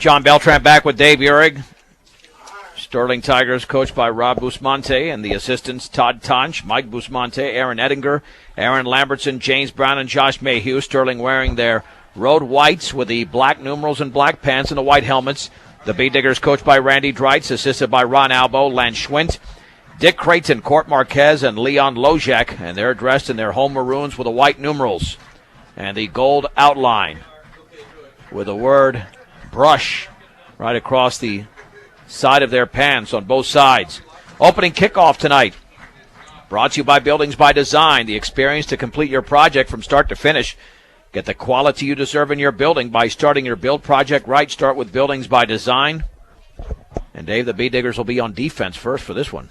John Beltran back with Dave Uhrig. Sterling Tigers coached by Rob Busmonte and the assistants Todd Tonch, Mike Busmonte, Aaron Ettinger, Aaron Lambertson, James Brown, and Josh Mayhew. Sterling wearing their road whites with the black numerals and black pants and the white helmets. The Bee Diggers coached by Randy Dreitz, assisted by Ron Albo, Lance Schwint, Dick Creighton, Court Marquez, and Leon Lojak, and they're dressed in their home maroons with the white numerals and the gold outline with the word brush right across the side of their pants on both sides. Opening kickoff tonight. Brought to you by Buildings by Design, the experience to complete your project from start to finish. Get the quality you deserve in your building by starting your build project right. Start with Buildings by Design. And Dave, the Bee Diggers will be on defense first for this one.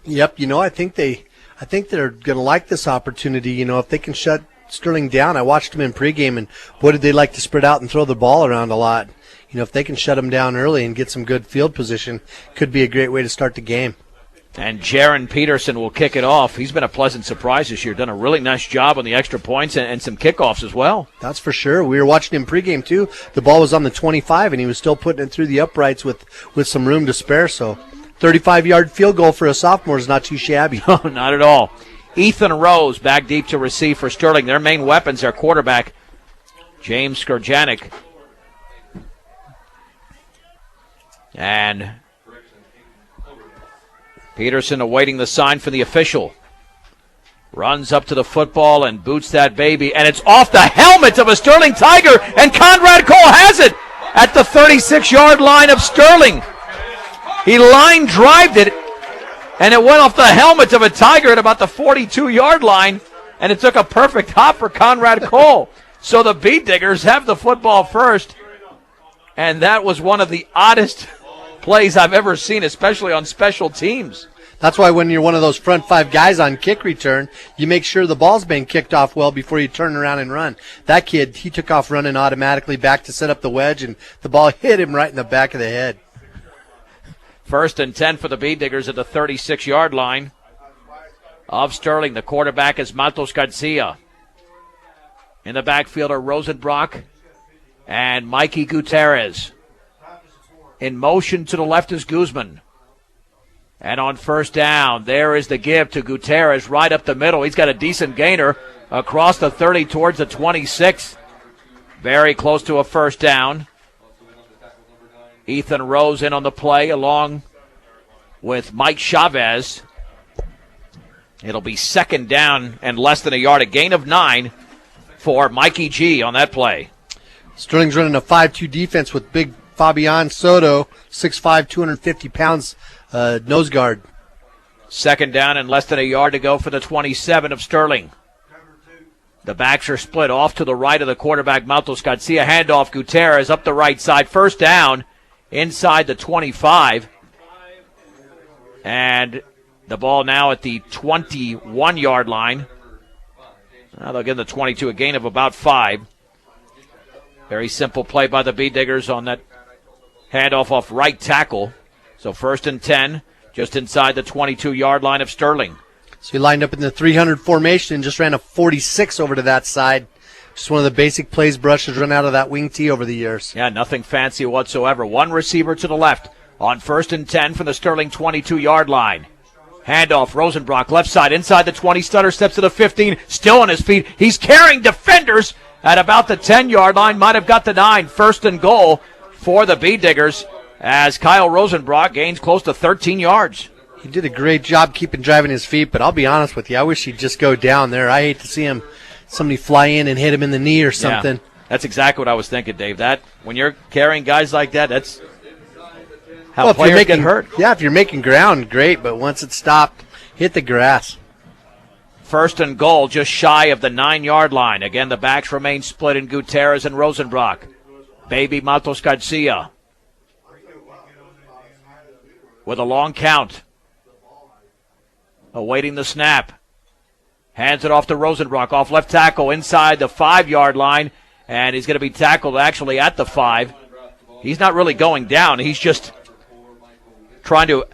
Yep, I think they're going to like this opportunity. If they can shut Sterling down. I watched them in pregame, and boy, did they like to spread out and throw the ball around a lot. If they can shut them down early and get some good field position, could be a great way to start the game. And Jaron Peterson will kick it off. He's been a pleasant surprise this year. Done a really nice job on the extra points and some kickoffs as well. That's for sure. We were watching him pregame, too. The ball was on the 25, and he was still putting it through the uprights with some room to spare. So 35-yard field goal for a sophomore is not too shabby. No, not at all. Ethan Rose back deep to receive for Sterling. Their main weapons are quarterback James Skurjanik and Peterson awaiting the sign from the official. Runs up to the football and boots that baby, and it's off the helmet of a Sterling Tiger, and Conrad Cole has it at the 36-yard line of Sterling. He line drived it, and it went off the helmet of a Tiger at about the 42-yard line, and it took a perfect hop for Conrad Cole. So the Bee Diggers have the football first, and that was one of the oddest plays I've ever seen, especially on special teams. That's why when you're one of those front five guys on kick return, you make sure the ball's being kicked off well before you turn around and run. That kid, he took off running automatically back to set up the wedge, and the ball hit him right in the back of the head. 1st and 10 for the Bee Diggers at the 36-yard line of Sterling. The quarterback is Matos Garcia. In the backfield are Rosenbrock and Mikey Gutierrez. In motion to the left is Guzman. And on 1st down, there is the give to Gutierrez right up the middle. He's got a decent gainer across the 30 towards the 26. Very close to a 1st down. Ethan Rose in on the play along with Mike Chavez. It'll be 2nd down and less than a yard, a gain of 9 for Mikey G on that play. Sterling's running a 5-2 defense with big Fabian Soto, 6'5", 250 pounds, nose guard. 2nd down and less than a yard to go for the 27 of Sterling. The backs are split off to the right of the quarterback, Matos Garcia. Handoff, Gutierrez up the right side. 1st down inside the 25. And the ball now at the 21-yard line. Now they'll give the 22 a gain of about 5. Very simple play by the Bee Diggers on that handoff off right tackle. So 1st and 10, just inside the 22-yard line of Sterling. So he lined up in the 300 formation and just ran a 46 over to that side. Just one of the basic plays Brush has run out of that wing tee over the years. Yeah, nothing fancy whatsoever. One receiver to the left on 1st and 10 from the Sterling 22-yard line. Handoff, Rosenbrock, left side, inside the 20. Stutter steps to the 15, still on his feet. He's carrying defenders at about the 10-yard line. Might have got the 9. 1st and goal for the Bee Diggers as Kyle Rosenbrock gains close to 13 yards. He did a great job keeping driving his feet, but I'll be honest with you, I wish he'd just go down there. I hate to see somebody fly in and hit him in the knee or something. Yeah, that's exactly what I was thinking, Dave. That when you're carrying guys like that, that's how players get hurt. Yeah, if you're making ground, great, but once it's stopped, hit the grass. 1st and goal, just shy of the 9-yard line. Again, the backs remain split in Gutierrez and Rosenbrock. Baby Matos Garcia with a long count. Awaiting the snap. Hands it off to Rosenbrock, off left tackle, inside the 5-yard line, and he's going to be tackled actually at the 5. He's not really going down. He's just trying to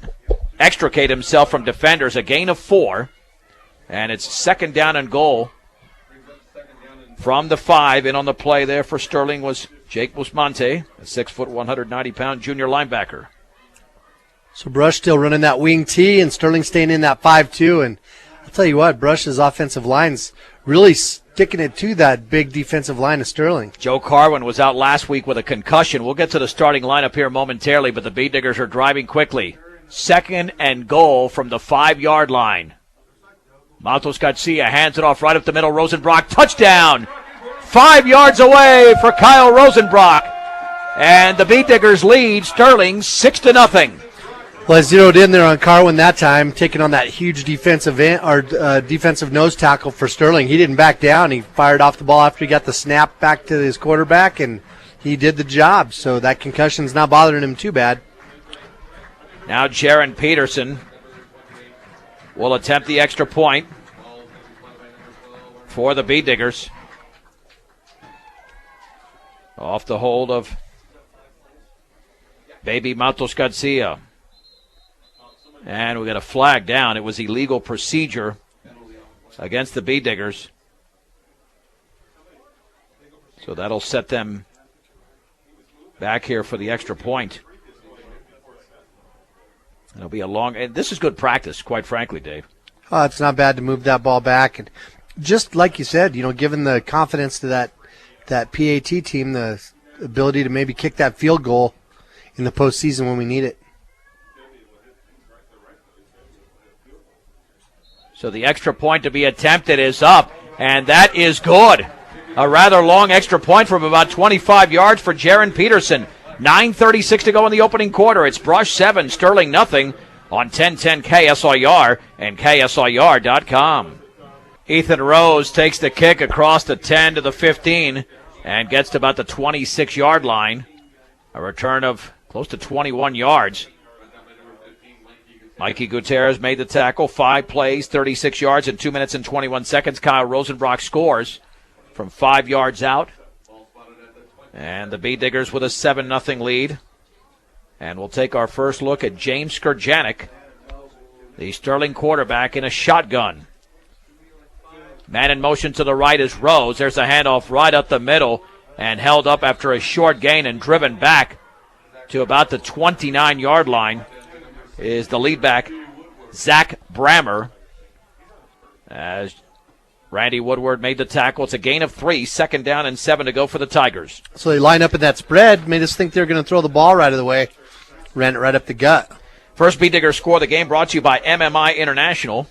extricate himself from defenders. A gain of 4, and it's 2nd down and goal from the 5. In on the play there for Sterling was Jake Busmonte, a 6', 190-pound junior linebacker. So Brush still running that wing T and Sterling staying in that 5-2. And I'll tell you what, Brush's offensive line's really sticking it to that big defensive line of Sterling. Joe Carwin was out last week with a concussion. We'll get to the starting lineup here momentarily, but the Bee Diggers are driving quickly. 2nd and goal from the 5-yard line. Matos Garcia hands it off right up the middle. Rosenbrock, touchdown! 5 yards away for Kyle Rosenbrock. And the Bee Diggers lead Sterling 6-0. Well, I zeroed in there on Carwin that time, taking on that huge defensive defensive nose tackle for Sterling. He didn't back down. He fired off the ball after he got the snap back to his quarterback, and he did the job. So that concussion's not bothering him too bad. Now Jaron Peterson will attempt the extra point for the Bee Diggers. Off the hold of Baby Matos Garcia. And we got a flag down. It was illegal procedure against the Bee Diggers. So that'll set them back here for the extra point. It'll be a long, and this is good practice, quite frankly, Dave. Oh, it's not bad to move that ball back. And just like you said, given the confidence to that PAT team, the ability to maybe kick that field goal in the postseason when we need it. So the extra point to be attempted is up, and that is good. A rather long extra point from about 25 yards for Jaron Peterson. 9:36 to go in the opening quarter. It's Brush 7, Sterling nothing on 1010 KSIR and KSIR.com. Ethan Rose takes the kick across the 10 to the 15 and gets to about the 26-yard line. A return of close to 21 yards. Mikey Gutierrez made the tackle. 5 plays, 36 yards in 2 minutes and 21 seconds. Kyle Rosenbrock scores from 5 yards out. And the Bee Diggers with a 7-0 lead. And we'll take our first look at James Skurjanek, the Sterling quarterback, in a shotgun. Man in motion to the right is Rose. There's a handoff right up the middle and held up after a short gain and driven back to about the 29-yard line is the lead back, Zach Brammer. As Randy Woodward made the tackle. It's a gain of 3, 2nd down and 7 to go for the Tigers. So they line up in that spread, made us think they were going to throw the ball right of the way. Ran it right up the gut. First Bee Diggers score of the game brought to you by MMI International.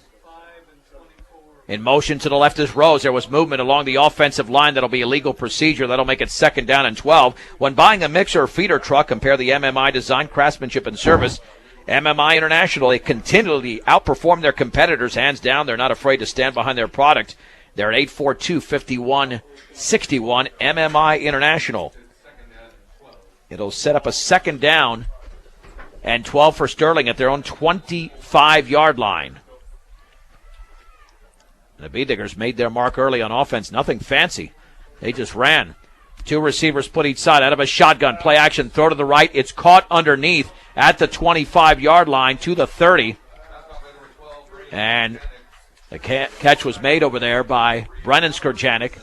In motion to the left is Rose. There was movement along the offensive line. That'll be a legal procedure. That'll make it 2nd down and 12. When buying a mixer or feeder truck, compare the MMI design, craftsmanship, and service. MMI International, they continually outperform their competitors. Hands down, they're not afraid to stand behind their product. They're at 842-5161, MMI International. It'll set up a 2nd down and 12 for Sterling at their own 25-yard line. The Bee Diggers made their mark early on offense. Nothing fancy. They just ran. 2 receivers put each side out of a shotgun. Play action, throw to the right. It's caught underneath at the 25-yard line to the 30. And the catch was made over there by Brennan Skurjanek.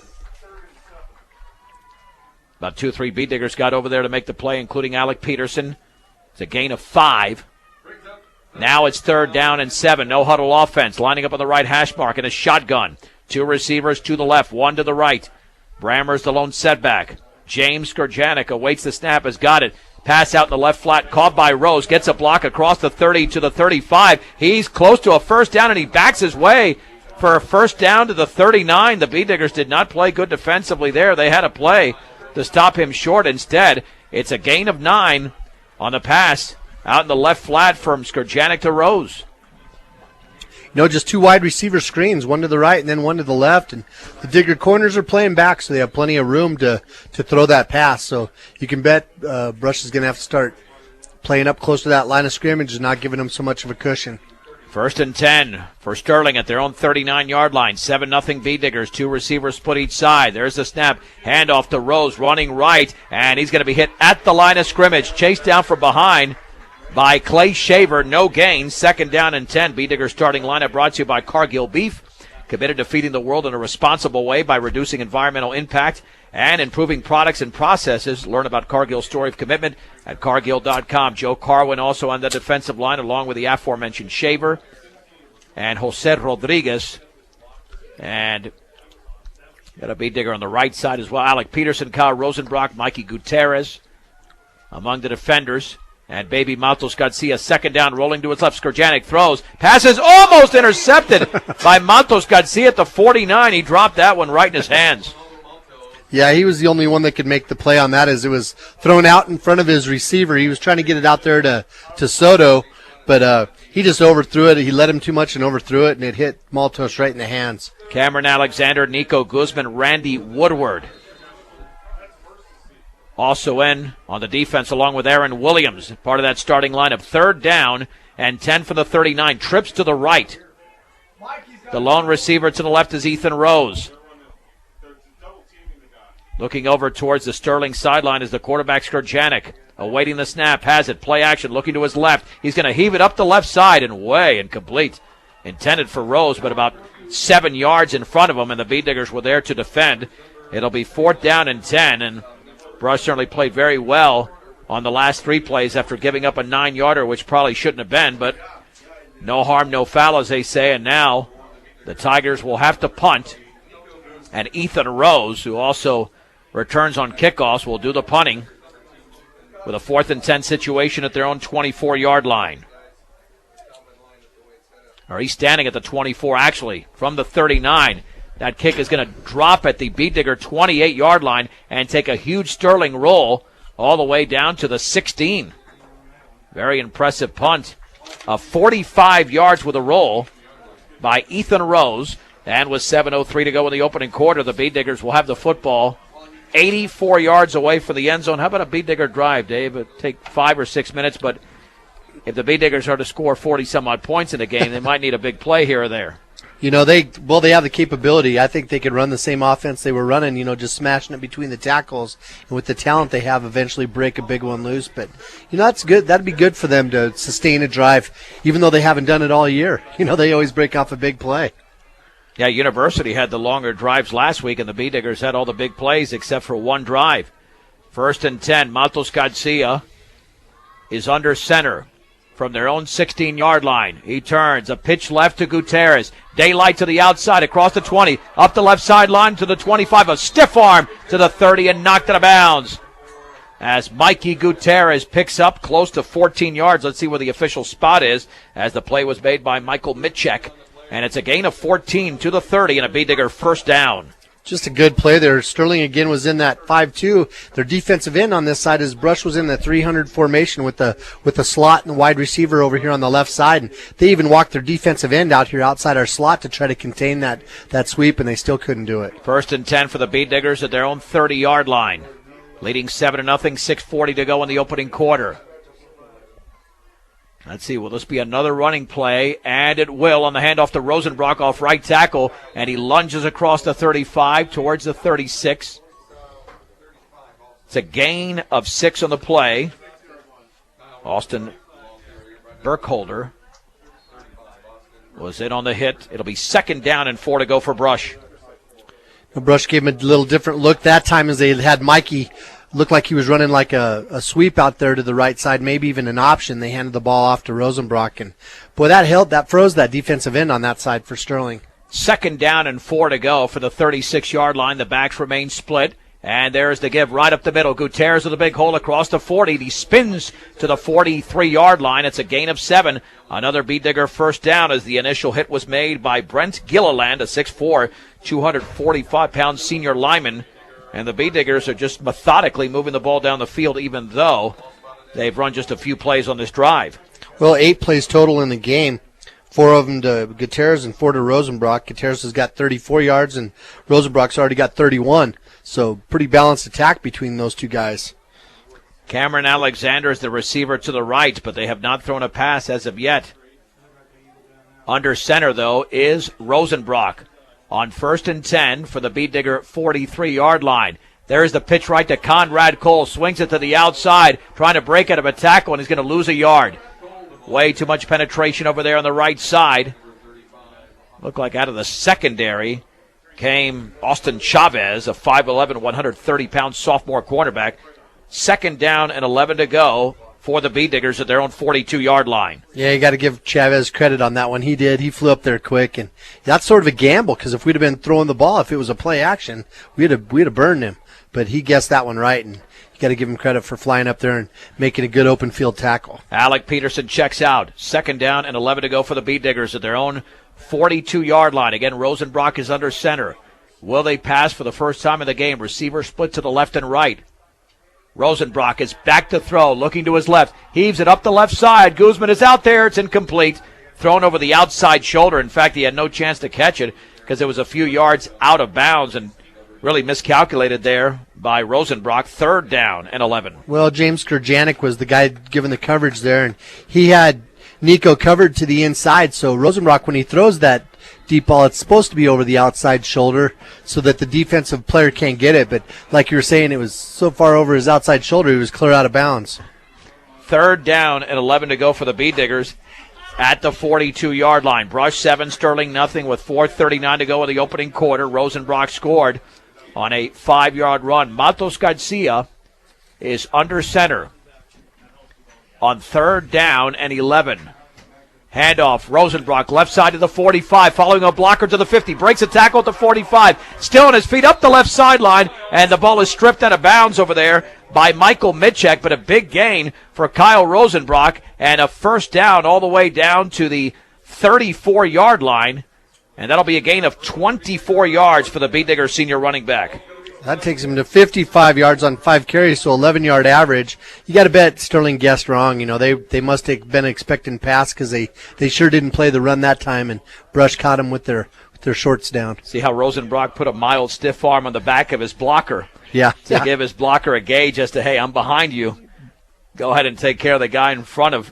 About 2 or 3 Bee Diggers got over there to make the play, including Alec Peterson. It's a gain of 5. Now it's 3rd down and 7. No huddle offense. Lining up on the right hash mark in a shotgun. 2 receivers to the left, 1 to the right. Brammer's the lone setback. James Skurjanek awaits the snap, has got it. Pass out in the left flat, caught by Rose. Gets a block across the 30 to the 35. He's close to a 1st down, and he backs his way for a 1st down to the 39. The Bee Diggers did not play good defensively there. They had a play to stop him short. Instead, it's a gain of 9 on the pass out in the left flat from Skurjanek to Rose. Just 2 wide receiver screens, 1 to the right and then 1 to the left. And the Digger corners are playing back, so they have plenty of room to throw that pass. So you can bet Brush is going to have to start playing up close to that line of scrimmage and not giving them so much of a cushion. 1st and 10 for Sterling at their own 39-yard line. 7-0 Bee Diggers. 2 receivers split each side. There's the snap. Handoff to Rose running right, and he's going to be hit at the line of scrimmage. Chased down from behind by Clay Shaver. No gain. 2nd down and 10. Bee Diggers starting lineup brought to you by Cargill Beef. Committed to feeding the world in a responsible way by reducing environmental impact and improving products and processes. Learn about Cargill's story of commitment at Cargill.com. Joe Carwin also on the defensive line, along with the aforementioned Shaver and Jose Rodriguez. And got a beat digger on the right side as well. Alec Peterson, Kyle Rosenbrock, Mikey Gutierrez among the defenders. And Baby Matos Garcia, second down, rolling to his left. Skurjanek throws. Passes almost intercepted by Matos Garcia at the 49. He dropped that one right in his hands. Yeah, he was the only one that could make the play on that as it was thrown out in front of his receiver. He was trying to get it out there to Soto, but he just overthrew it. He let him too much and overthrew it, and it hit Maltos right in the hands. Cameron Alexander, Nico Guzman, Randy Woodward. Also in on the defense along with Aaron Williams, part of that starting lineup. Third down and 10 for the 39. Trips to the right. The lone receiver to the left is Ethan Rose. Looking over towards the Sterling sideline is the quarterback Skurjanek. Awaiting the snap, has it, play action, looking to his left. He's going to heave it up the left side and way incomplete. Intended for Rose, but about 7 yards in front of him, and the Beat Diggers were there to defend. It'll be 4th down and 10, and Brush certainly played very well on the last 3 plays after giving up a 9-yarder, which probably shouldn't have been, but no harm, no foul, as they say, and now the Tigers will have to punt, and Ethan Rose, who also returns on kickoffs, will do the punting with a 4th and 10 situation at their own 24-yard line. Or he's standing at the 24, actually, from the 39. That kick is going to drop at the Beat Digger 28-yard line and take a huge Sterling roll all the way down to the 16. Very impressive punt. 45 yards with a roll by Ethan Rose. And with 7:03 to go in the opening quarter, the Beat Diggers will have the football 84 yards away from the end zone. How about a Beat Digger drive, Dave? It'll take 5 or 6 minutes, but if the Beat Diggers are to score 40-some-odd points in a game, they might need a big play here or there. You know, they have the capability. I think they could run the same offense they were running, just smashing it between the tackles. And with the talent they have, eventually break a big one loose. But, that's good. That'd be good for them to sustain a drive, even though they haven't done it all year. They always break off a big play. Yeah, University had the longer drives last week, and the Beat Diggers had all the big plays except for one drive. 1st and 10, Matos Garcia is under center from their own 16-yard line. He turns, a pitch left to Gutierrez. Daylight to the outside, across the 20, up the left sideline to the 25, a stiff arm to the 30 and knocked out of bounds. As Mikey Gutierrez picks up close to 14 yards. Let's see where the official spot is, as the play was made by Michael Mitchek. And it's a gain of 14 to the 30 and a Beat Digger first down. Just a good play there. Sterling again was in that 5-2. Their defensive end on this side, as Brush was in the 300 formation with the slot and wide receiver over here on the left side. And they even walked their defensive end out here outside our slot to try to contain that sweep, and they still couldn't do it. 1st and 10 for the Beat Diggers at their own 30-yard line. Leading 7-0, 6:40 to go in the opening quarter. Let's see, will this be another running play? And it will on the handoff to Rosenbrock off right tackle. And he lunges across the 35 towards the 36. It's a gain of 6 on the play. Austin Burkholder was in on the hit. It'll be 2nd down and 4 to go for Brush. Brush gave him a little different look that time, as they had Mikey look like he was running like a sweep out there to the right side, maybe even an option. They handed the ball off to Rosenbrock, and boy, that froze that defensive end on that side for Sterling. 2nd down and 4 to go for the 36-yard line. The backs remain split. And there's the give right up the middle. Gutierrez with a big hole across the 40. He spins to the 43-yard line. It's a gain of 7. Another Beat Digger first down, as the initial hit was made by Brent Gilliland, a 6'4", 245-pound senior lineman. And the Beat Diggers are just methodically moving the ball down the field, even though they've run just a few plays on this drive. Well, 8 plays total in the game. 4 of them to Gutierrez and 4 to Rosenbrock. Gutierrez has got 34 yards, and Rosenbrock's already got 31. So pretty balanced attack between those two guys. Cameron Alexander is the receiver to the right, but they have not thrown a pass as of yet. Under center, though, is Rosenbrock on 1st and 10 for the Beat Digger 43-yard line. There's the pitch right to Conrad Cole. Swings it to the outside, trying to break out of a tackle, and he's going to lose a yard. Way too much penetration over there on the right side. Looked like out of the secondary came Austin Chavez, a 5'11", 130-pound sophomore cornerback. Second down and 11 to go for the Bee-Diggers at their own 42-yard line. Yeah, you got to give Chavez credit on that one. He did. He flew up there quick, and that's sort of a gamble because if we'd have been throwing the ball, if it was a play action, we'd have burned him. But he guessed that one right, and you got to give him credit for flying up there and making a good open field tackle. Alec Peterson checks out. Second down and 11 to go for the Bee-Diggers at their own 42-yard line. Again, Rosenbrock is under center. Will they pass for the first time in the game? Receiver split to the left and right. Rosenbrock is back to throw, looking to his left. Heaves it up the left side. Guzman is out there. It's incomplete. Thrown over the outside shoulder. In fact, he had no chance to catch it because it was a few yards out of bounds and really miscalculated there by Rosenbrock. Third down and 11. Well, James Kurjanik was the guy giving the coverage there, and he had Nico covered to the inside. So Rosenbrock, when he throws that deep ball, it's supposed to be over the outside shoulder so that the defensive player can't get it. But like you were saying, it was so far over his outside shoulder, he was clear out of bounds. Third down and 11 to go for the Bee-Diggers at the 42-yard line. Brush 7, Sterling nothing with 4:39 to go in the opening quarter. Rosenbrock scored on a 5-yard run. Matos Garcia is under center on third down and 11. Handoff, Rosenbrock, left side to the 45, following a blocker to the 50, breaks a tackle at the 45, still on his feet up the left sideline, and the ball is stripped out of bounds over there by Michael Mitchek, but a big gain for Kyle Rosenbrock, and a first down all the way down to the 34-yard line, and that'll be a gain of 24 yards for the Bee-Digger senior running back. That takes him to 55 yards on 5 carries, so 11-yard average. You got to bet Sterling guessed wrong. You know, they must have been expecting pass because they sure didn't play the run that time, and Brush caught him with their shorts down. See how Rosenbrock put a mild stiff arm on the back of his blocker. Yeah. To give his blocker a gauge as to, hey, I'm behind you. Go ahead and take care of the guy in front of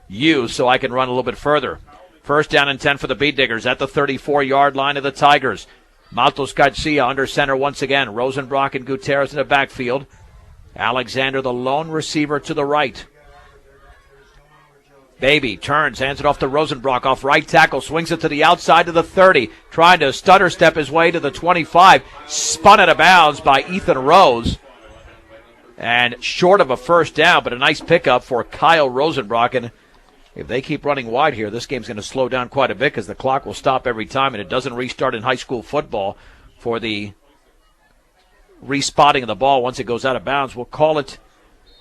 you so I can run a little bit further. First down and 10 for the Bee-Diggers at the 34-yard line of the Tigers. Matos Garcia under center once again. Rosenbrock and Gutierrez in the backfield. Alexander, the lone receiver, to the right. Baby turns, hands it off to Rosenbrock, off right tackle, swings it to the outside to the 30, trying to stutter step his way to the 25, spun out of bounds by Ethan Rose. And short of a first down, but a nice pickup for Kyle Rosenbrock. And if they keep running wide here, this game's going to slow down quite a bit because the clock will stop every time, and it doesn't restart in high school football for the respotting of the ball once it goes out of bounds. We'll call it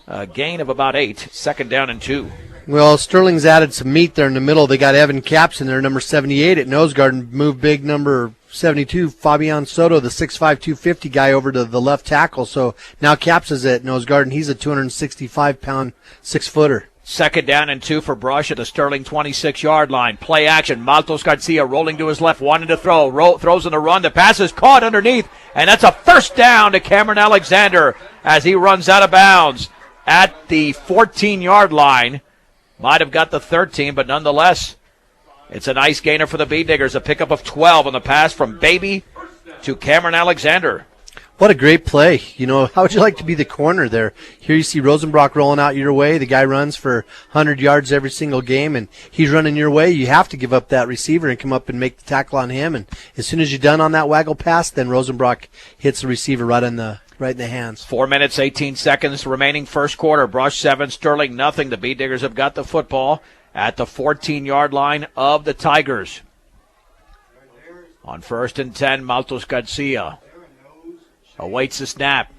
a gain of about 8, second down and 2. Well, Sterling's added some meat there in the middle. They got Evan Capps in there, number 78 at nose guard, and moved big number 72, Fabian Soto, the 6'5", 250 guy, over to the left tackle. So now Capps is at nose guard, and he's a 265-pound 6-footer. Second down and 2 for Brush at the Sterling 26-yard line. Play action. Matos Garcia rolling to his left, wanting to throw. Throws on the run. The pass is caught underneath, and that's a first down to Cameron Alexander as he runs out of bounds at the 14-yard line. Might have got the 13, but nonetheless, it's a nice gainer for the Bee-Diggers. A pickup of 12 on the pass from Baby to Cameron Alexander. What a great play. You know, how would you like to be the corner there? Here you see Rosenbrock rolling out your way. The guy runs for 100 yards every single game, and he's running your way. You have to give up that receiver and come up and make the tackle on him. And as soon as you're done on that waggle pass, then Rosenbrock hits the receiver right in the hands. 4 minutes, 18 seconds remaining first quarter. Brush 7, Sterling nothing. The Bee-Diggers have got the football at the 14-yard line of the Tigers. On first and 10, Matos Garcia awaits the snap.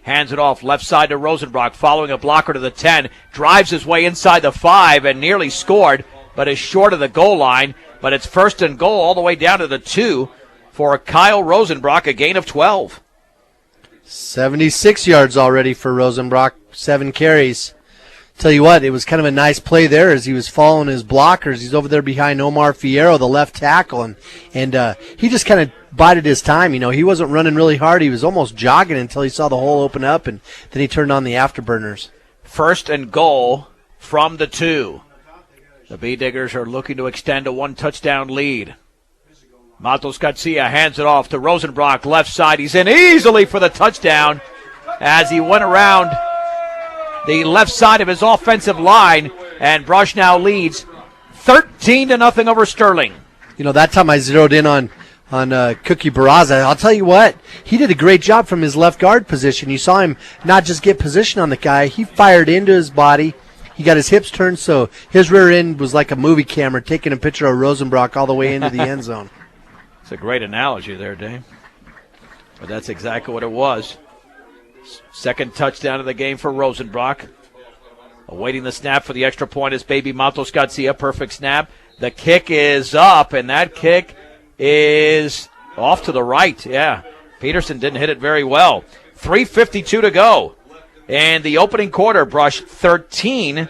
Hands it off left side to Rosenbrock, following a blocker to the 10. Drives his way inside the 5 and nearly scored, but is short of the goal line. But it's first and goal all the way down to the 2 for Kyle Rosenbrock, a gain of 12. 76 yards already for Rosenbrock, 7 carries. Tell you what, it was kind of a nice play there as he was following his blockers. He's over there behind Omar Fierro, the left tackle, and he just kind of bided his time. You know, he wasn't running really hard. He was almost jogging until he saw the hole open up, and then he turned on the afterburners. First and goal from the 2. The Bee-Diggers are looking to extend a 1-touchdown lead. Matos Garcia hands it off to Rosenbrock, left side. He's in easily for the touchdown as he went around the left side of his offensive line, and Brush now leads 13-0 over Sterling. You know, that time I zeroed in on Cookie Barraza. I'll tell you what, he did a great job from his left guard position. You saw him not just get position on the guy, he fired into his body. He got his hips turned so his rear end was like a movie camera taking a picture of Rosenbrock all the way into the end zone. It's a great analogy there, Dave. But that's exactly what it was. Second touchdown of the game for Rosenbrock. Awaiting the snap for the extra point is Baby Matos Garcia. Perfect snap. The kick is up, and that kick is off to the right. Yeah, Peterson didn't hit it very well. 3:52 to go. And the opening quarter, Brush 13,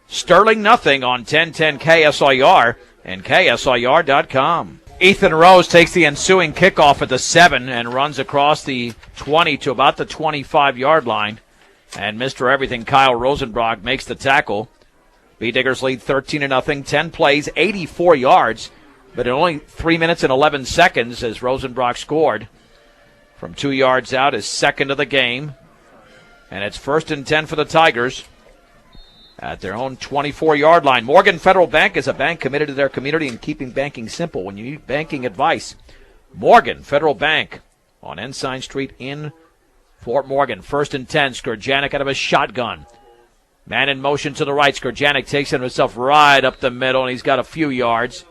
Sterling nothing on 1010 KSIR and KSIR.com. Ethan Rose takes the ensuing kickoff at the 7 and runs across the 20 to about the 25-yard line. And Mr. Everything, Kyle Rosenbrock, makes the tackle. B-Diggers lead 13-0, 10 plays, 84 yards. But in only 3 minutes and 11 seconds as Rosenbrock scored from 2 yards out, his second of the game. And it's 1st and 10 for the Tigers at their own 24-yard line. Morgan Federal Bank is a bank committed to their community and keeping banking simple. When you need banking advice, Morgan Federal Bank on Ensign Street in Fort Morgan. 1st and 10, Skurjanek out of a shotgun. Man in motion to the right. Skurjanek takes it himself right up the middle, and he's got a few yards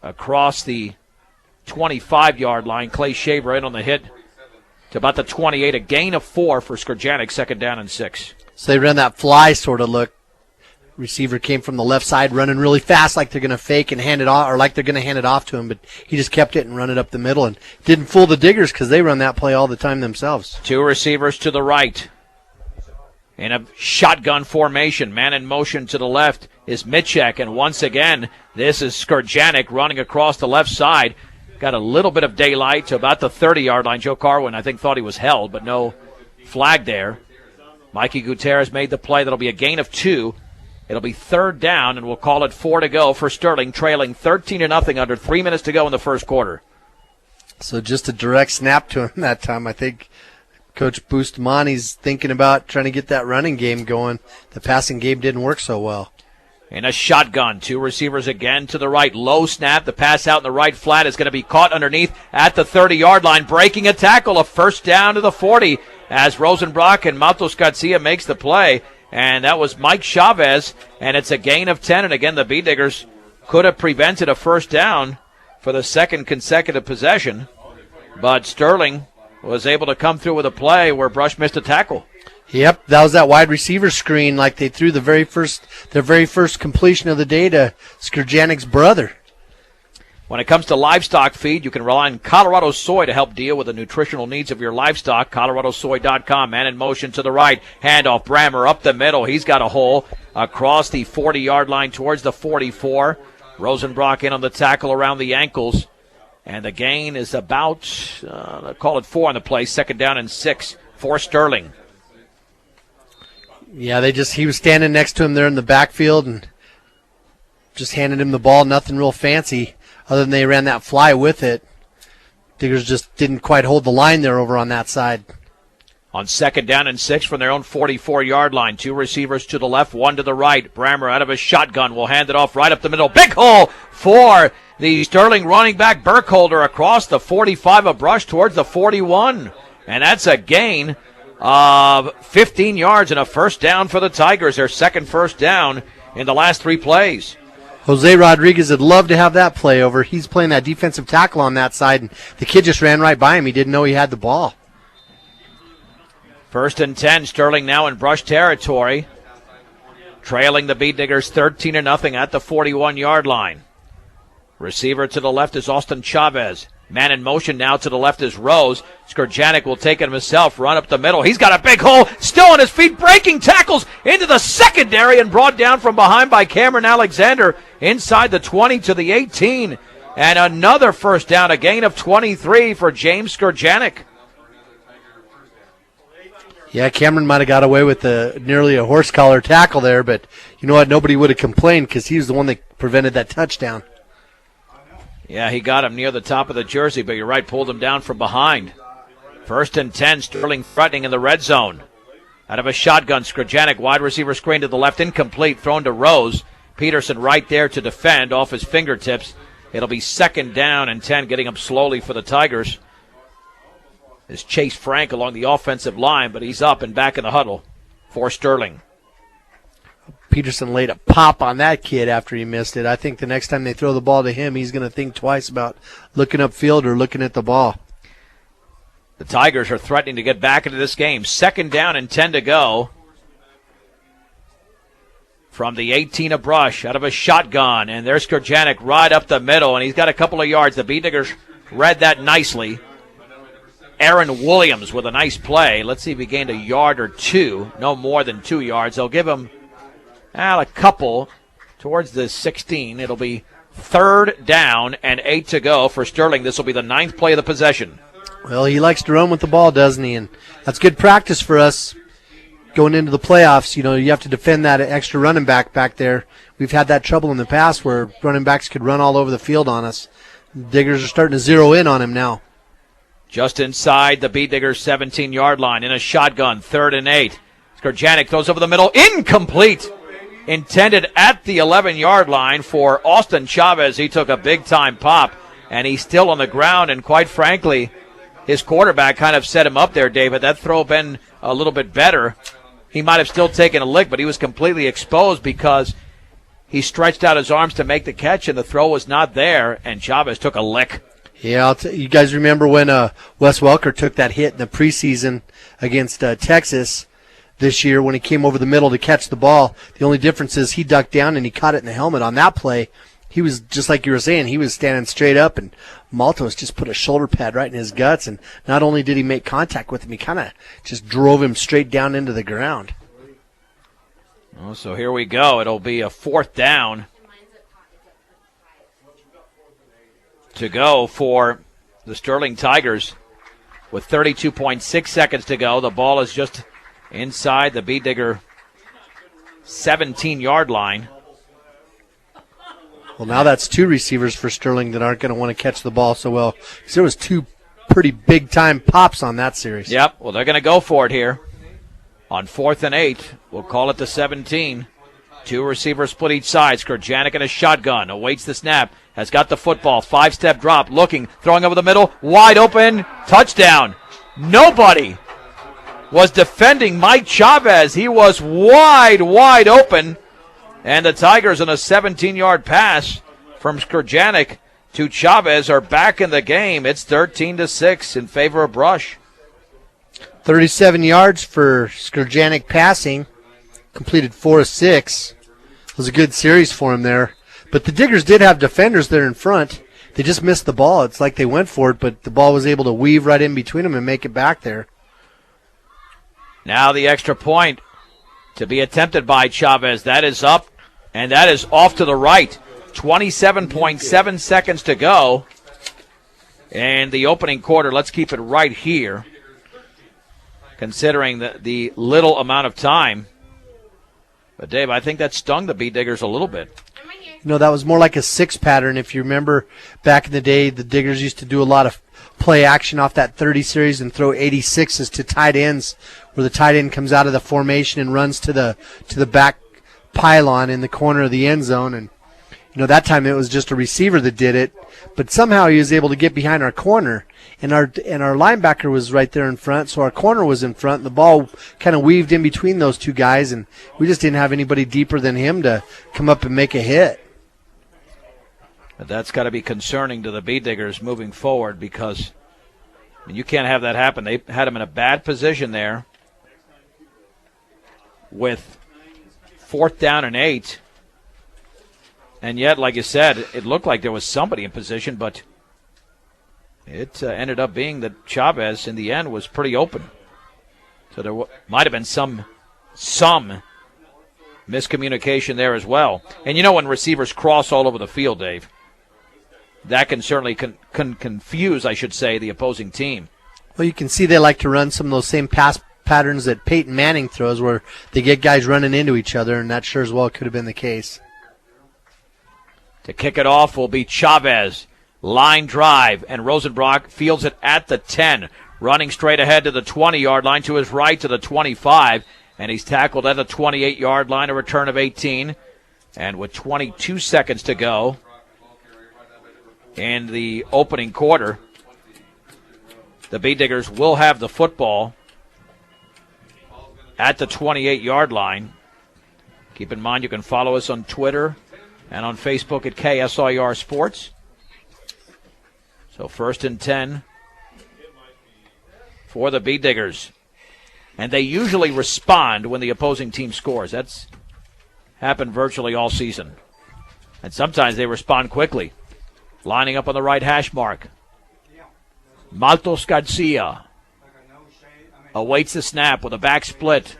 across the 25-yard line. Clay Shaver in on the hit to about the 28. A gain of 4 for Skurjanek, 2nd down and 6. So they ran that fly sort of look. Receiver came from the left side running really fast like they're going to fake and hand it off, or like they're going to hand it off to him, but he just kept it and run it up the middle and didn't fool the Diggers because they run that play all the time themselves. 2 receivers to the right in a shotgun formation. Man in motion to the left is Mitchek, and once again, this is Skurjanek running across the left side. Got a little bit of daylight to about the 30-yard line. Joe Carwin, I think, thought he was held, but no flag there. Mikey Gutierrez made the play. That'll be a gain of 2. It'll be 3rd down, and we'll call it 4 to go for Sterling, trailing 13-0 under 3 minutes to go in the first quarter. So just a direct snap to him that time. I think Coach Bustamani's thinking about trying to get that running game going. The passing game didn't work so well. In a shotgun, 2 receivers again to the right. Low snap. The pass out in the right flat is going to be caught underneath at the 30-yard line. Breaking a tackle. A 1st down to the 40 as Rosenbrock and Matos Garcia makes the play. And that was Mike Chavez, and it's a gain of 10. And again, the B-Diggers could have prevented a 1st down for the 2nd consecutive possession. But Sterling was able to come through with a play where Brush missed a tackle. Yep, that was that wide receiver screen like they threw their very first completion of the day to Skurjanek's brother. When it comes to livestock feed, you can rely on Colorado Soy to help deal with the nutritional needs of your livestock. ColoradoSoy.com. Man in motion to the right. Handoff. Brammer up the middle. He's got a hole across the 40-yard line towards the 44. Rosenbrock in on the tackle around the ankles. And the gain is about, call it 4 on the play. 2nd down and 6 for Sterling. Yeah, he was standing next to him there in the backfield and just handed him the ball. Nothing real fancy other than they ran that fly with it. Diggers just didn't quite hold the line there over on that side. On 2nd down and 6 from their own 44-yard line. 2 receivers to the left, 1 to the right. Brammer out of his shotgun will hand it off right up the middle. Big hole for the Sterling running back Burkholder across the 45 of Brush towards the 41. And that's a gain of 15 yards and a 1st down for the Tigers. Their 2nd 1st down in the last 3 plays. Jose Rodriguez would love to have that play over. He's playing that defensive tackle on that side, and the kid just ran right by him. He didn't know he had the ball. 1st and 10, Sterling now in Brush territory. Trailing the B-Diggers 13-0 at the 41-yard line. Receiver to the left is Austin Chavez. Man in motion now to the left is Rose. Skurjanek will take it himself, run up the middle. He's got a big hole, still on his feet, breaking tackles into the secondary and brought down from behind by Cameron Alexander inside the 20 to the 18. And another 1st down, a gain of 23 for James Skurjanek. Yeah, Cameron might have got away with nearly a horse collar tackle there, but you know what? Nobody would have complained because he was the one that prevented that touchdown. Yeah, he got him near the top of the jersey, but you're right, pulled him down from behind. 1st and 10, Sterling threatening in the red zone. Out of a shotgun, Skurjanek, wide receiver screen to the left, incomplete, thrown to Rose. Peterson right there to defend off his fingertips. It'll be 2nd down and 10, getting up slowly for the Tigers. Is Chase Frank along the offensive line, but he's up and back in the huddle for Sterling. Peterson laid a pop on that kid after he missed it. I think the next time they throw the ball to him, he's going to think twice about looking upfield or looking at the ball. The Tigers are threatening to get back into this game. 2nd down and 10 to go. From the 18 of Brush, out of a shotgun, and there's Skrjanek right up the middle, and he's got a couple of yards. The Beatniggers read that nicely. Aaron Williams with a nice play. Let's see if he gained a yard or two. No more than 2 yards. They'll give him a couple towards the 16. It'll be 3rd down and 8 to go for Sterling. This will be the 9th play of the possession. Well, he likes to run with the ball, doesn't he? And that's good practice for us going into the playoffs. You know, you have to defend that extra running back there. We've had that trouble in the past where running backs could run all over the field on us. Diggers are starting to zero in on him now. Just inside the Beatniggers 17-yard line in a shotgun, 3rd and 8. Skrjanek throws over the middle, incomplete. Intended at the 11-yard line for Austin Chavez. He took a big-time pop, and he's still on the ground, and quite frankly, his quarterback kind of set him up there, David. That throw been a little bit better. He might have still taken a lick, but he was completely exposed because he stretched out his arms to make the catch, and the throw was not there, and Chavez took a lick. Yeah, you guys remember when Wes Welker took that hit in the preseason against Texas this year when he came over the middle to catch the ball. The only difference is he ducked down and he caught it in the helmet. On that play, he was, just like you were saying, he was standing straight up, and Maltos just put a shoulder pad right in his guts, and not only did he make contact with him, he kind of just drove him straight down into the ground. Oh, so here we go. It'll be a 4th down to go for the Sterling Tigers with 32.6 seconds to go. The ball is just inside the Beatnigger 17-yard line. Well, now that's 2 receivers for Sterling that aren't going to want to catch the ball so well, because there was 2 pretty big-time pops on that series. Yep, well, they're going to go for it here. On 4th and 8, we'll call it the 17. 2 receivers split each side. Skrjanek in a shotgun, awaits the snap, has got the football, 5-step drop, looking, throwing over the middle, wide open, touchdown. Nobody was defending Mike Chavez. He was wide open. And the Tigers on a 17-yard pass from Skrjanek to Chavez are back in the game. It's 13-6 in favor of Brush. 37 yards for Skrjanek passing, completed 4 of 6. It was a good series for him there. But the Diggers did have defenders there in front. They just missed the ball. It's like they went for it, but the ball was able to weave right in between them and make it back there. Now the extra point to be attempted by Chavez. That is up, and that is off to the right. 27.7 seconds to go. And the opening quarter, let's keep it right here, considering the little amount of time. But, Dave, I think that stung the Beatniggers a little bit. You know, that was more like a 6 pattern. If you remember back in the day, the Diggers used to do a lot of play action off that 30 series and throw 86s to tight ends, where the tight end comes out of the formation and runs to the back pylon in the corner of the end zone. And, you know, that time it was just a receiver that did it, but somehow he was able to get behind our corner, and our linebacker was right there in front, so our corner was in front, and the ball kind of weaved in between those 2 guys, and we just didn't have anybody deeper than him to come up and make a hit. But that's got to be concerning to the Beatniggers moving forward, because you can't have that happen. They had him in a bad position there with 4th down and 8. And yet, like you said, it looked like there was somebody in position, but it ended up being that Chavez, in the end, was pretty open. So there might have been some miscommunication there as well. And you know, when receivers cross all over the field, Dave, that can certainly confuse, I should say, the opposing team. Well, you can see they like to run some of those same pass patterns that Peyton Manning throws, where they get guys running into each other, and that sure as well could have been the case. To kick it off will be Chavez. Line drive, and Rosenbrock fields it at the 10. Running straight ahead to the 20-yard line, to his right to the 25, and he's tackled at the 28-yard line, a return of 18. And with 22 seconds to go, in the opening quarter. The Bee Diggers will have the football at the 28-yard line. Keep in mind you can follow us on Twitter and on Facebook at KSIR Sports. So 1st and 10 for the Bee Diggers. And they usually respond when the opposing team scores. That's happened virtually all season. And sometimes they respond quickly. Lining up on the right hash mark. Maltos Garcia awaits the snap with a back split.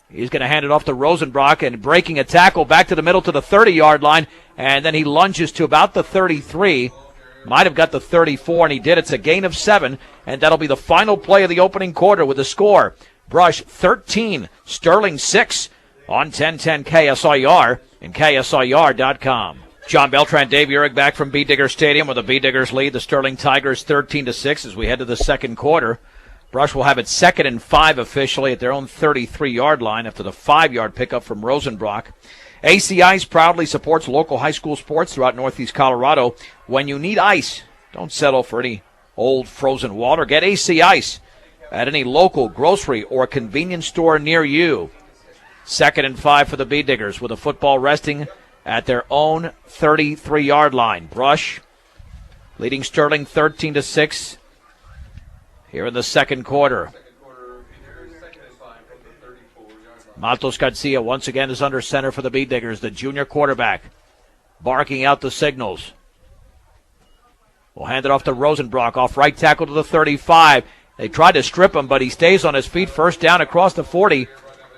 He's going to hand it off to Rosenbrock and breaking a tackle back to the middle to the 30-yard line. And then he lunges to about the 33. Might have got the 34, and he did. It's a gain of 7, and that'll be the final play of the opening quarter with the score. Brush 13, Sterling 6 on 1010 KSIR and KSIR.com. John Beltran, Dave Urick back from Bee Digger Stadium with the Bee Diggers lead the Sterling Tigers 13-6 as we head to the second quarter. Brush will have it 2nd and 5 officially at their own 33-yard line after the 5-yard pickup from Rosenbrock. AC Ice proudly supports local high school sports throughout Northeast Colorado. When you need ice, don't settle for any old frozen water. Get AC Ice at any local grocery or convenience store near you. 2nd and 5 for the Bee Diggers with the football resting at their own 33-yard line. Brush leading Sterling 13-6 here in the second quarter. Maltos Garcia once again is under center for the Bee Diggers, the junior quarterback, barking out the signals. We'll hand it off to Rosenbrock, off right tackle to the 35. They tried to strip him, but he stays on his feet. First down across the 40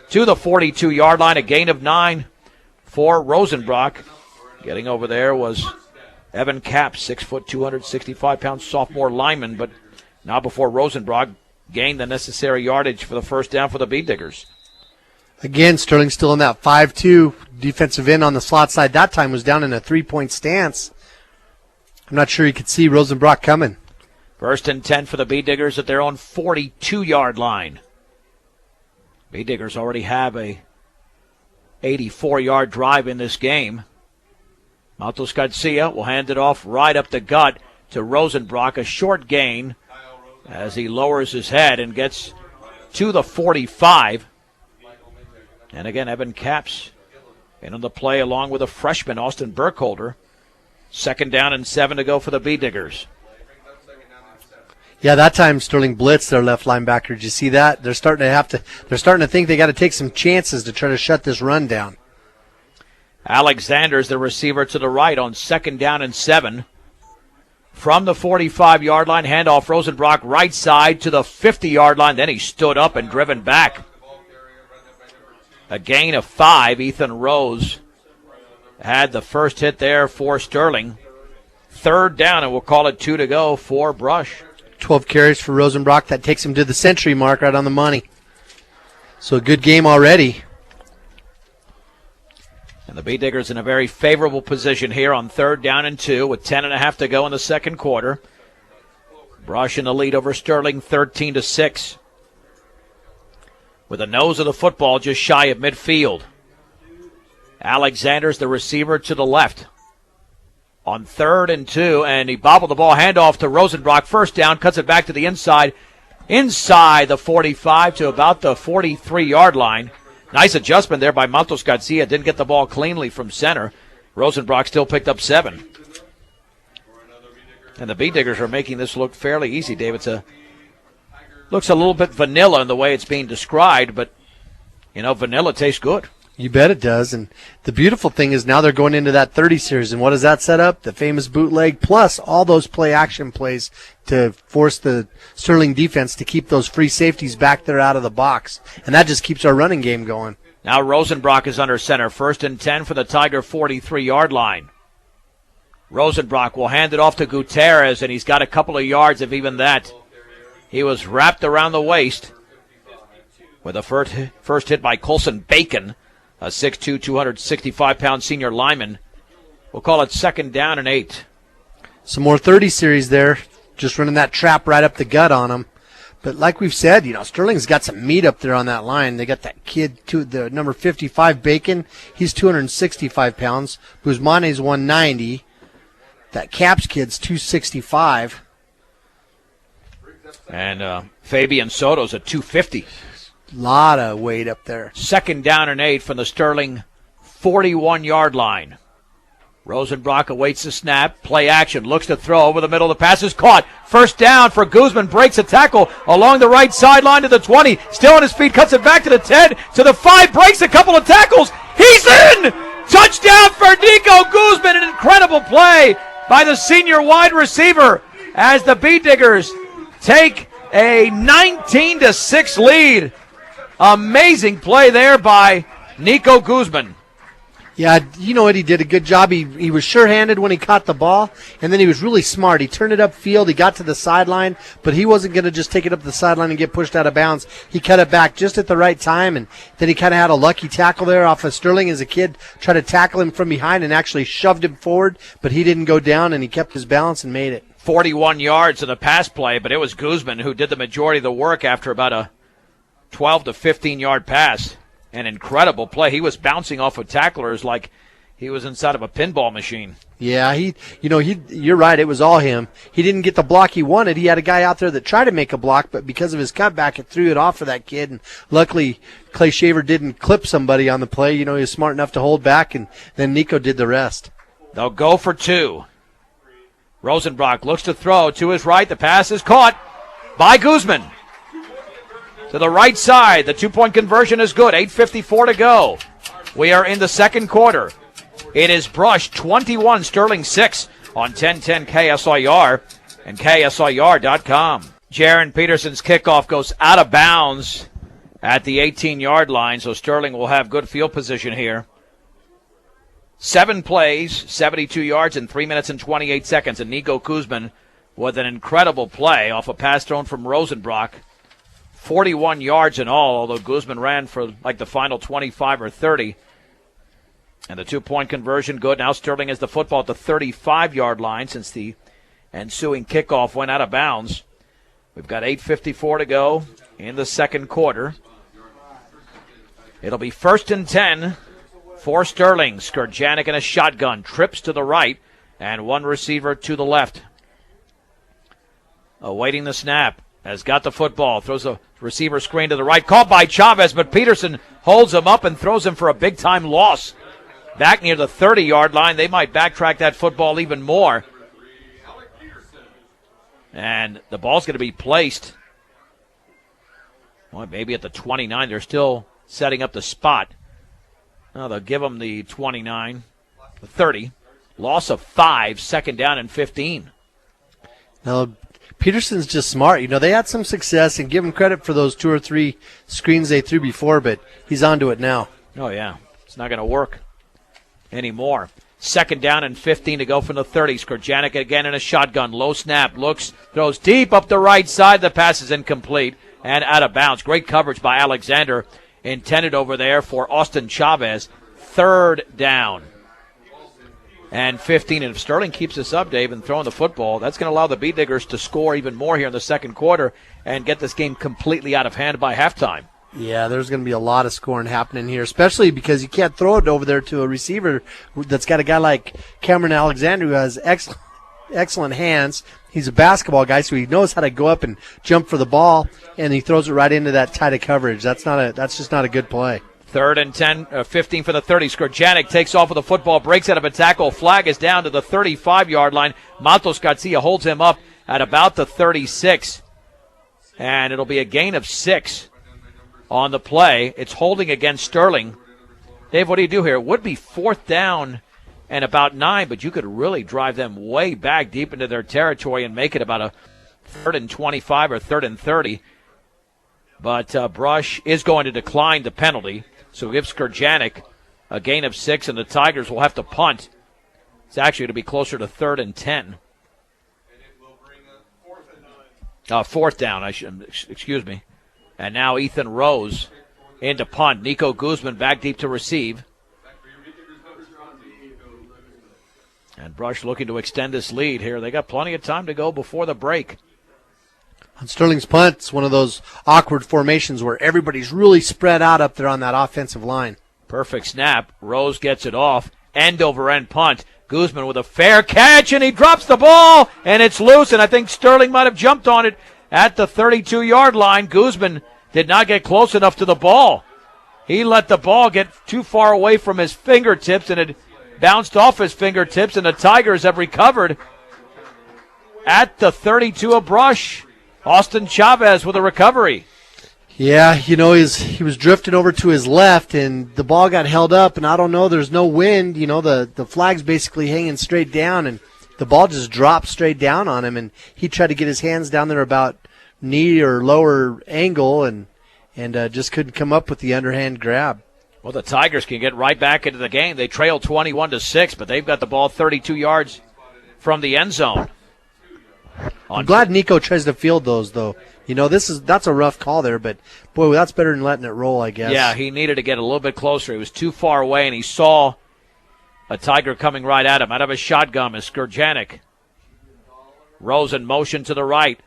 to the 42-yard line, a gain of 9 for Rosenbrock. Getting over there was Evan Capps, 6 foot, 265-pound sophomore lineman, but not before Rosenbrock gained the necessary yardage for the first down for the Bee Diggers. Again, Sterling still in that 5-2 defensive end on the slot side. That time was down in a 3-point stance. I'm not sure you could see Rosenbrock coming. 1st and 10 for the Bee Diggers at their own 42-yard line. Bee Diggers already have a 84-yard drive in this game. Maltos Garcia will hand it off right up the gut to Rosenbrock. A short gain as he lowers his head and gets to the 45. And again, Evan Capps in on the play along with a freshman, Austin Burkholder. 2nd down and 7 to go for the Bee Diggers. Yeah, that time Sterling blitzed their left linebacker. Did you see that? They're starting to think they got to take some chances to try to shut this run down. Alexander's the receiver to the right on 2nd down and 7. From the 45-yard line, handoff Rosenbrock right side to the 50-yard line. Then he stood up and driven back. A gain of 5. Ethan Rose had the first hit there for Sterling. 3rd down, and we'll call it 2 to go for Brush. 12 carries for Rosenbrock. That takes him to the century mark right on the money. So a good game already. And the Bee Diggers in a very favorable position here on 3rd down and 2 with 10.5 to go in the second quarter. Brush in the lead over Sterling 13-6. With the nose of the football just shy of midfield. Alexander's the receiver to the left. On 3rd and 2, and he bobbled the ball, handoff to Rosenbrock. First down, cuts it back to the inside the 45 to about the 43-yard line. Nice adjustment there by Maltos Garcia. Didn't get the ball cleanly from center. Rosenbrock still picked up 7. And the Bee Diggers are making this look fairly easy, Dave. Looks a little bit vanilla in the way it's being described, but, vanilla tastes good. You bet it does. And the beautiful thing is now they're going into that 30 series. And what does that set up? The famous bootleg plus all those play-action plays to force the Sterling defense to keep those free safeties back there out of the box. And that just keeps our running game going. Now Rosenbrock is under center. 1st and 10 for the Tiger 43-yard line. Rosenbrock will hand it off to Gutierrez, and he's got a couple of yards of even that. He was wrapped around the waist with a first hit by Colson Bacon, a 6'2", 265-pound senior lineman. We'll call it 2nd down and 8. Some more 30 series there, just running that trap right up the gut on him. But like we've said, Sterling's got some meat up there on that line. They got that kid, the number 55, Bacon. He's 265 pounds. Guzman is 190. That Caps kid's 265. And Fabian Soto's at 250. Lot of weight up there. 2nd down and 8 from the Sterling 41-yard line. Rosenbrock awaits the snap. Play action. Looks to throw over the middle. The pass is caught. 1st down for Guzman. Breaks a tackle along the right sideline to the 20. Still on his feet. Cuts it back to the 10. To the 5. Breaks a couple of tackles. He's in! Touchdown for Nico Guzman. An incredible play by the senior wide receiver as the Bee Diggers take a 19-6 lead. Amazing play there by Nico Guzman. Yeah, you know what? He did a good job. He was sure-handed when he caught the ball, and then he was really smart. He turned it upfield. He got to the sideline, but he wasn't going to just take it up the sideline and get pushed out of bounds. He cut it back just at the right time, and then he kind of had a lucky tackle there off of Sterling as a kid. Tried to tackle him from behind and actually shoved him forward, but he didn't go down, and he kept his balance and made it. 41 yards in the pass play, but it was Guzman who did the majority of the work after about a 12 to 15-yard pass. An incredible play. He was bouncing off of tacklers like he was inside of a pinball machine. Yeah, you're right. It was all him. He didn't get the block he wanted. He had a guy out there that tried to make a block, but because of his cutback, it threw it off for that kid. And luckily, Clay Shaver didn't clip somebody on the play. He was smart enough to hold back, and then Nico did the rest. They'll go for 2. Rosenbrock looks to throw to his right. The pass is caught by Guzman. To the right side, the 2-point conversion is good. 8:54 to go. We are in the second quarter. It is Brush 21, Sterling 6 on 1010 KSIR and KSIR.com. Jaron Peterson's kickoff goes out of bounds at the 18-yard line, so Sterling will have good field position here. 7 plays, 72 yards in 3 minutes and 28 seconds, and Nico Guzman with an incredible play off a pass thrown from Rosenbrock. 41 yards in all, although Guzman ran for like the final 25 or 30. And the 2-point conversion good. Now Sterling has the football at the 35-yard line since the ensuing kickoff went out of bounds. We've got 8:54 to go in the second quarter. It'll be 1st and 10 for Sterling. Skurjanik in a shotgun. Trips to the right and one receiver to the left. Awaiting the snap. Has got the football. Throws a receiver screen to the right. Caught by Chavez, but Peterson holds him up and throws him for a big-time loss. Back near the 30-yard line. They might backtrack that football even more. And the ball's going to be placed. Well, maybe at the 29. They're still setting up the spot. No, they'll give them the 29. The 30. Loss of 5. 2nd down and 15. Now, Peterson's just smart. They had some success, and give him credit for those 2 or 3 screens they threw before, but he's onto it now. Oh, yeah. It's not going to work anymore. 2nd down and 15 to go from the 30. Skurjanik again in a shotgun. Low snap. Looks, throws deep up the right side. The pass is incomplete and out of bounds. Great coverage by Alexander. Intended over there for Austin Chavez. 3rd down and 15. And if Sterling keeps this up, Dave, and throwing the football, that's going to allow the Bee Diggers to score even more here in the second quarter and get this game completely out of hand by halftime. Yeah, there's going to be a lot of scoring happening here, especially because you can't throw it over there to a receiver that's got a guy like Cameron Alexander who has excellent hands. He's a basketball guy, so he knows how to go up and jump for the ball, and he throws it right into that tight of coverage. That's just not a good play. 3rd and 15 for the 30. Skurjanik takes off with the football, breaks out of a tackle. Flag is down to the 35-yard line. Matos Garcia holds him up at about the 36. And it'll be a gain of 6 on the play. It's holding against Sterling. Dave, what do you do here? It would be 4th down and about 9, but you could really drive them way back deep into their territory and make it about a 3rd and 25 or 3rd and 30. But Brush is going to decline the penalty. So give Skurjanik a gain of 6, and the Tigers will have to punt. It's actually going to be closer to 3rd and 10. 4th down, excuse me. And now Ethan Rose into punt. Nico Guzman back deep to receive. And Brush looking to extend this lead here. They got plenty of time to go before the break. On Sterling's punt, it's one of those awkward formations where everybody's really spread out up there on that offensive line. Perfect snap. Rose gets it off. End over end punt. Guzman with a fair catch, and he drops the ball, and it's loose, and I think Sterling might have jumped on it at the 32-yard line. Guzman did not get close enough to the ball. He let the ball get too far away from his fingertips, and it bounced off his fingertips, and the Tigers have recovered at the 32 of Brush. Austin Chavez with a recovery. Yeah, he was drifting over to his left, and the ball got held up, and I don't know, there's no wind. The flag's basically hanging straight down, and the ball just dropped straight down on him, and he tried to get his hands down there about knee or lower angle, and just couldn't come up with the underhand grab. Well, the Tigers can get right back into the game. They trail 21-6, but they've got the ball 32 yards from the end zone. I'm glad Nico tries to field those, though. That's a rough call there, but boy, that's better than letting it roll, I guess. Yeah, he needed to get a little bit closer. He was too far away, and he saw a Tiger coming right at him. Out of a shotgun is Skurjanek. Rose in motion to the right.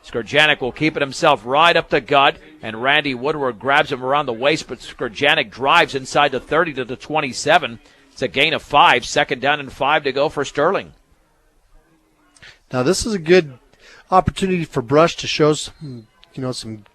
Skurjanek will keep it himself right up the gut, and Randy Woodward grabs him around the waist, but Skurjanek drives inside the 30 to the 27. It's a gain of 5, 2nd down and 5 to go for Sterling. Now this is a good opportunity for Brush to show some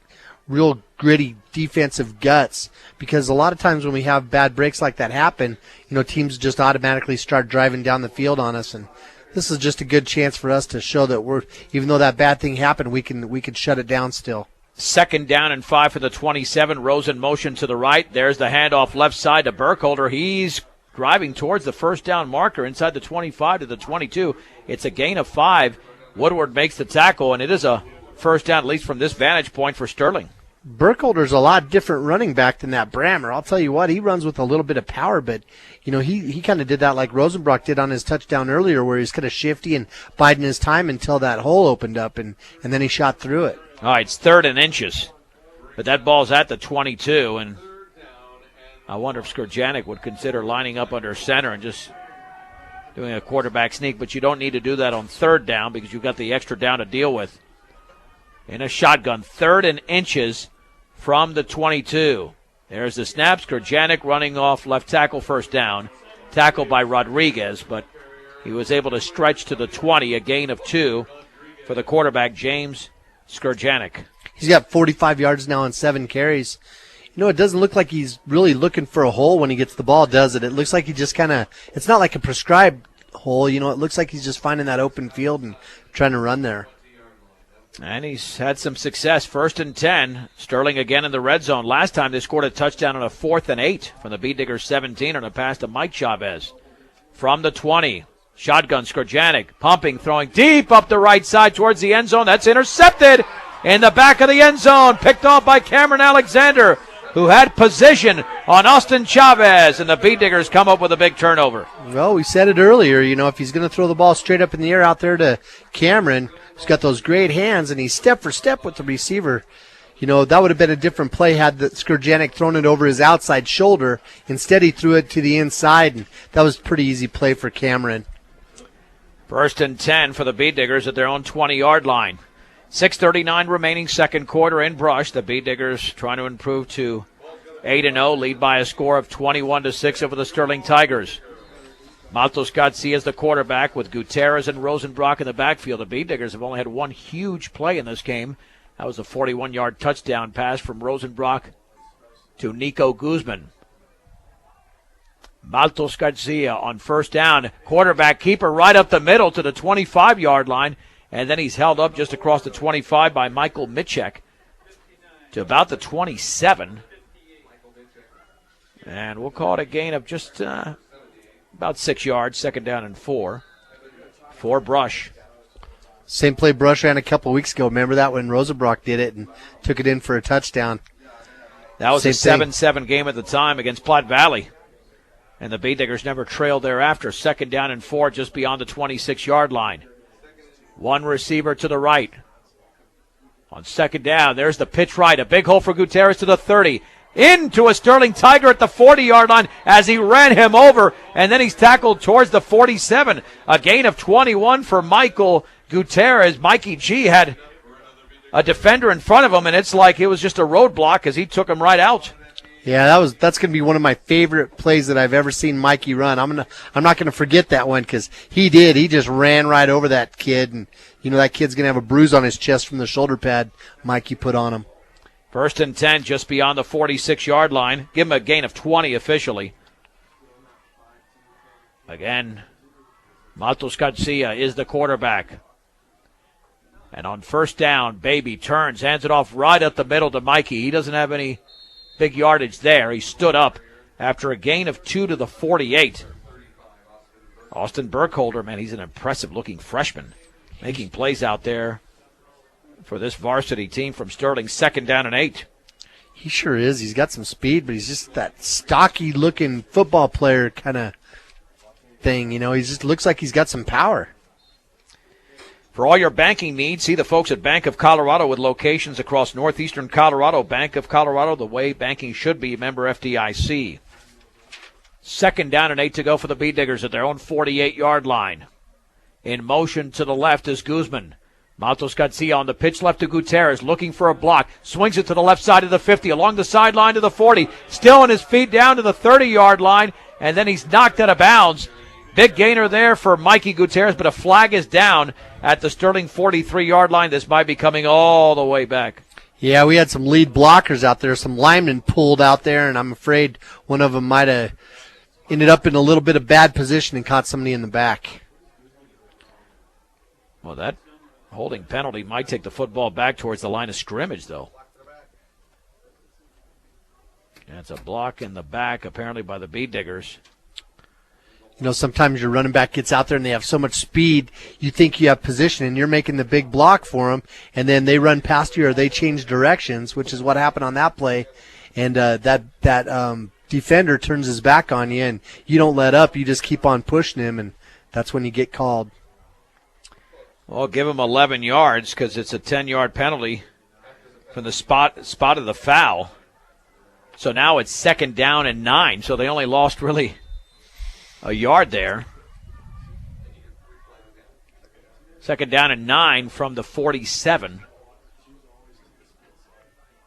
real gritty defensive guts, because a lot of times when we have bad breaks like that happen, teams just automatically start driving down the field on us, and this is just a good chance for us to show that even though that bad thing happened, we can shut it down still. 2nd down and 5 for the 27. Rose in motion to the right. There's the handoff left side to Burkholder. He's driving towards the first down marker inside the 25 to the 22. It's a gain of 5. Woodward makes the tackle, and it is a first down, at least from this vantage point, for Sterling. Burkholder's a lot different running back than that Brammer. I'll tell you what, he runs with a little bit of power, but he kind of did that like Rosenbrock did on his touchdown earlier, where he's kind of shifty and biding his time until that hole opened up, and then he shot through it. All right, it's 3rd and inches, but that ball's at the 22, and I wonder if Skurjanek would consider lining up under center and just doing a quarterback sneak, but you don't need to do that on 3rd down because you've got the extra down to deal with. In a shotgun, 3rd and inches from the 22. There's the snap. Skurjanek running off left tackle, first down. Tackled by Rodriguez, but he was able to stretch to the 20, a gain of 2 for the quarterback, James Skurjanek. He's got 45 yards now on 7 carries. It doesn't look like he's really looking for a hole when he gets the ball, does it? It looks like he just kind of, it's not like a prescribed hole. It looks like he's just finding that open field and trying to run there. And he's had some success. 1st and 10. Sterling again in the red zone. Last time they scored a touchdown on a 4th and 8 from the Beat Diggers 17 on a pass to Mike Chavez. From the 20. Shotgun, Skurjanek pumping, throwing deep up the right side towards the end zone. That's intercepted in the back of the end zone. Picked off by Cameron Alexander, who had position on Austin Chavez, and the Beat Diggers come up with a big turnover. Well, we said it earlier, if he's going to throw the ball straight up in the air out there to Cameron, he's got those great hands, and he's step for step with the receiver. That would have been a different play had the Skurjanek thrown it over his outside shoulder. Instead, he threw it to the inside, and that was a pretty easy play for Cameron. 1st and 10 for the Beat Diggers at their own 20-yard line. 6:39 remaining, 2nd quarter in Brush. The Beat Diggers trying to improve to 8-0, lead by a score of 21-6 over the Sterling Tigers. Maltos Garcia is the quarterback with Gutierrez and Rosenbrock in the backfield. The Beat Diggers have only had one huge play in this game. That was a 41-yard touchdown pass from Rosenbrock to Nico Guzman. Maltos Garcia on 1st down. Quarterback keeper right up the middle to the 25-yard line. And then he's held up just across the 25 by Michael Mitchek to about the 27. And we'll call it a gain of just about 6 yards, 2nd down and 4 for Brush. Same play Brush ran a couple weeks ago. Remember that when Rosenbrock did it and took it in for a touchdown? That was a 7-7 game at the time against Platte Valley. And the Beat Diggers never trailed thereafter. 2nd down and 4 just beyond the 26-yard line. One receiver to the right. On 2nd down, there's the pitch right. A big hole for Gutierrez to the 30. Into a Sterling Tiger at the 40-yard line as he ran him over. And then he's tackled towards the 47. A gain of 21 for Michael Gutierrez. Mikey G had a defender in front of him, and it's like it was just a roadblock as he took him right out. Yeah, that's going to be one of my favorite plays that I've ever seen Mikey run. I'm not going to forget that one because he did. He just ran right over that kid, and that kid's going to have a bruise on his chest from the shoulder pad Mikey put on him. 1st and 10, just beyond the 46-yard line. Give him a gain of 20 officially. Again, Matos Garcia is the quarterback. And on 1st down, Baby turns, hands it off right up the middle to Mikey. He doesn't have any big yardage there. He stood up after a gain of 2 to the 48. Austin Burkholder, man, he's an impressive-looking freshman, making plays out there for this varsity team from Sterling. 2nd down and 8. He sure is. He's got some speed, but he's just that stocky-looking football player kind of thing. He just looks like he's got some power. For all your banking needs, see the folks at Bank of Colorado with locations across northeastern Colorado. Bank of Colorado, the way banking should be. Member FDIC. 2nd down and 8 to go for the Bee-Diggers at their own 48-yard line. In motion to the left is Guzman. Matos Garcia on the pitch left to Gutierrez, looking for a block. Swings it to the left side of the 50, along the sideline to the 40. Still on his feet down to the 30-yard line, and then he's knocked out of bounds. Big gainer there for Mikey Gutierrez, but a flag is down at the Sterling 43-yard line. This might be coming all the way back. Yeah, we had some lead blockers out there, some linemen pulled out there, and I'm afraid one of them might have ended up in a little bit of bad position and caught somebody in the back. Well, that holding penalty might take the football back towards the line of scrimmage, though. That's a block in the back, apparently, by the Bee-Diggers. Sometimes your running back gets out there and they have so much speed, you think you have position and you're making the big block for them, and then they run past you or they change directions, which is what happened on that play. And that defender turns his back on you, and you don't let up. You just keep on pushing him, and that's when you get called. Well, give him 11 yards because it's a 10-yard penalty from the spot of the foul. So now it's 2nd down and 9, so they only lost really a yard there. 2nd down and 9 from the 47.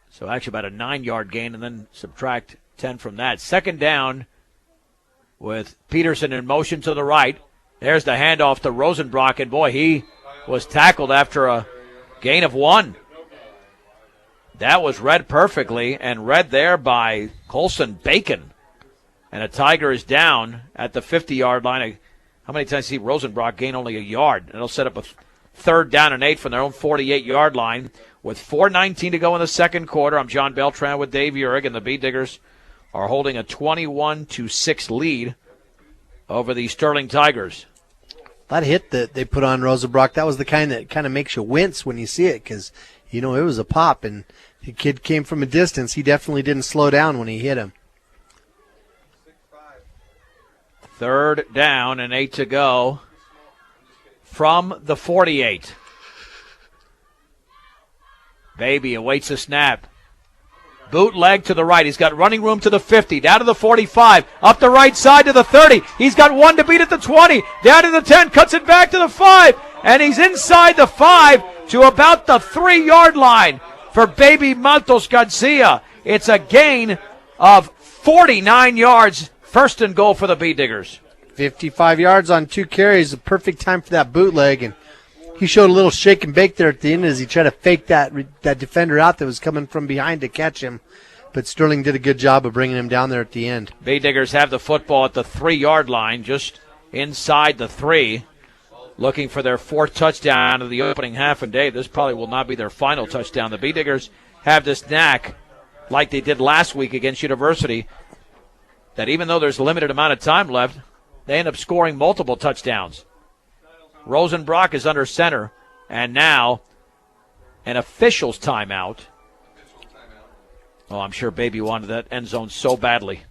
So actually about a 9-yard gain, and then subtract 10 from that. 2nd down with Peterson in motion to the right. There's the handoff to Rosenbrock, and boy, he was tackled after a gain of 1. That was read perfectly, and read there by Colson Bacon. And a Tiger is down at the 50-yard line. How many times do you see Rosenbrock gain only a yard? And it'll set up a 3rd down and 8 from their own 48-yard line. With 4:19 to go in the second quarter, I'm John Beltran with Dave Urig, and the Bee-Diggers are holding a 21-6 lead over the Sterling Tigers. That hit that they put on Rosenbrock, that was the kind that kind of makes you wince when you see it because, it was a pop, and the kid came from a distance. He definitely didn't slow down when he hit him. 3rd down and 8 to go from the 48. Baby awaits a snap. Bootleg to the right. He's got running room to the 50, down to the 45, up the right side to the 30. He's got 1 to beat at the 20, down to the 10, cuts it back to the 5, and he's inside the 5 to about the 3-yard line for Baby Matos Garcia. It's a gain of 49 yards. 1st and goal for the Bee-Diggers. 55 yards on 2 carries, a perfect time for that bootleg, and he showed a little shake and bake there at the end as he tried to fake that defender out that was coming from behind to catch him. But Sterling did a good job of bringing him down there at the end. Bee-Diggers have the football at the 3-yard line, just inside the 3, looking for their 4th touchdown of the opening half. And Dave, this probably will not be their final touchdown. The Bee-Diggers have this knack, like they did last week against University, that even though there's a limited amount of time left, they end up scoring multiple touchdowns. Rosenbrock is under center, and now an official's timeout. Oh, I'm sure Baby wanted that end zone so badly.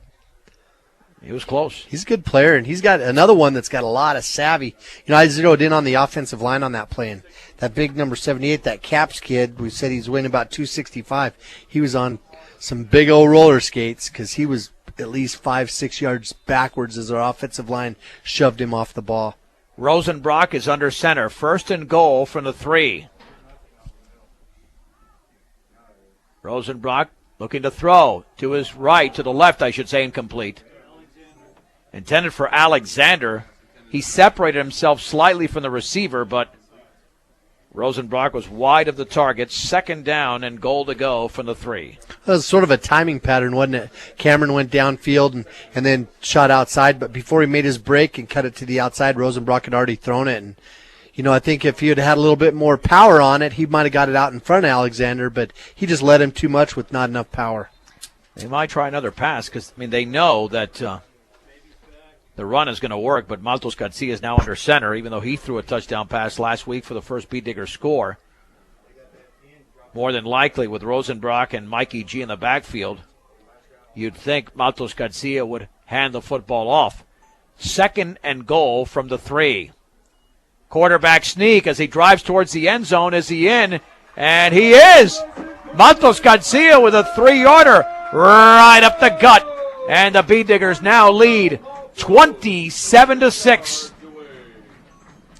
He was close. He's a good player, and he's got another one that's got a lot of savvy. I zeroed in on the offensive line on that play, and that big number 78, that Caps kid, we said he's weighing about 265. He was on some big old roller skates because he was at least 5-6 yards backwards as our offensive line shoved him off the ball. Rosenbrock is under center. 1st and goal from the 3. Rosenbrock Looking to throw to his right, to the left, I should say, incomplete. Intended for Alexander. He separated himself slightly from the receiver, but Rosenbrock was wide of the target. 2nd down and goal to go from the 3. That was sort of a timing pattern, wasn't it? Cameron went downfield and then shot outside, but before he made his break and cut it to the outside, Rosenbrock had already thrown it. And, I think if he had had a little bit more power on it, he might have got it out in front of Alexander, but he just led him too much with not enough power. They might try another pass because, they know that the run is going to work, but Maltos Garcia is now under center, even though he threw a touchdown pass last week for the first Beat Digger score. More than likely, with Rosenbrock and Mikey G in the backfield, you'd think Maltos Garcia would hand the football off. 2nd and goal from the 3. Quarterback sneak as he drives towards the end zone. Is he in? And he is! Maltos Garcia with a 3-yarder right up the gut. And the Beat Diggers now lead 27-6.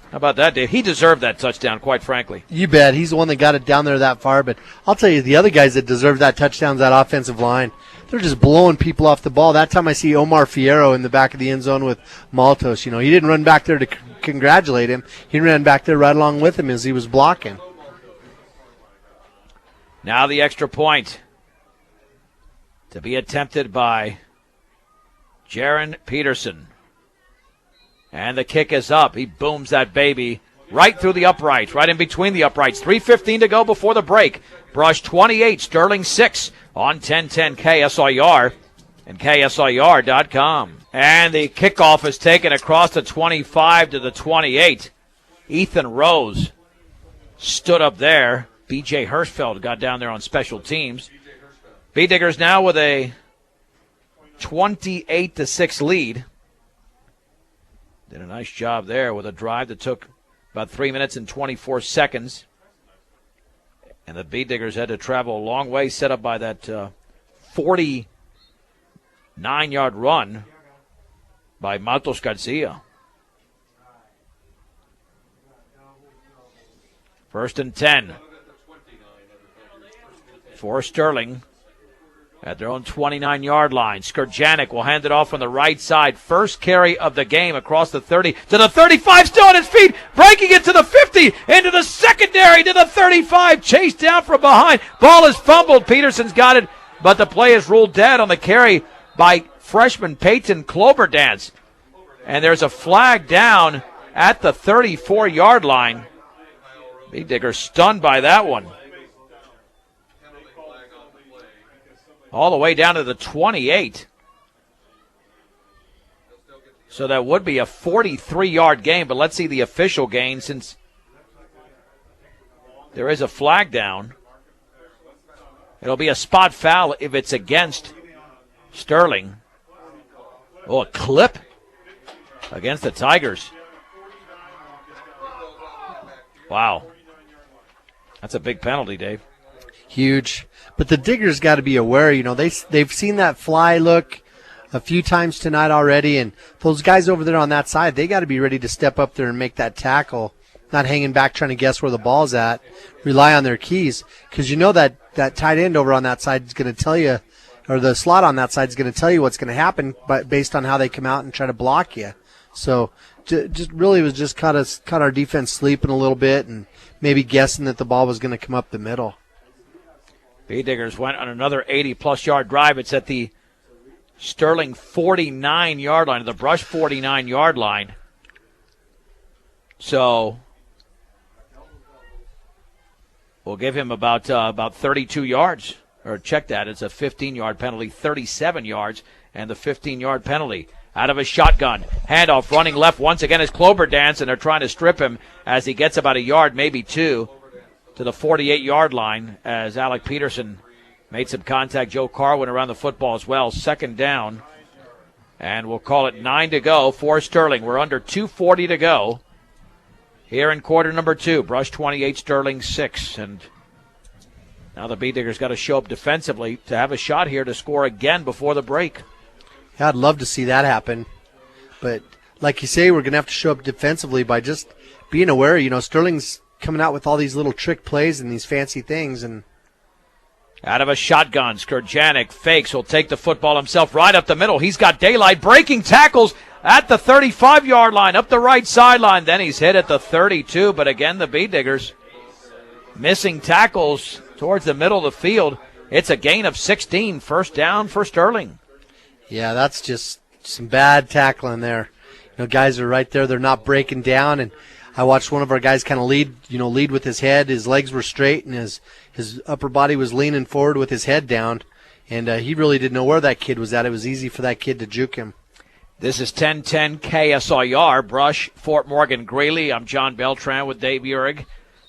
How about that, Dave? He deserved that touchdown, quite frankly. You bet. He's the one that got it down there that far. But I'll tell you, the other guys that deserve that touchdown's that offensive line. They're just blowing people off the ball. That time I see Omar Fierro in the back of the end zone with Maltos. He didn't run back there to congratulate him. He ran back there right along with him as he was blocking. Now the extra point to be attempted by Jaron Peterson. And the kick is up. He booms that baby right through the uprights, right in between the uprights. 3:15 to go before the break. Brush 28, Sterling 6 on 1010 KSIR and KSIR.com. And the kickoff is taken across the 25 to the 28. Ethan Rose stood up there. B.J. Hirschfeld got down there on special teams. Beat Diggers now with a 28-6 lead. Did a nice job there with a drive that took about 3 minutes and 24 seconds. And the Beat Diggers had to travel a long way, set up by that 49-yard run by Maltos Garcia. 1st and 10 for Sterling at their own 29-yard line. Skurjanik will hand it off on the right side. First carry of the game across the 30 to the 35, still on his feet, breaking it to the 50, into the secondary to the 35, chased down from behind. Ball is fumbled. Peterson's got it, but the play is ruled dead on the carry by freshman Peyton Cloberdance. And there's a flag down at the 34-yard line. Beat Digger stunned by that one. All the way down to the 28. So that would be a 43-yard gain, but let's see the official gain since there is a flag down. It'll be a spot foul if it's against Sterling. Oh, a clip against the Tigers. Wow. That's a big penalty, Dave. Huge. But the Diggers got to be aware, they've seen that fly look a few times tonight already, and those guys over there on that side, they got to be ready to step up there and make that tackle, not hanging back trying to guess where the ball's at, rely on their keys, because that tight end over on that side is going to tell you, or the slot on that side is going to tell you what's going to happen, but based on how they come out and try to block you. So just really was just caught our defense sleeping a little bit and maybe guessing that the ball was going to come up the middle. Beat Diggers went on another 80-plus yard drive. It's at the Sterling 49-yard line, the Brush 49-yard line. So we'll give him about 32 yards. Or check that. It's a 15-yard penalty, 37 yards, and the 15-yard penalty. Out of a shotgun. Handoff running left once again is Cloberdance, and they're trying to strip him as he gets about a yard, maybe two, to the 48-yard line as Alec Peterson made some contact. Joe Carwin around the football as well. 2nd down. And we'll call it 9 to go for Sterling. We're under 2:40 to go here in quarter number 2. Brush 28, Sterling 6. And now the Beat Diggers got to show up defensively to have a shot here to score again before the break. Yeah, I'd love to see that happen. But like you say, we're going to have to show up defensively by just being aware. Sterling's coming out with all these little trick plays and these fancy things, and Out of a shotgun, Skurjanik fakes. He'll take the football himself right up the middle. He's got daylight, breaking tackles at the 35-yard line, up the right sideline. Then he's hit at the 32. But again, the Beediggers missing tackles towards the middle of the field. It's a gain of 16, first down for Sterling. Yeah, that's just some bad tackling there. Guys are right there. They're not breaking down. And I watched one of our guys kind of lead with his head. His legs were straight and his upper body was leaning forward with his head down. And he really didn't know where that kid was at. It was easy for that kid to juke him. This is 10-10 KSIR, Brush, Fort Morgan, Greeley. I'm John Beltran with Dave Uhrig.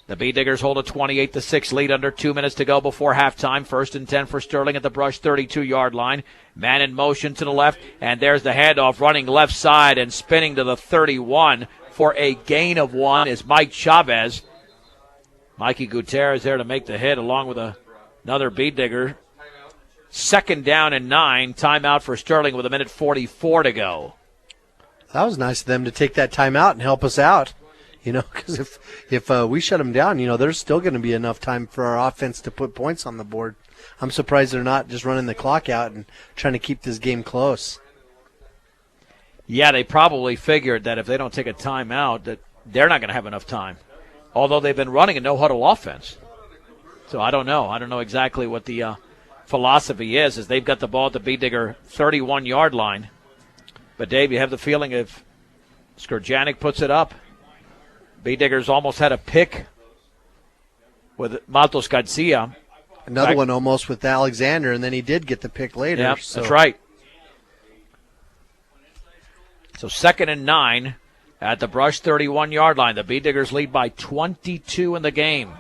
The Beediggers hold a 28-6 lead under 2 minutes to go before halftime. 1st and 10 for Sterling at the Brush 32-yard line. Man in motion to the left, and there's the handoff running left side and spinning to the 31 for a gain of 1 is Mike Chavez. Mikey Gutierrez there to make the hit along with another Beedigger. 2nd down and 9. Timeout for Sterling with 1:44 to go. That was nice of them to take that timeout and help us out. Because if we shut them down, there's still going to be enough time for our offense to put points on the board. I'm surprised they're not just running the clock out and trying to keep this game close. Yeah, they probably figured that if they don't take a timeout, that they're not going to have enough time. Although they've been running a no-huddle offense. So I don't know. I don't know exactly what the philosophy is, as they've got the ball at the Beedigger 31-yard line. But, Dave, you have the feeling if Skurjanik puts it up, Beediggers almost had a pick with Matos Garcia. Another one almost with Alexander, and then he did get the pick later. Yeah, so. That's right. So 2nd and 9 at the Brush 31-yard line. The Beediggers lead by 22 in the game.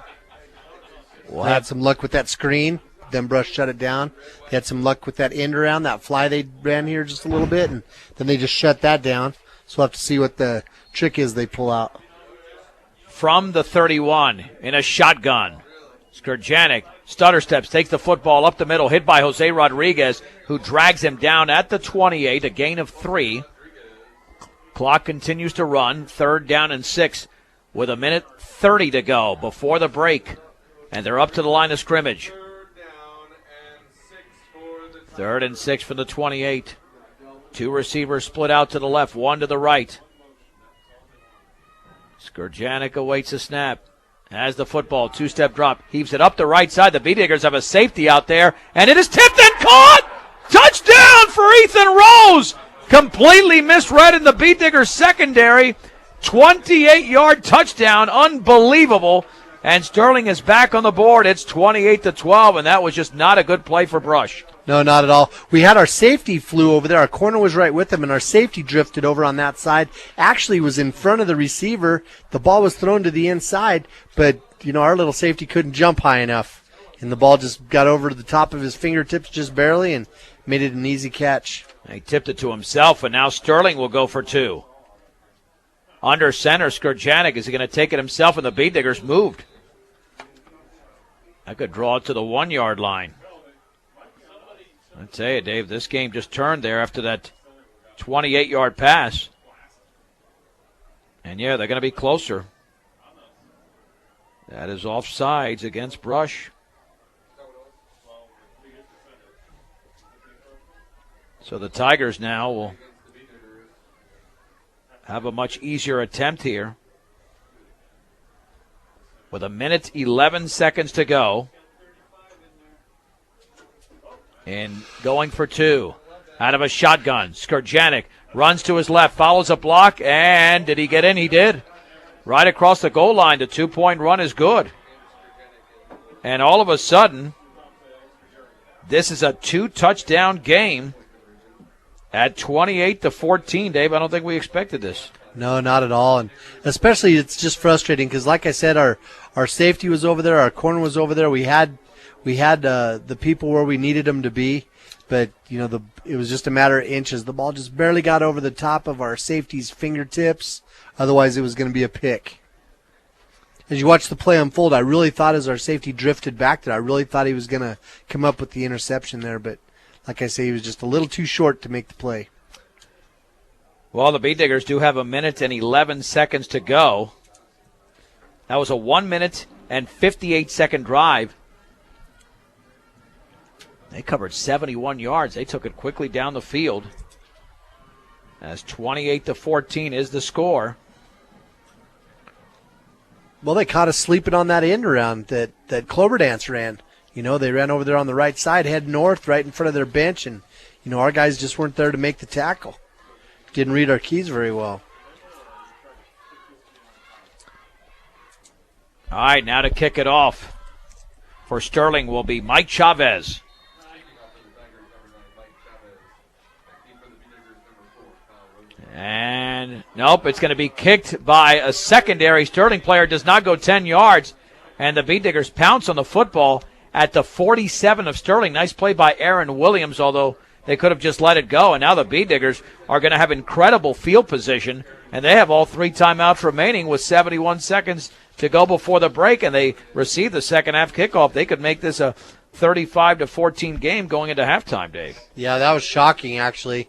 They had some luck with that screen. Then Brush shut it down. They had some luck with that end around, that fly they ran here just a little bit, and then they just shut that down. So we'll have to see what the trick is they pull out. From the 31 in a shotgun, Skurjanik stutter steps, takes the football up the middle, hit by Jose Rodriguez, who drags him down at the 28, a gain of 3. Clock continues to run, 3rd down and 6 with 1:30 to go before the break, and they're up to the line of scrimmage. 3rd and 6 from the 28. 2 receivers split out to the left, 1 to the right. Skurjanik awaits a snap. Has the football, 2-step drop, heaves it up the right side. The Beediggers have a safety out there, and it is tipped and caught! Touchdown for Ethan Rose! Completely misread in the Beediggers secondary. 28-yard touchdown, unbelievable. And Sterling is back on the board. It's 28-12, and that was just not a good play for Brush. No, not at all. We had our safety flew over there. Our corner was right with him, and our safety drifted over on that side. Actually was in front of the receiver. The ball was thrown to the inside, but, our little safety couldn't jump high enough. And the ball just got over to the top of his fingertips just barely and made it an easy catch. He tipped it to himself, and now Sterling will go for 2. Under center, Skurjanik. Is he going to take it himself? And the Beediggers moved. I could draw it to the 1-yard line. I tell you, Dave, this game just turned there after that 28-yard pass. And, yeah, they're going to be closer. That is offsides against Brush. So the Tigers now will have a much easier attempt here. With 1:11 to go. And going for 2. Out of a shotgun. Skurjanik runs to his left, follows a block, and did he get in? He did. Right across the goal line. The 2-point run is good. And all of a sudden, this is a 2-touchdown game at 28-14. Dave, I don't think we expected this. No, not at all. And especially it's just frustrating because, like I said, our safety was over there, our corner was over there. We had the people where we needed them to be, but it was just a matter of inches. The ball just barely got over the top of our safety's fingertips. Otherwise, it was going to be a pick. As you watch the play unfold, I really thought as our safety drifted back there, I really thought he was going to come up with the interception there, but like I say, he was just a little too short to make the play. Well, the Beediggers do have 1:11 to go. That was a 1-minute and 58-second drive. They covered 71 yards. They took it quickly down the field. As 28-14 is the score. Well, they caught us sleeping on that end around that Clover Dance ran. They ran over there on the right side, head north, right in front of their bench, and, our guys just weren't there to make the tackle. Didn't read our keys very well. All right, now to kick it off for Sterling will be Mike Chavez. And nope, it's going to be kicked by a secondary. Sterling player does not go 10 yards, and the Bee Diggers pounce on the football at the 47 of Sterling. Nice play by Aaron Williams, although they could have just let it go. And now the Bee Diggers are going to have incredible field position, and they have all 3 timeouts remaining with 71 seconds to go before the break, and they receive the second half kickoff. They could make this a 35-14 game going into halftime, Dave. Yeah, that was shocking, actually.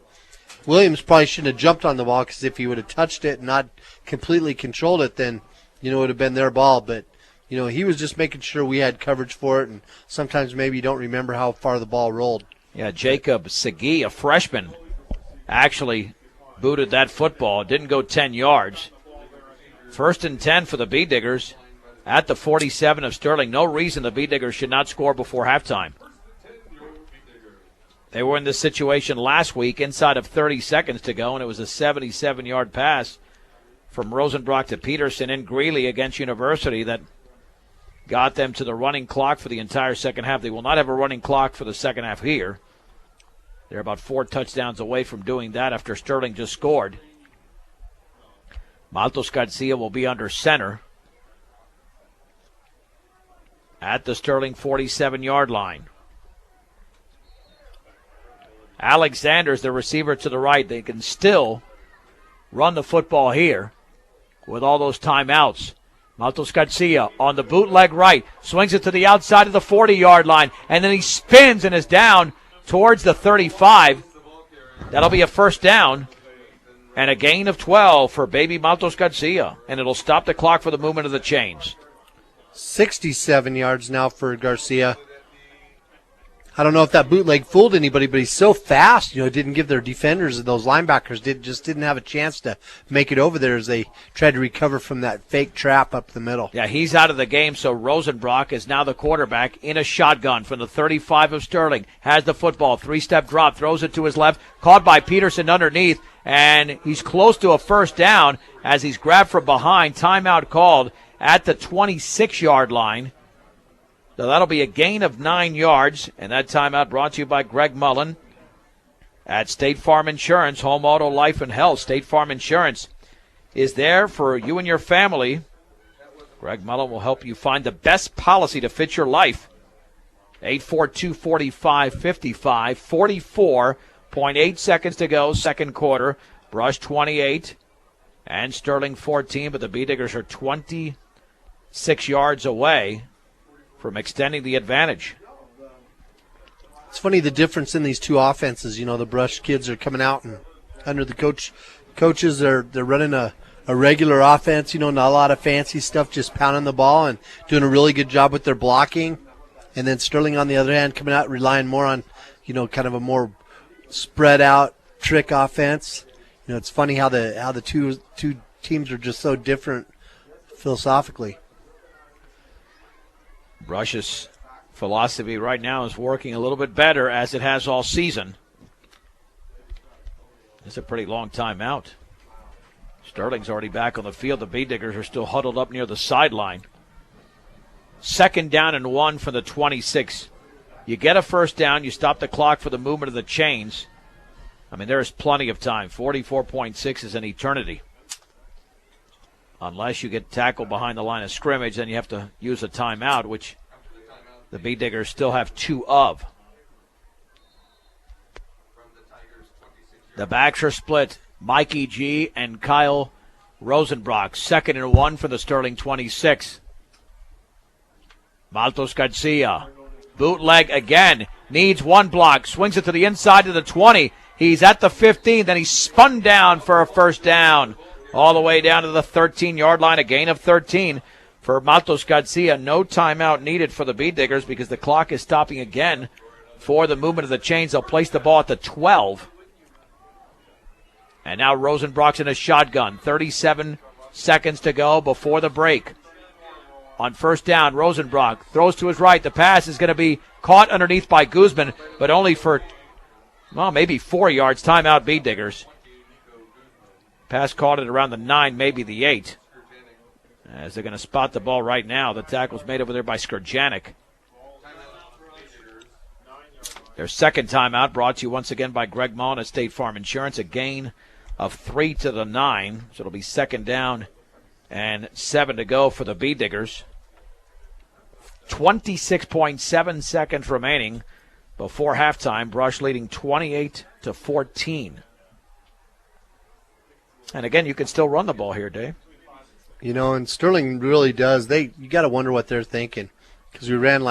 Williams probably shouldn't have jumped on the ball, because if he would have touched it and not completely controlled it, then, it would have been their ball. But, he was just making sure we had coverage for it, and sometimes maybe you don't remember how far the ball rolled. Yeah, Jacob Segui, a freshman, actually booted that football. Didn't go 10 yards. 1st and 10 for the Bee Diggers at the 47 of Sterling. No reason the Bee Diggers should not score before halftime. They were in this situation last week inside of 30 seconds to go, and it was a 77-yard pass from Rosenbrock to Peterson in Greeley against University that got them to the running clock for the entire second half. They will not have a running clock for the second half here. They're about 4 touchdowns away from doing that after Sterling just scored. Maltos Garcia will be under center at the Sterling 47-yard line. Alexander's the receiver to the right. They can still run the football here with all those timeouts. Maltos Garcia on the bootleg right, swings it to the outside of the 40-yard line, and then he spins and is down towards the 35. That'll be a first down and a gain of 12 for baby Maltos Garcia, and it'll stop the clock for the movement of the chains. 67 yards now for Garcia. I don't know if that bootleg fooled anybody, but he's so fast, it didn't give their defenders and those linebackers didn't have a chance to make it over there as they tried to recover from that fake trap up the middle. Yeah, he's out of the game, so Rosenbrock is now the quarterback in a shotgun from the 35 of Sterling. Has the football, 3-step drop, throws it to his left, caught by Peterson underneath, and he's close to a first down as he's grabbed from behind. Timeout called at the 26-yard line. So that'll be a gain of 9 yards, and that timeout brought to you by Greg Mullen at State Farm Insurance, Home Auto Life and Health. State Farm Insurance is there for you and your family. Greg Mullen will help you find the best policy to fit your life. 842-4555, 44.8 seconds to go, second quarter. Brush 28 and Sterling 14, but the Bee Diggers are 26 yards away from extending the advantage. It's funny the difference in these two offenses. The Brush kids are coming out and under the coaches they're running a regular offense, not a lot of fancy stuff, just pounding the ball and doing a really good job with their blocking. And then Sterling on the other hand coming out relying more on, kind of a more spread out trick offense. It's funny how the two teams are just so different philosophically. Brush's philosophy right now is working a little bit better as it has all season. It's a pretty long time out. Sterling's already back on the field. The Bee Diggers are still huddled up near the sideline. 2nd down and 1 for the 26. You get a first down, you stop the clock for the movement of the chains. There's plenty of time. 44.6 is an eternity. Unless you get tackled behind the line of scrimmage, then you have to use a timeout, which the Bee Diggers still have 2 of. The backs are split. Mikey G and Kyle Rosenbrock. 2nd and 1 for the Sterling 26. Maltos Garcia. Bootleg again. Needs one block. Swings it to the inside of the 20. He's at the 15. Then he's spun down for a first down. All the way down to the 13-yard line, a gain of 13 for Maltos Garcia. No timeout needed for the Bee Diggers because the clock is stopping again for the movement of the chains. They'll place the ball at the 12. And now Rosenbrock's in a shotgun. 37 seconds to go before the break. On first down, Rosenbrock throws to his right. The pass is going to be caught underneath by Guzman, but only for, maybe 4 yards. Timeout, Bee Diggers. Pass caught at around the 9, maybe the 8. As they're going to spot the ball right now. The tackle's made over there by Skrjanik. Their second timeout brought to you once again by Greg Mullen at State Farm Insurance. A gain of 3 to the 9. So it'll be second down and 7 to go for the Bee Diggers. 26.7 seconds remaining before halftime. Brush leading 28-14. And again, you can still run the ball here, Dave. And Sterling really does. You got to wonder what they're thinking. Because we ran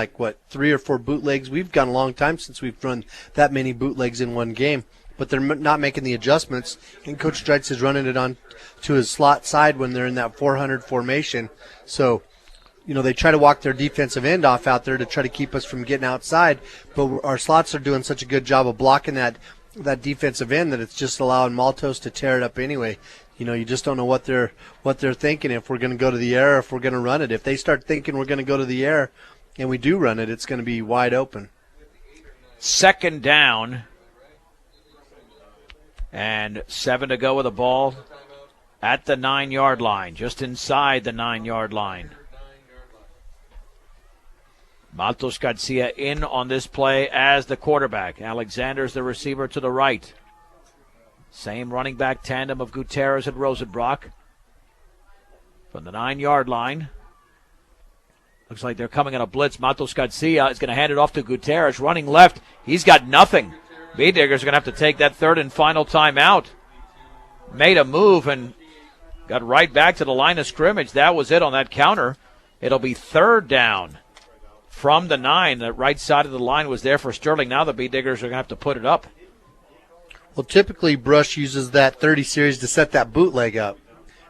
3 or 4 bootlegs. We've gone a long time since we've run that many bootlegs in one game. But they're not making the adjustments. And Coach Dreitz is running it on to his slot side when they're in that 400 formation. So, they try to walk their defensive end off out there to try to keep us from getting outside. But our slots are doing such a good job of blocking that defensive end that it's just allowing Maltos to tear it up anyway. You just don't know what they're thinking, if we're going to go to the air or if we're going to run it. If they start thinking we're going to go to the air and we do run it, it's going to be wide open. Second down and 7 to go with the ball at the 9-yard line, just inside the 9-yard line. Maltos Garcia in on this play as the quarterback. Alexander's the receiver to the right. Same running back tandem of Gutierrez and Rosenbrock. From the 9-yard line. Looks like they're coming on a blitz. Maltos Garcia is going to hand it off to Gutierrez. Running left. He's got nothing. Bee Diggers are going to have to take that third and final timeout. Made a move and got right back to the line of scrimmage. That was it on that counter. It'll be third down from the 9. The right side of the line was there for Sterling. Now the Bee Diggers are going to have to put it up. Well, typically Brush uses that 30 series to set that bootleg up.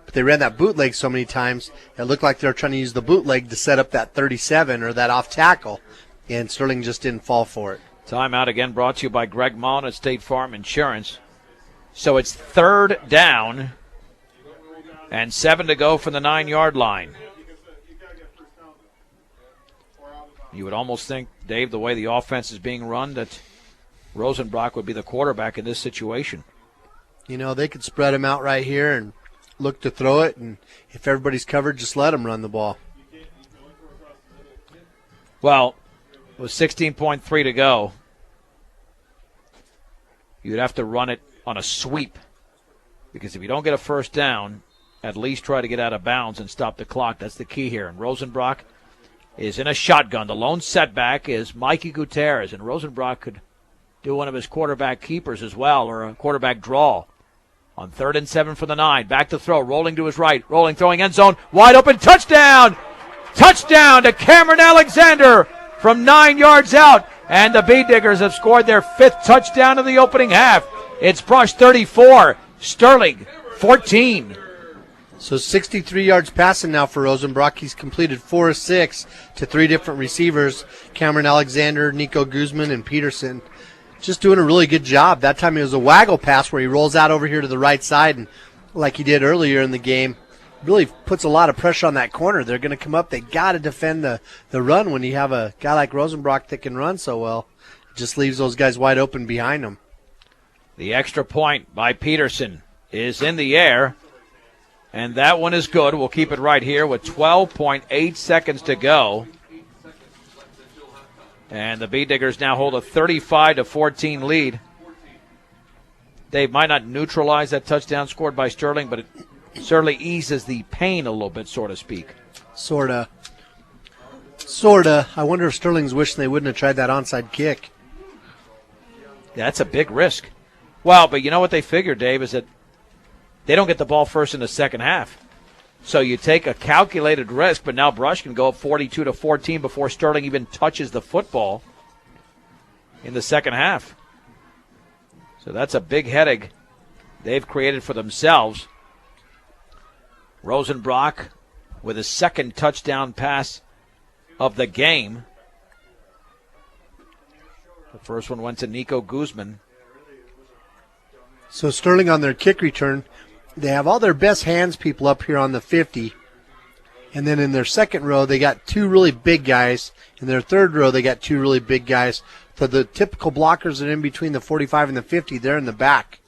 But they ran that bootleg so many times, it looked like they were trying to use the bootleg to set up that 37 or that off tackle, and Sterling just didn't fall for it. Timeout again brought to you by Greg Mullen at State Farm Insurance. So it's third down and 7 to go from the 9-yard line. You would almost think, Dave, the way the offense is being run, that Rosenbrock would be the quarterback in this situation. They could spread him out right here and look to throw it, and if everybody's covered, just let him run the ball. Well, with 16.3 to go, you'd have to run it on a sweep, because if you don't get a first down, at least try to get out of bounds and stop the clock. That's the key here. And Rosenbrock is in a shotgun. The lone setback is Mikey Gutierrez, and Rosenbrock could do one of his quarterback keepers as well, or a quarterback draw. On 3rd and 7 for the 9. Back to throw. Rolling to his right. Rolling, throwing end zone. Wide open. Touchdown! Touchdown to Cameron Alexander from 9 yards out. And the Bee Diggers have scored their 5th touchdown of the opening half. It's Brush 34. Sterling 14. So 63 yards passing now for Rosenbrock. He's completed 4 of 6 to 3 different receivers. Cameron Alexander, Nico Guzman, and Peterson. Just doing a really good job. That time it was a waggle pass where he rolls out over here to the right side, and like he did earlier in the game, really puts a lot of pressure on that corner. They're going to come up. They got to defend the run when you have a guy like Rosenbrock that can run so well. It just leaves those guys wide open behind him. The extra point by Peterson is in the air, and that one is good. We'll keep it right here with 12.8 seconds to go. And the Bee Diggers now hold a 35-14 lead. They might not neutralize that touchdown scored by Sterling, but it certainly eases the pain a little bit, so to speak. Sorta. I wonder if Sterling's wishing they wouldn't have tried that onside kick. Yeah, that's a big risk. Well, but you know what they figure, Dave, is that they don't get the ball first in the second half. So you take a calculated risk, but now Brush can go up 42-14 before Sterling even touches the football in the second half. So that's a big headache they've created for themselves. Rosenbrock with his second touchdown pass of the game. The first one went to Nico Guzman. So Sterling on their kick return, they have all their best hands people up here on the 50. And then in their second row, they got two really big guys. In their third row, they got two really big guys. So the typical blockers are in between the 45 and the 50. They're in the back.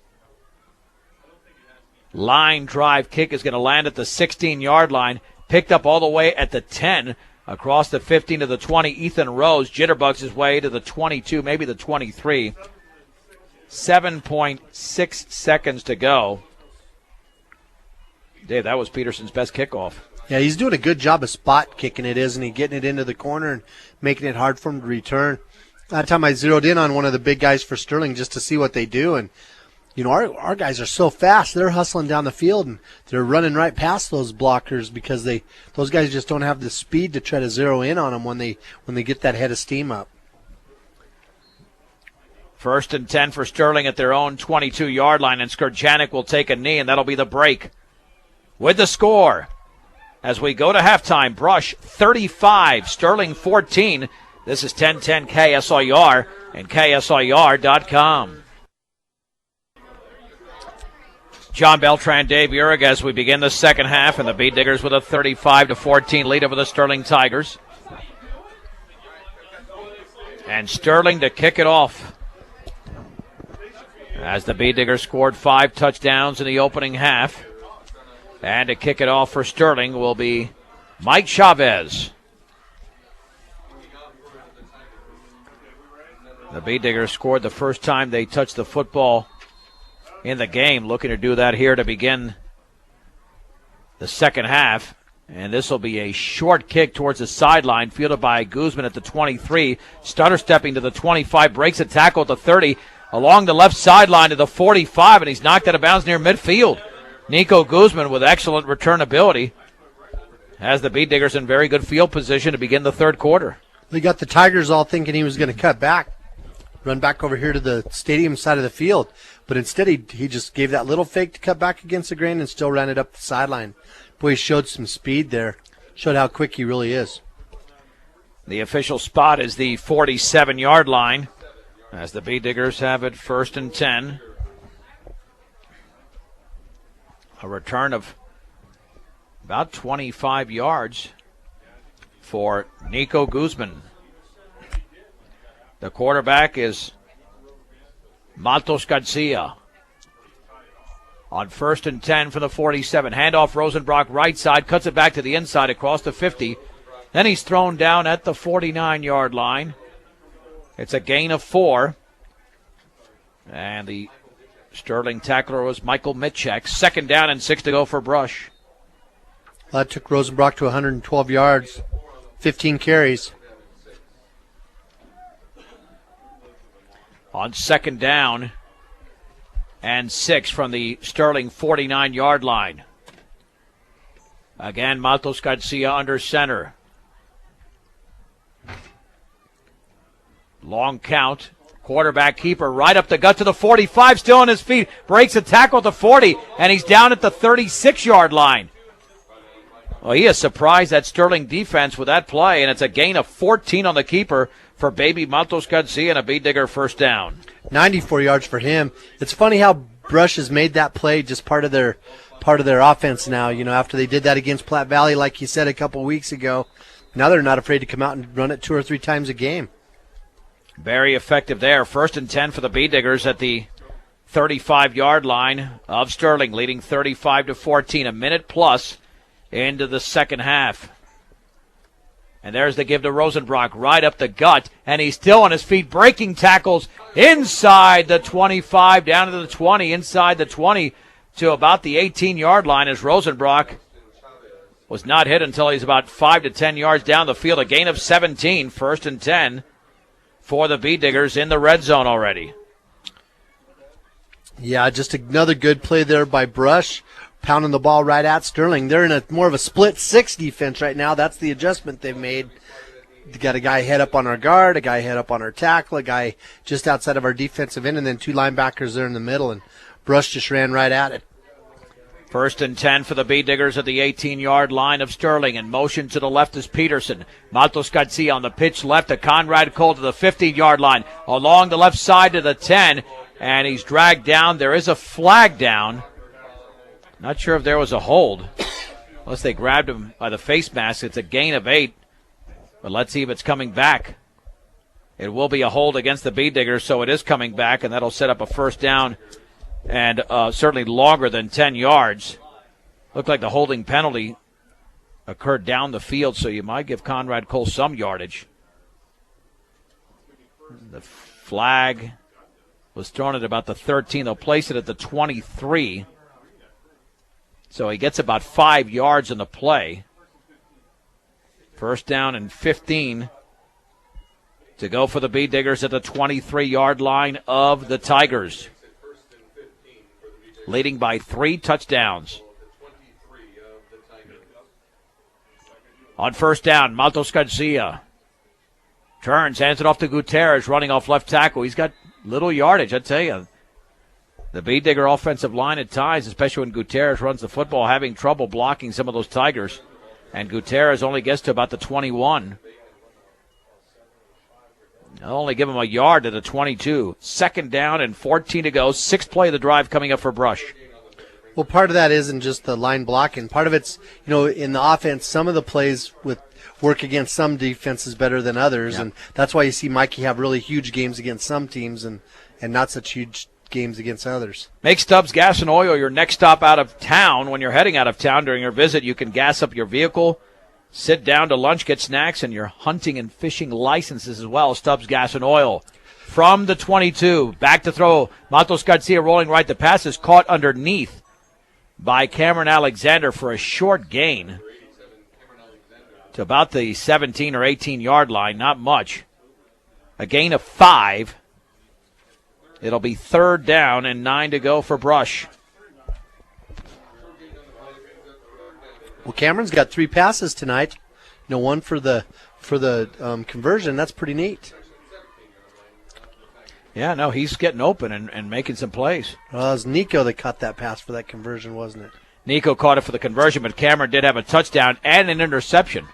Line drive kick is going to land at the 16-yard line. Picked up all the way at the 10. Across the 15 to the 20, Ethan Rose jitterbugs his way to the 22, maybe the 23. 7.6 seconds to go. Dave, that was Peterson's best kickoff. Yeah, he's doing a good job of spot kicking it, isn't he? Getting it into the corner and making it hard for him to return. That time I zeroed in on one of the big guys for Sterling just to see what they do. And, you know, our guys are so fast. They're hustling down the field, and they're running right past those blockers because those guys just don't have the speed to try to zero in on them when they get that head of steam up. 1st and 10 for Sterling at their own 22-yard line, and Skurjanik will take a knee, and that'll be the break. With the score, as we go to halftime, Brush 35, Sterling 14. This is 1010 KSIR and KSIR.com. John Beltran, Dave Urig, as we begin the second half, and the Bead Diggers with a 35-14 lead over the Sterling Tigers. And Sterling to kick it off, as the Bead Diggers scored 5 touchdowns in the opening half. And to kick it off for Sterling will be Mike Chavez. The Bead Diggers scored the first time they touched the football in the game. Looking to do that here to begin the second half. And this will be a short kick towards the sideline, fielded by Guzman at the 23. Stutter stepping to the 25, breaks a tackle at the 30, along the left sideline to the 45, and he's knocked out of bounds near midfield. Nico Guzman with excellent return ability has the Bead Diggers in very good field position to begin the third quarter. They got the Tigers all thinking he was going to cut back, run back over here to the stadium side of the field. But instead he just gave that little fake to cut back against the grain and still ran it up the sideline. Boy, he showed some speed there. Showed how quick he really is. The official spot is the 47-yard line, as the Bead Diggers have it 1st and 10. A return of about 25 yards for Nico Guzman. The quarterback is Matos Garcia. On 1st and 10 for the 47. Handoff Rosenbrock right side, cuts it back to the inside across the 50. Then he's thrown down at the 49-yard line. It's a gain of 4. And the Sterling tackler was Michael Mitchek. 2nd down and 6 to go for Brush. Well, that took Rosenbrock to 112 yards, 15 carries. On 2nd down and 6 from the Sterling 49-yard line. Again, Matos Garcia under center. Long count. Quarterback keeper right up the gut to the 45, still on his feet. Breaks a tackle at the 40, and he's down at the 36-yard line. Well, he is surprised at Sterling defense with that play, and it's a gain of 14 on the keeper for baby Matos Garcia and a Bead Digger 1st down. 94 yards for him. It's funny how Brush has made that play just part of their offense now. You know, after they did that against Platte Valley, like you said a couple weeks ago, now they're not afraid to come out and run it 2 or 3 times a game. Very effective there. 1st and 10 for the Bead Diggers at the 35-yard line of Sterling, leading 35-14. A minute plus into the second half. And there's the give to Rosenbrock right up the gut, and he's still on his feet, breaking tackles inside the 25, down to the 20, inside the 20 to about the 18-yard line as Rosenbrock was not hit until he's about 5 to 10 yards down the field. A gain of 17, 1st and 10 for the Bead Diggers in the red zone already. Yeah, just another good play there by Brush, pounding the ball right at Sterling. They're in more of a split 6 defense right now. That's the adjustment they've made. They got a guy head up on our guard, a guy head up on our tackle, a guy just outside of our defensive end, and then 2 linebackers there in the middle, and Brush just ran right at it. First and 10 for the Bee Diggers at the 18-yard line of Sterling. In motion to the left is Peterson. Matos Garcia on the pitch left to Conrad Cole to the 15-yard line. Along the left side to the 10, and he's dragged down. There is a flag down. Not sure if there was a hold. Unless they grabbed him by the face mask. It's a gain of 8. But let's see if it's coming back. It will be a hold against the Bee Diggers, so it is coming back, and that'll set up a first down. And certainly longer than 10 yards. Looked like the holding penalty occurred down the field, so you might give Conrad Cole some yardage. The flag was thrown at about the 13. They'll place it at the 23. So he gets about 5 yards in the play. First down and 15 to go for the Bee Diggers at the 23-yard line of the Tigers. Leading by 3 touchdowns. On first down, Matos Garcia turns, hands it off to Gutierrez, running off left tackle. He's got little yardage, I tell you. The Bee Digger offensive line at times, especially when Gutierrez runs the football, having trouble blocking some of those Tigers. And Gutierrez only gets to about the 21. They'll only give him a yard to the 22. Second down and 14 to go. 6th play of the drive coming up for Brush. Well, part of that isn't just the line blocking. Part of it's, in the offense, some of the plays work against some defenses better than others, and that's why you see Mikey have really huge games against some teams and not such huge games against others. Make Stubbs Gas and Oil your next stop out of town. When you're heading out of town during your visit, you can gas up your vehicle, sit down to lunch, get snacks, and your hunting and fishing licenses as well. Stubbs Gas and Oil. From the 22, back to throw. Matos Garcia rolling right. The pass is caught underneath by Cameron Alexander for a short gain to about the 17 or 18-yard line. Not much. A gain of 5. It'll be third down and 9 to go for Brush. Well, Cameron's got 3 passes tonight. One for the conversion. That's pretty neat. Yeah, no, he's getting open and making some plays. Well, it was Nico that caught that pass for that conversion, wasn't it? Nico caught it for the conversion, but Cameron did have a touchdown and an interception.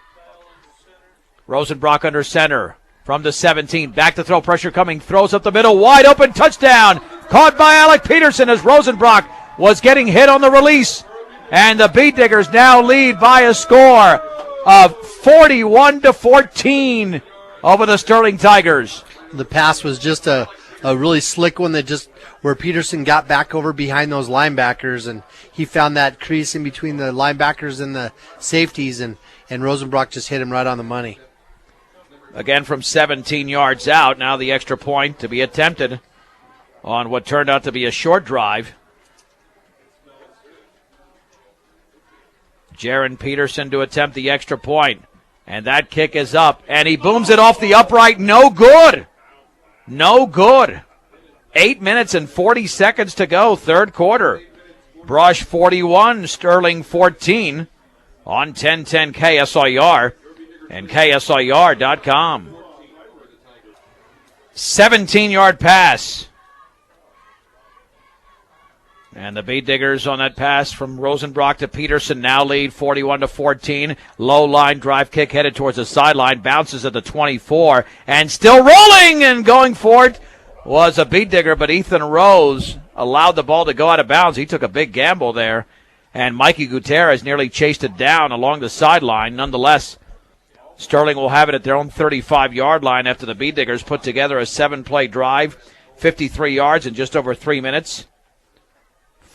Rosenbrock under center from the 17. Back to throw, pressure coming, throws up the middle, wide open, touchdown. Caught by Alec Peterson as Rosenbrock was getting hit on the release. And the Bee Diggers now lead by a score of 41-14 over the Sterling Tigers. The pass was just a really slick one where Peterson got back over behind those linebackers, and he found that crease in between the linebackers and the safeties, and Rosenbrock just hit him right on the money. Again from 17 yards out. Now the extra point to be attempted on what turned out to be a short drive. Jaron Peterson to attempt the extra point. And that kick is up. And he booms it off the upright. No good. No good. 8 minutes and 40 seconds to go, third quarter. Brush 41, Sterling 14 on 1010 KSIR and KSIR.com. 17-yard pass. And the Bee Diggers on that pass from Rosenbrock to Peterson now lead 41-14. Low line drive kick headed towards the sideline. Bounces at the 24. And still rolling and going for it was a Bee Digger, but Ethan Rose allowed the ball to go out of bounds. He took a big gamble there. And Mikey Gutierrez nearly chased it down along the sideline. Nonetheless, Sterling will have it at their own 35-yard line after the Bee Diggers put together a 7-play drive, 53 yards in just over 3 minutes.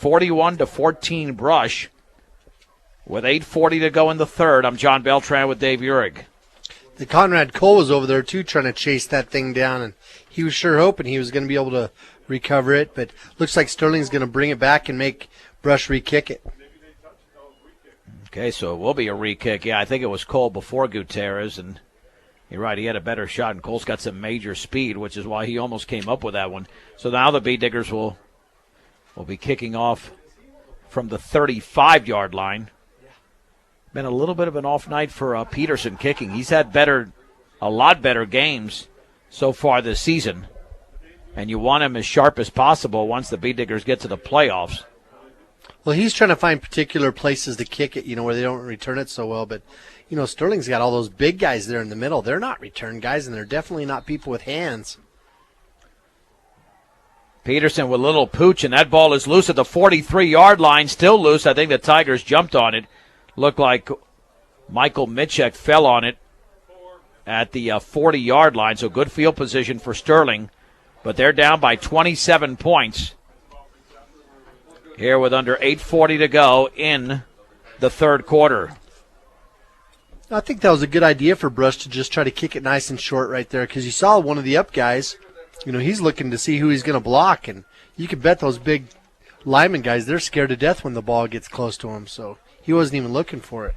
41-14 Brush with 8:40 to go in the third. I'm John Beltran with Dave Uhrig. The Conrad Cole was over there, too, trying to chase that thing down, and he was sure hoping he was going to be able to recover it, but looks like Sterling's going to bring it back and make Brush re-kick it. Okay, so it will be a re-kick. Yeah, I think it was Cole before Gutierrez, and you're right, he had a better shot, and Cole's got some major speed, which is why he almost came up with that one. So now the Bee Diggers will be kicking off from the 35-yard line. Been a little bit of an off night for Peterson kicking. He's had a lot better games so far this season, and you want him as sharp as possible once the Bee Diggers get to the playoffs. Well, he's trying to find particular places to kick it, where they don't return it so well. But, Sterling's got all those big guys there in the middle. They're not return guys, and they're definitely not people with hands. Peterson with a little pooch, and that ball is loose at the 43-yard line. Still loose. I think the Tigers jumped on it. Looked like Michael Mitchek fell on it at the 40-yard line. So good field position for Sterling. But they're down by 27 points here with under 8:40 to go in the third quarter. I think that was a good idea for Brush to just try to kick it nice and short right there, because you saw one of the up guys. He's looking to see who he's going to block, and you can bet those big lineman guys, they're scared to death when the ball gets close to him, so he wasn't even looking for it.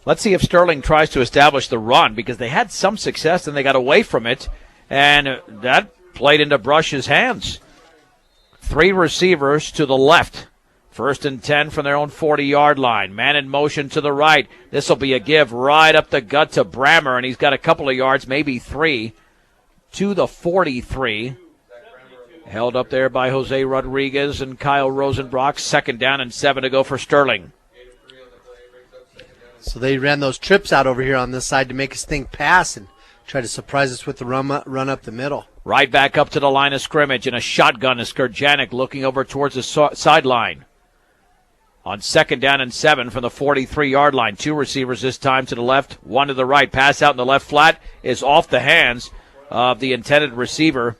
Let's see if Sterling tries to establish the run, because they had some success and they got away from it, and that played into Brush's hands. 3 receivers to the left. 1st and 10 from their own 40-yard line. Man in motion to the right. This will be a give right up the gut to Brammer, and he's got a couple of yards, maybe 3, to the 43. Held up there by Jose Rodriguez and Kyle Rosenbrock. 2nd down and 7 to go for Sterling. So they ran those trips out over here on this side to make us think pass and try to surprise us with the run up the middle. Right back up to the line of scrimmage, and a shotgun is Skurjanek looking over towards the sideline. On 2nd down and 7 from the 43-yard line. 2 receivers this time to the left, 1 to the right. Pass out in the left flat is off the hands of the intended receiver,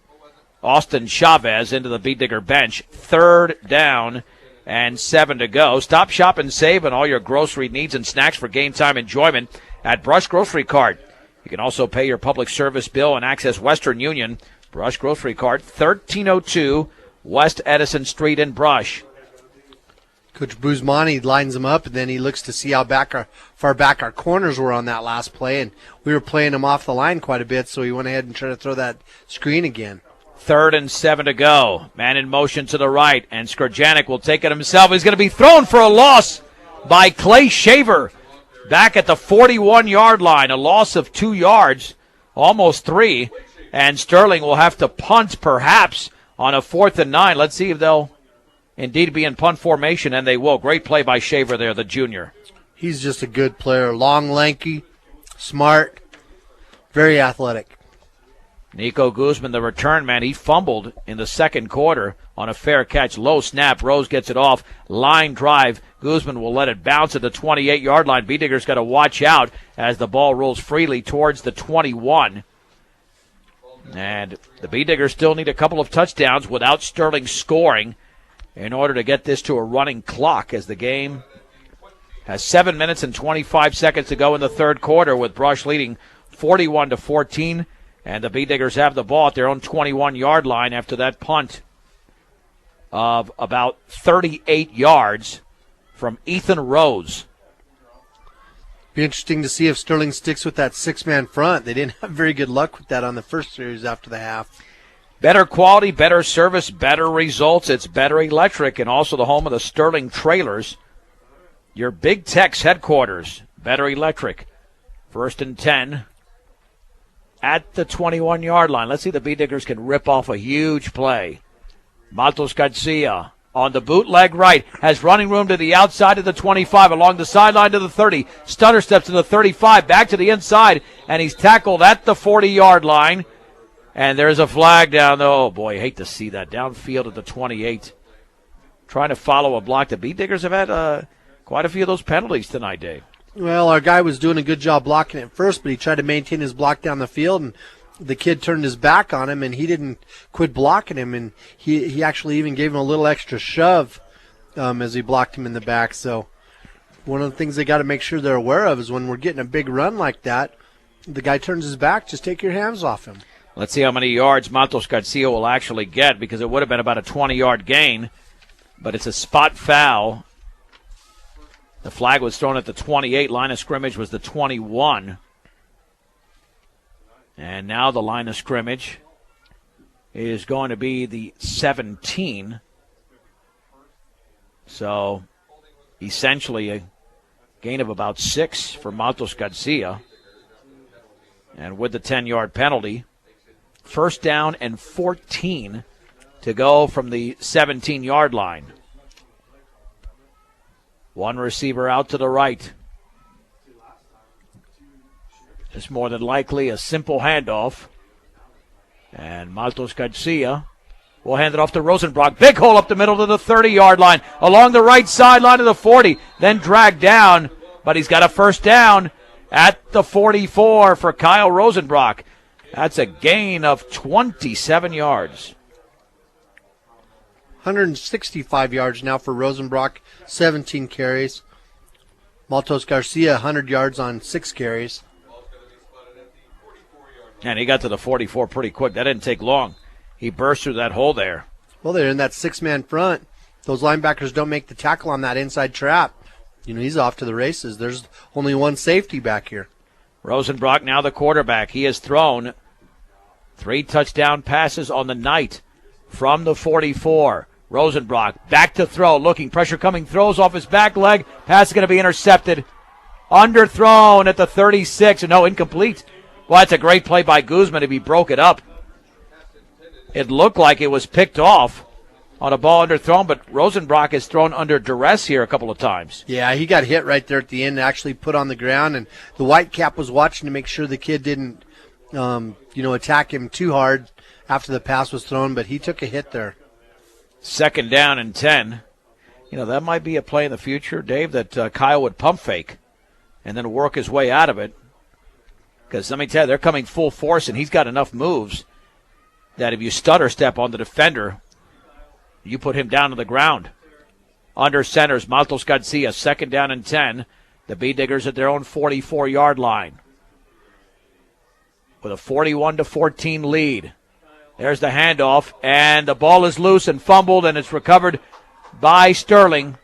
Austin Chavez, into the Beet Digger bench. 3rd down and 7 to go. Stop, shop, and save on all your grocery needs and snacks for game time enjoyment at Brush Grocery Cart. You can also pay your public service bill and access Western Union. Brush Grocery Cart, 1302 West Edison Street in Brush. Coach Busmani lines them up, and then he looks to see how far back our corners were on that last play, and we were playing them off the line quite a bit, so he went ahead and tried to throw that screen again. 3rd and 7 to go. Man in motion to the right, and Skurjanek will take it himself. He's going to be thrown for a loss by Clay Shaver back at the 41-yard line. A loss of 2 yards, almost 3, and Sterling will have to punt perhaps on a 4th and 9. Let's see if they'll indeed be in punt formation, and they will. Great play by Shaver there, the junior. He's just a good player. Long, lanky, smart, very athletic. Nico Guzman, the return man, he fumbled in the second quarter on a fair catch. Low snap. Rose gets it off. Line drive. Guzman will let it bounce at the 28-yard line. Beet Digger's got to watch out as the ball rolls freely towards the 21. And the Beet Diggers still need a couple of touchdowns without Sterling scoring in order to get this to a running clock, as the game has 7 minutes and 25 seconds to go in the third quarter, with Brush leading 41-14. And the Beet Diggers have the ball at their own 21-yard line after that punt of about 38 yards from Ethan Rose. Be interesting to see if Sterling sticks with that 6-man front. They didn't have very good luck with that on the first series after the half. Better quality, better service, better results. It's Better Electric, and also the home of the Sterling Trailers. Your Big Tech's headquarters, Better Electric. 1st and 10 at the 21-yard line. Let's see if the Beet Diggers can rip off a huge play. Matos Garcia on the bootleg right, has running room to the outside of the 25, along the sideline to the 30. Stutter steps to the 35, back to the inside, and he's tackled at the 40-yard line. And there's a flag down there. Oh, boy, I hate to see that. Downfield at the 28. Trying to follow a block. The Beet Diggers have had quite a few of those penalties tonight, Dave. Well, our guy was doing a good job blocking it first, but he tried to maintain his block down the field, and the kid turned his back on him, and he didn't quit blocking him, and he actually even gave him a little extra shove as he blocked him in the back. So one of the things they got to make sure they're aware of is when we're getting a big run like that, the guy turns his back, just take your hands off him. Let's see how many yards Matos Garcia will actually get, because it would have been about a 20-yard gain, but it's a spot foul. The flag was thrown at the 28. Line of scrimmage was the 21. And now the line of scrimmage is going to be the 17. So essentially a gain of about 6 for Matos Garcia. And with the 10-yard penalty, 1st down and 14 to go from the 17-yard line. One receiver out to the right. It's more than likely a simple handoff. And Maltos Garcia will hand it off to Rosenbrock. Big hole up the middle to the 30-yard line. Along the right sideline to the 40. Then dragged down. But he's got a first down at the 44 for Kyle Rosenbrock. That's a gain of 27 yards. 165 yards now for Rosenbrock, 17 carries. Maltos Garcia, 100 yards on 6 carries. And he got to the 44 pretty quick. That didn't take long. He burst through that hole there. Well, they're in that 6-man front. Those linebackers don't make the tackle on that inside trap. He's off to the races. There's only one safety back here. Rosenbrock now the quarterback. He has thrown 3 touchdown passes on the night from the 44. Rosenbrock back to throw, looking, pressure coming, throws off his back leg. Pass is going to be intercepted. Underthrown at the 36. No, incomplete. Well, that's a great play by Guzman if he broke it up. It looked like it was picked off on a ball underthrown, but Rosenbrock is thrown under duress here a couple of times. Yeah, he got hit right there at the end, actually put on the ground, and the Whitecap was watching to make sure the kid didn't, attack him too hard after the pass was thrown, but he took a hit there. 2nd down and 10. That might be a play in the future, Dave, that Kyle would pump fake and then work his way out of it. Because let me tell you, they're coming full force, and he's got enough moves that if you stutter step on the defender, you put him down to the ground. Under centers, Maltos Garcia, 2nd down and 10. The B-Diggers at their own 44-yard line with a 41-14 lead. There's the handoff, and the ball is loose and fumbled, and it's recovered by Sterling.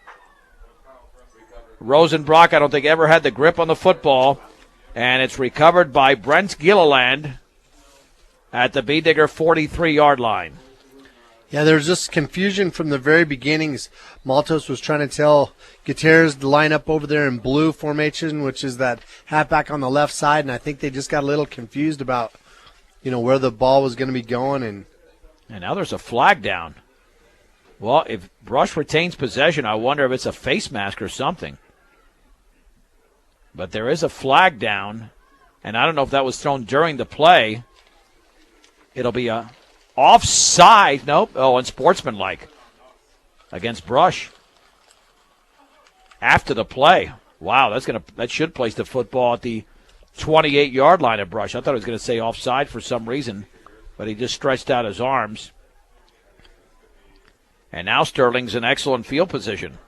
Rosenbrock, I don't think, ever had the grip on the football, and it's recovered by Brent Gilliland at the B-Digger 43-yard line. Yeah, there was just confusion from the very beginnings. Maltos was trying to tell Gutierrez to line up over there in blue formation, which is that halfback on the left side, and I think they just got a little confused about, where the ball was going to be going. And now there's a flag down. Well, if Brush retains possession, I wonder if it's a face mask or something. But there is a flag down, and I don't know if that was thrown during the play. It'll be a offside. Nope. Oh, unsportsmanlike against Brush after the play. Wow, that should place the football at the 28-yard line of Brush. I thought it was going to say offside for some reason, but he just stretched out his arms. And now Sterling's in excellent field position.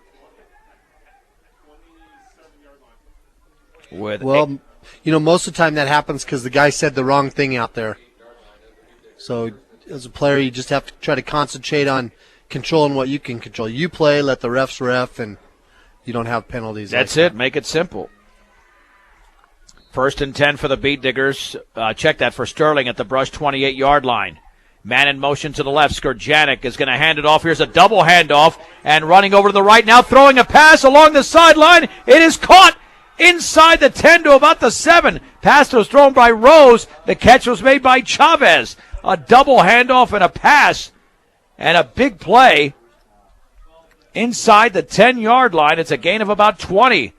Most of the time that happens because the guy said the wrong thing out there. So as a player, you just have to try to concentrate on controlling what you can control. You play, let the refs ref, and you don't have penalties. That's it. Make it simple. 1st and 10 for the Beat Diggers. Check that for Sterling at the Brush 28-yard line. Man in motion to the left. Skurjanik is going to hand it off. Here's a double handoff, and running over to the right now, throwing a pass along the sideline. It is caught inside the 10 to about the 7. Pass was thrown by Rose. The catch was made by Chavez. A double handoff and a pass, and a big play inside the 10-yard line. It's a gain of about 20.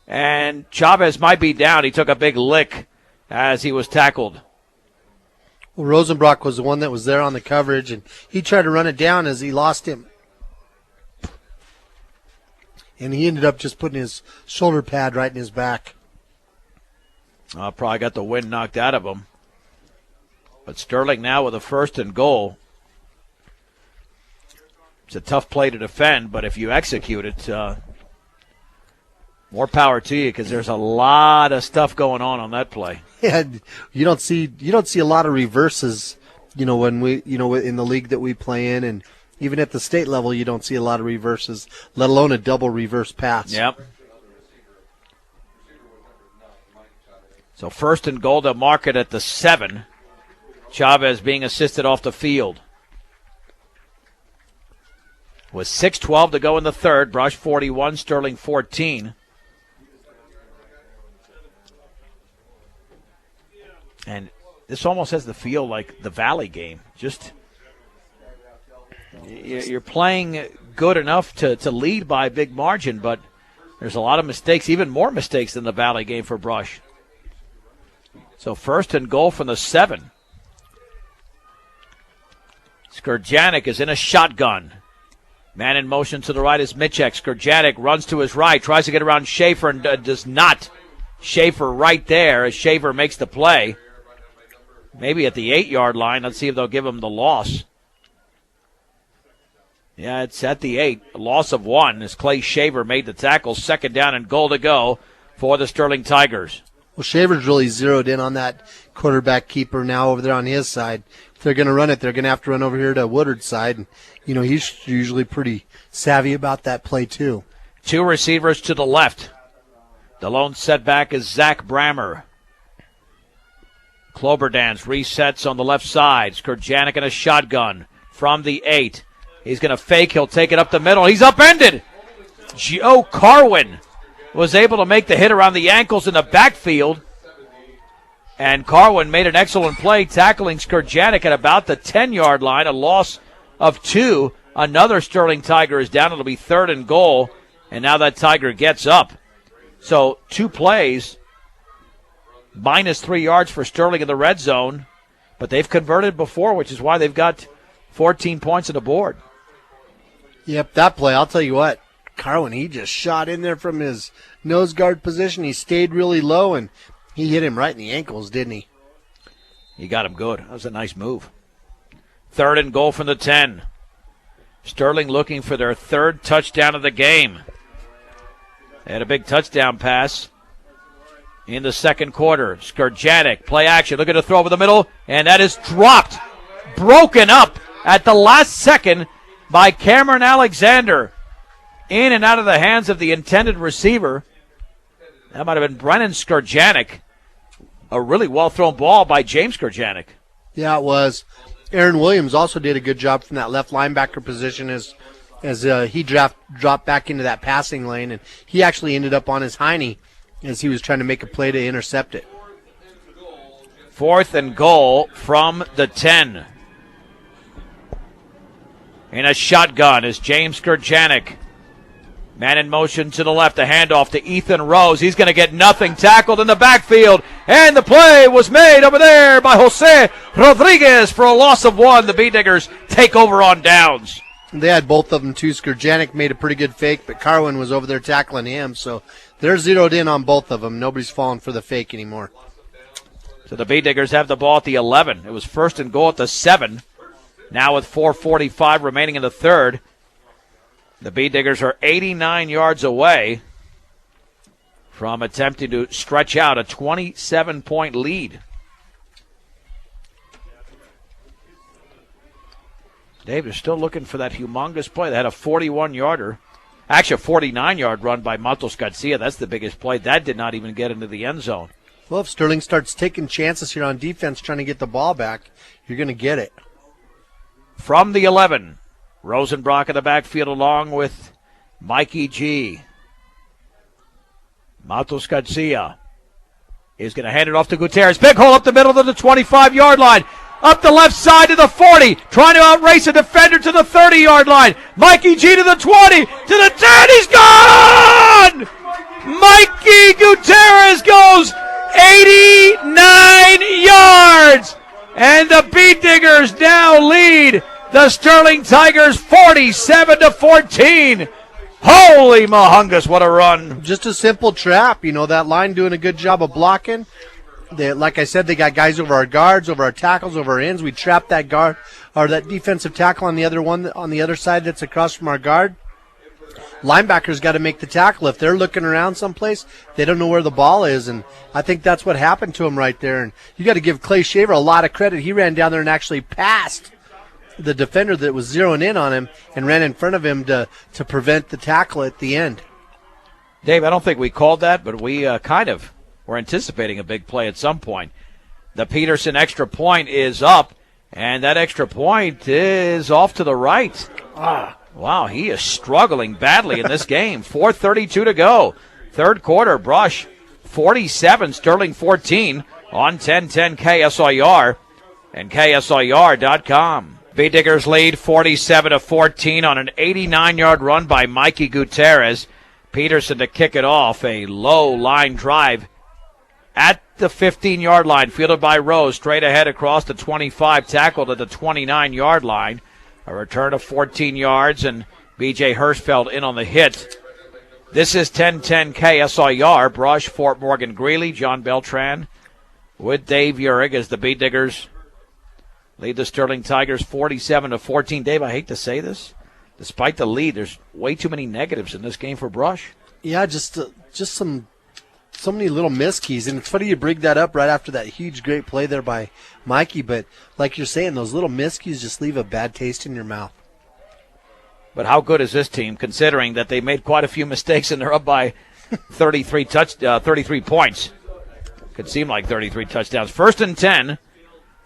And Chavez might be down. He took a big lick as he was tackled. Well, Rosenbrock was the one that was there on the coverage, and he tried to run it down as he lost him. And he ended up just putting his shoulder pad right in his back. Probably got the wind knocked out of him. But Sterling now with a 1st and goal. It's a tough play to defend, but if you execute it, more power to you, because there's a lot of stuff going on that play. Yeah, you don't see a lot of reverses, when we, in the league that we play in, and even at the state level, you don't see a lot of reverses, let alone a double reverse pass. Yep. So 1st and goal to mark it at the 7. Chavez being assisted off the field. With 6:12 to go in the 3rd, Brush 41, Sterling 14. And this almost has the feel like the Valley game. Just you're playing good enough to lead by a big margin, but There's a lot of mistakes, even more mistakes than the Valley game for Brush. So 1st and goal from the 7. Skurjanek is in a shotgun. Man in motion to the right is Mitchek. Skurjanek runs to his right, tries to get around Schaefer and does not. Schaefer right there as Schaefer makes the play. Maybe at the 8-yard line. Let's see if they'll give him the loss. Yeah, it's at the 8. A loss of 1 as Clay Shaver made the tackle. 2nd down and goal to go for the Sterling Tigers. Well, Shaver's really zeroed in on that quarterback keeper now over there on his side. If they're going to run it, they're going to have to run over here to Woodard's side. And, he's usually pretty savvy about that play, too. 2 receivers to the left. The lone setback is Zach Brammer. Cloberdance resets on the left side. Skurjanek in a shotgun from the 8. He's going to fake. He'll take it up the middle. He's upended. Joe Carwin was able to make the hit around the ankles in the backfield. And Carwin made an excellent play tackling Skurjanek at about the 10-yard line. A loss of 2. Another Sterling Tiger is down. It'll be 3rd and goal. And now that Tiger gets up. So 2 plays, minus 3 yards for Sterling in the red zone. But they've converted before, which is why they've got 14 points on the board. Yep, that play, I'll tell you what. Carwin, he just shot in there from his nose guard position. He stayed really low, and he hit him right in the ankles, didn't he? He got him good. That was a nice move. 3rd and goal from the 10. Sterling looking for their 3rd touchdown of the game. They had a big touchdown pass in the 2nd quarter. Skurjanek, play action, looking to throw over the middle, and that is dropped. Broken up at the last second by Cameron Alexander. In and out of the hands of the intended receiver. That might have been Brennan Skurjanek. A really well-thrown ball by James Skurjanek. Yeah, it was. Aaron Williams also did a good job from that left linebacker position as he dropped back into that passing lane, and he actually ended up on his hiney as he was trying to make a play to intercept it. 4th and goal from the 10. In a shotgun is James Skurjanek. Man in motion to the left, a handoff to Ethan Rose. He's going to get nothing, tackled in the backfield, and the play was made over there by Jose Rodriguez for a loss of 1. The B-Diggers take over on downs. They had both of them, too. Skurjanek made a pretty good fake, but Carwin was over there tackling him, so they're zeroed in on both of them. Nobody's falling for the fake anymore. So the B-Diggers have the ball at the 11. It was 1st and goal at the 7. Now with 4:45 remaining in the 3rd. The B-Diggers are 89 yards away from attempting to stretch out a 27-point lead. Dave, they're still looking for that humongous play. They had a 41-yarder. Actually, a 49-yard run by Matos Garcia. That's the biggest play. That did not even get into the end zone. Well, if Sterling starts taking chances here on defense trying to get the ball back, you're going to get it. From the 11, Rosenbrock in the backfield along with Mikey G. Matos Garcia is going to hand it off to Gutierrez. Big hole up the middle of the 25-yard line. Up the left side to the 40. Trying to outrace a defender to the 30-yard line. Mikey G to the 20. To the 10. He's gone! Mikey Gutierrez goes 89 yards. And the B-Diggers now lead the Sterling Tigers 47-14. Holy mahungus, what a run. Just a simple trap. That line doing a good job of blocking. Like I said, they got guys over our guards, over our tackles, over our ends. We trapped that guard or that defensive tackle on the other side that's across from our guard. Linebackers got to make the tackle. If they're looking around someplace, they don't know where the ball is, and I think that's what happened to him right there. And you got to give Clay Shaver a lot of credit. He ran down there and actually passed the defender that was zeroing in on him and ran in front of him to prevent the tackle at the end. Dave, I don't think we called that, but we kind of were anticipating a big play at some point. The Peterson extra point is up, and that extra point is off to the right. Wow, he is struggling badly in this game. 4:32 to go. 3rd quarter, Brush 47, Sterling 14 on 1010 KSIR and KSIR.com. B-Diggers lead 47-14 on an 89-yard run by Mikey Gutierrez. Peterson to kick it off. A low line drive at the 15-yard line, fielded by Rose, straight ahead across the 25, tackled at the 29-yard line. A return of 14 yards, and B.J. Hirschfeld in on the hit. This is 10-10 KSIR. Brush, Fort Morgan, Greeley, John Beltran with Dave Urig as the Bee Diggers lead the Sterling Tigers 47-14. Dave, I hate to say this. Despite the lead, there's way too many negatives in this game for Brush. Yeah, just so many little miskeys, and it's funny you bring that up right after that huge, great play there by Mikey, but like you're saying, those little miskeys just leave a bad taste in your mouth. But how good is this team, considering that they made quite a few mistakes and they're up by 33 points? Could seem like 33 touchdowns. 1st and 10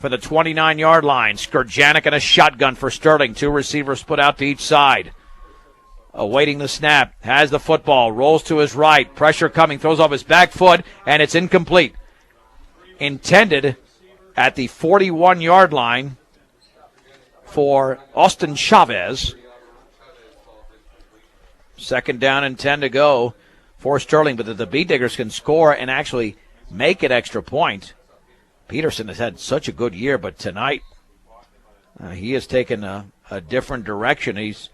for the 29-yard line. Skurjanek and a shotgun for Sterling. 2 receivers split out to each side. Awaiting the snap, has the football, rolls to his right, pressure coming, throws off his back foot, and it's incomplete. Intended at the 41-yard line for Austin Chavez. 2nd down and 10 to go for Sterling, but the Bee Diggers can score and actually make it extra point. Peterson has had such a good year, but tonight he has taken a different direction. It's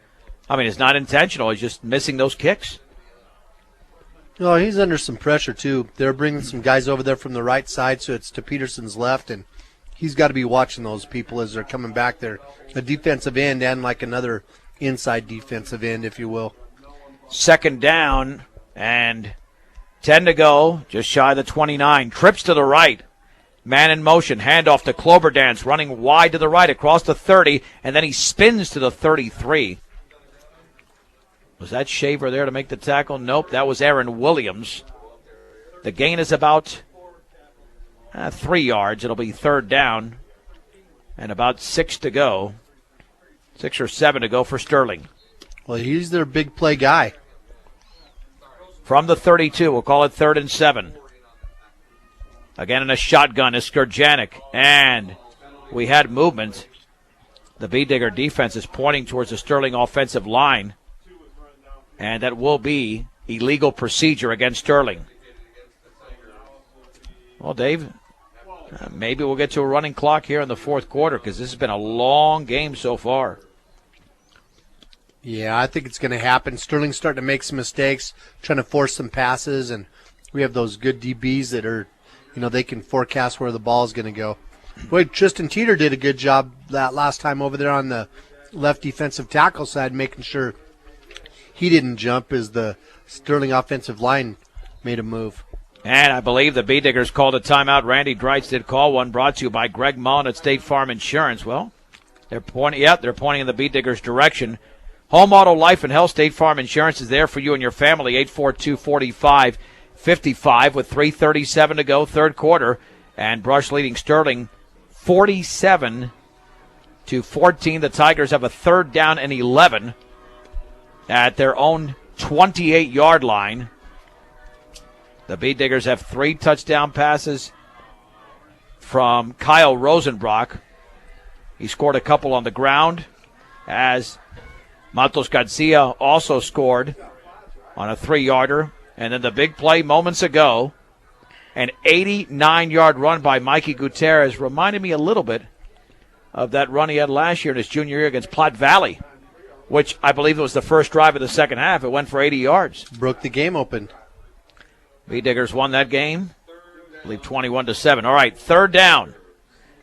not intentional. He's just missing those kicks. No, he's under some pressure, too. They're bringing some guys over there from the right side, so it's to Peterson's left, and he's got to be watching those people as they're coming back there. A defensive end and like another inside defensive end, if you will. 2nd down and 10 to go, just shy of the 29. Trips to the right. Man in motion, handoff to Cloberdance, running wide to the right across the 30, and then he spins to the 33. Was that Shaver there to make the tackle? Nope, that was Aaron Williams. The gain is about 3 yards. It'll be 3rd down and about 6 to go. 6 or 7 to go for Sterling. Well, he's their big play guy. From the 32, we'll call it 3rd and 7. Again in a shotgun is Skurjanek, and we had movement. The Bee Digger defense is pointing towards the Sterling offensive line, and that will be illegal procedure against Sterling. Well, Dave, maybe we'll get to a running clock here in the 4th quarter because this has been a long game so far. Yeah, I think it's going to happen. Sterling's starting to make some mistakes, trying to force some passes, and we have those good DBs that are, they can forecast where the ball is going to go. Boy, Tristan Teeter did a good job that last time over there on the left defensive tackle side, making sure he didn't jump as the Sterling offensive line made a move. And I believe the Bee Diggers called a timeout. Randy Dreitz did call one, brought to you by Greg Mullen at State Farm Insurance. Well, they're pointing in the Bee Diggers' direction. Home, auto, life, and health. State Farm Insurance is there for you and your family. 842-4555 with 3:37 to go, 3rd quarter. And Brush leading Sterling 47-14. The Tigers have a 3rd down and 11 at their own 28-yard line. The Bee Diggers have 3 touchdown passes from Kyle Rosenbrock. He scored a couple on the ground, as Matos Garcia also scored on a 3-yarder. And then the big play moments ago, an 89-yard run by Mikey Gutierrez reminded me a little bit of that run he had last year in his junior year against Platte Valley, which I believe it was the first drive of the second half. It went for 80 yards. Broke the game open. Bee Diggers won that game, I believe 21-7. All right, 3rd down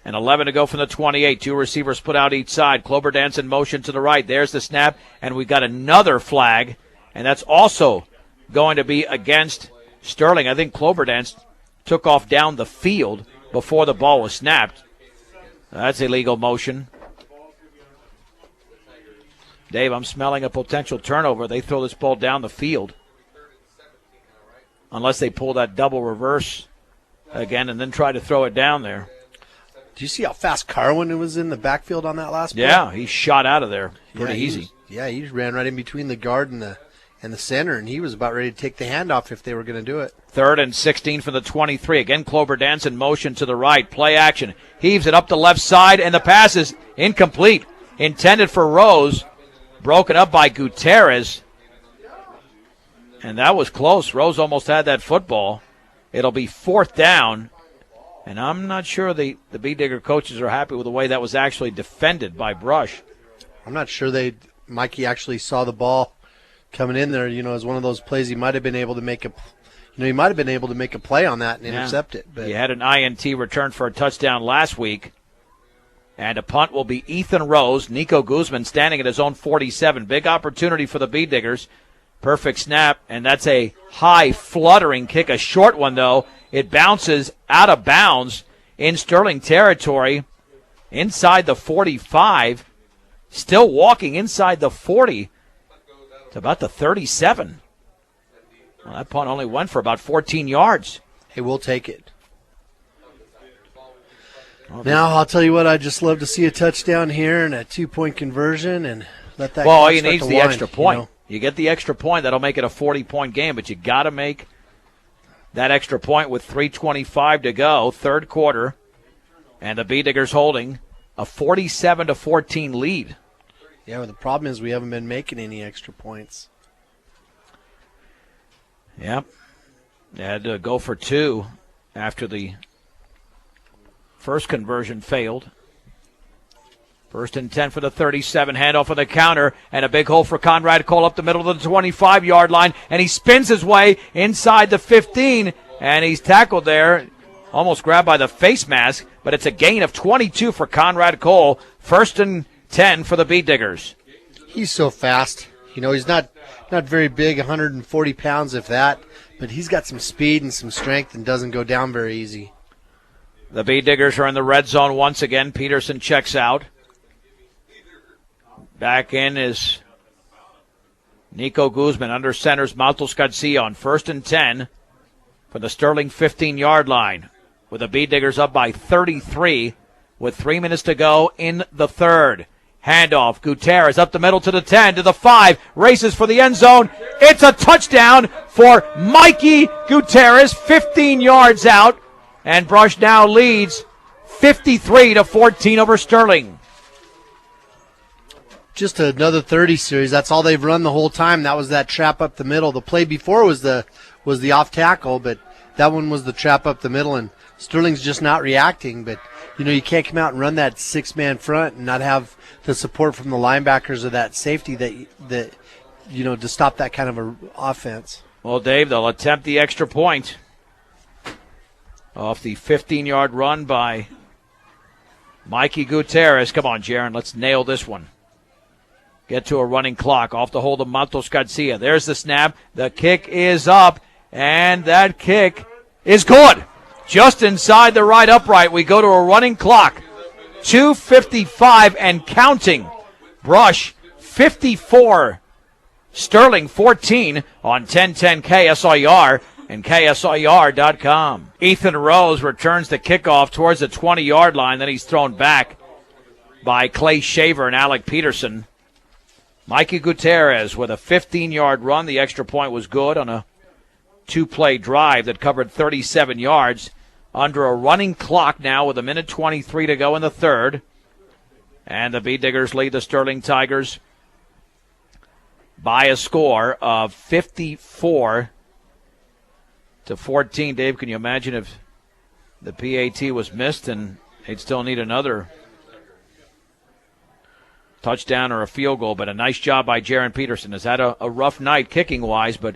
and 11 to go from the 28. 2 receivers put out each side. Cloberdance in motion to the right. There's the snap, and we got another flag, and that's also going to be against Sterling. I think Cloberdance took off down the field before the ball was snapped. That's illegal motion. Dave, I'm smelling a potential turnover. They throw this ball down the field. Unless they pull that double reverse again and then try to throw it down there. Do you see how fast Carwin was in the backfield on that last play? Yeah, he shot out of there pretty easy. He just ran right in between the guard and the center, and he was about ready to take the handoff if they were going to do it. 3rd and 16 from the 23. Again, Cloberdance in motion to the right. Play action. Heaves it up the left side, and the pass is incomplete. Intended for Rose. Broken up by Gutierrez. And that was close. Rose almost had that football. It'll be 4th down. And I'm not sure the Bee Digger coaches are happy with the way that was actually defended by Brush. I'm not sure Mikey actually saw the ball coming in there. As one of those plays, he might have been able to make a play on that and intercept it. But he had an INT return for a touchdown last week. And a punt will be Ethan Rose. Nico Guzman standing at his own 47. Big opportunity for the Bee Diggers. Perfect snap, and that's a high fluttering kick, a short one though. It bounces out of bounds in Sterling territory, inside the 45, still walking inside the 40. It's about the 37. Well, that punt only went for about 14 yards. Hey, we'll take it. Now, I'll tell you what, I'd just love to see a touchdown here and a 2-point conversion and let that. Well, all you need is the line, extra point. You get the extra point, that'll make it a 40-point game, but you got to make that extra point with 3:25 to go, third quarter, and the Bee Diggers holding a 47-14 lead. Yeah, well, the problem is we haven't been making any extra points. Yep. They had to go for 2 after the first conversion failed. 1st and 10 for the 37. Handoff on the counter, and a big hole for Conrad Cole up the middle of the 25-yard line, and he spins his way inside the 15, and he's tackled there, almost grabbed by the face mask, but it's a gain of 22 for Conrad Cole. 1st and 10 for the Bee Diggers. He's so fast. He's not very big, 140 pounds if that, but he's got some speed and some strength and doesn't go down very easy. The Bee Diggers are in the red zone once again. Peterson checks out. Back in is Nico Guzman. Under center's Maltos Garcia on 1st and 10 for the Sterling 15-yard line, with the Bee Diggers up by 33 with 3 minutes to go in the third. Handoff, Gutierrez up the middle to the 10, to the 5, races for the end zone. It's a touchdown for Mikey Gutierrez, 15 yards out, and Brush now leads 53-14 over Sterling. Just another 30 series. That's all they've run the whole time. That was that trap up the middle. The play before was the off tackle, but that one was the trap up the middle, and Sterling's just not reacting. But you can't come out and run that 6-man front and not have the support from the linebackers or that safety that to stop that kind of a offense. Well, Dave, they'll attempt the extra point off the 15-yard run by Mikey Gutierrez. Come on, Jaron, let's nail this one. Get to a running clock off the hold of Maltos Garcia. There's the snap. The kick is up, and that kick is good. Just inside the right upright. We go to a running clock. 2:55 and counting. Brush 54. Sterling 14 on 1010 KSIR and KSIR.com. Ethan Rose returns the kickoff towards the 20-yard line. Then he's thrown back by Clay Shaver and Alec Peterson. Mikey Gutierrez with a 15-yard run. The extra point was good on a 2-play drive that covered 37 yards. Under a running clock now with 1:23 to go in the third. And the Bee Diggers lead the Sterling Tigers by a score of 54-14. Dave, can you imagine if the PAT was missed and they'd still need another touchdown or a field goal? But a nice job by Jaron Peterson. Has had a rough night kicking-wise, but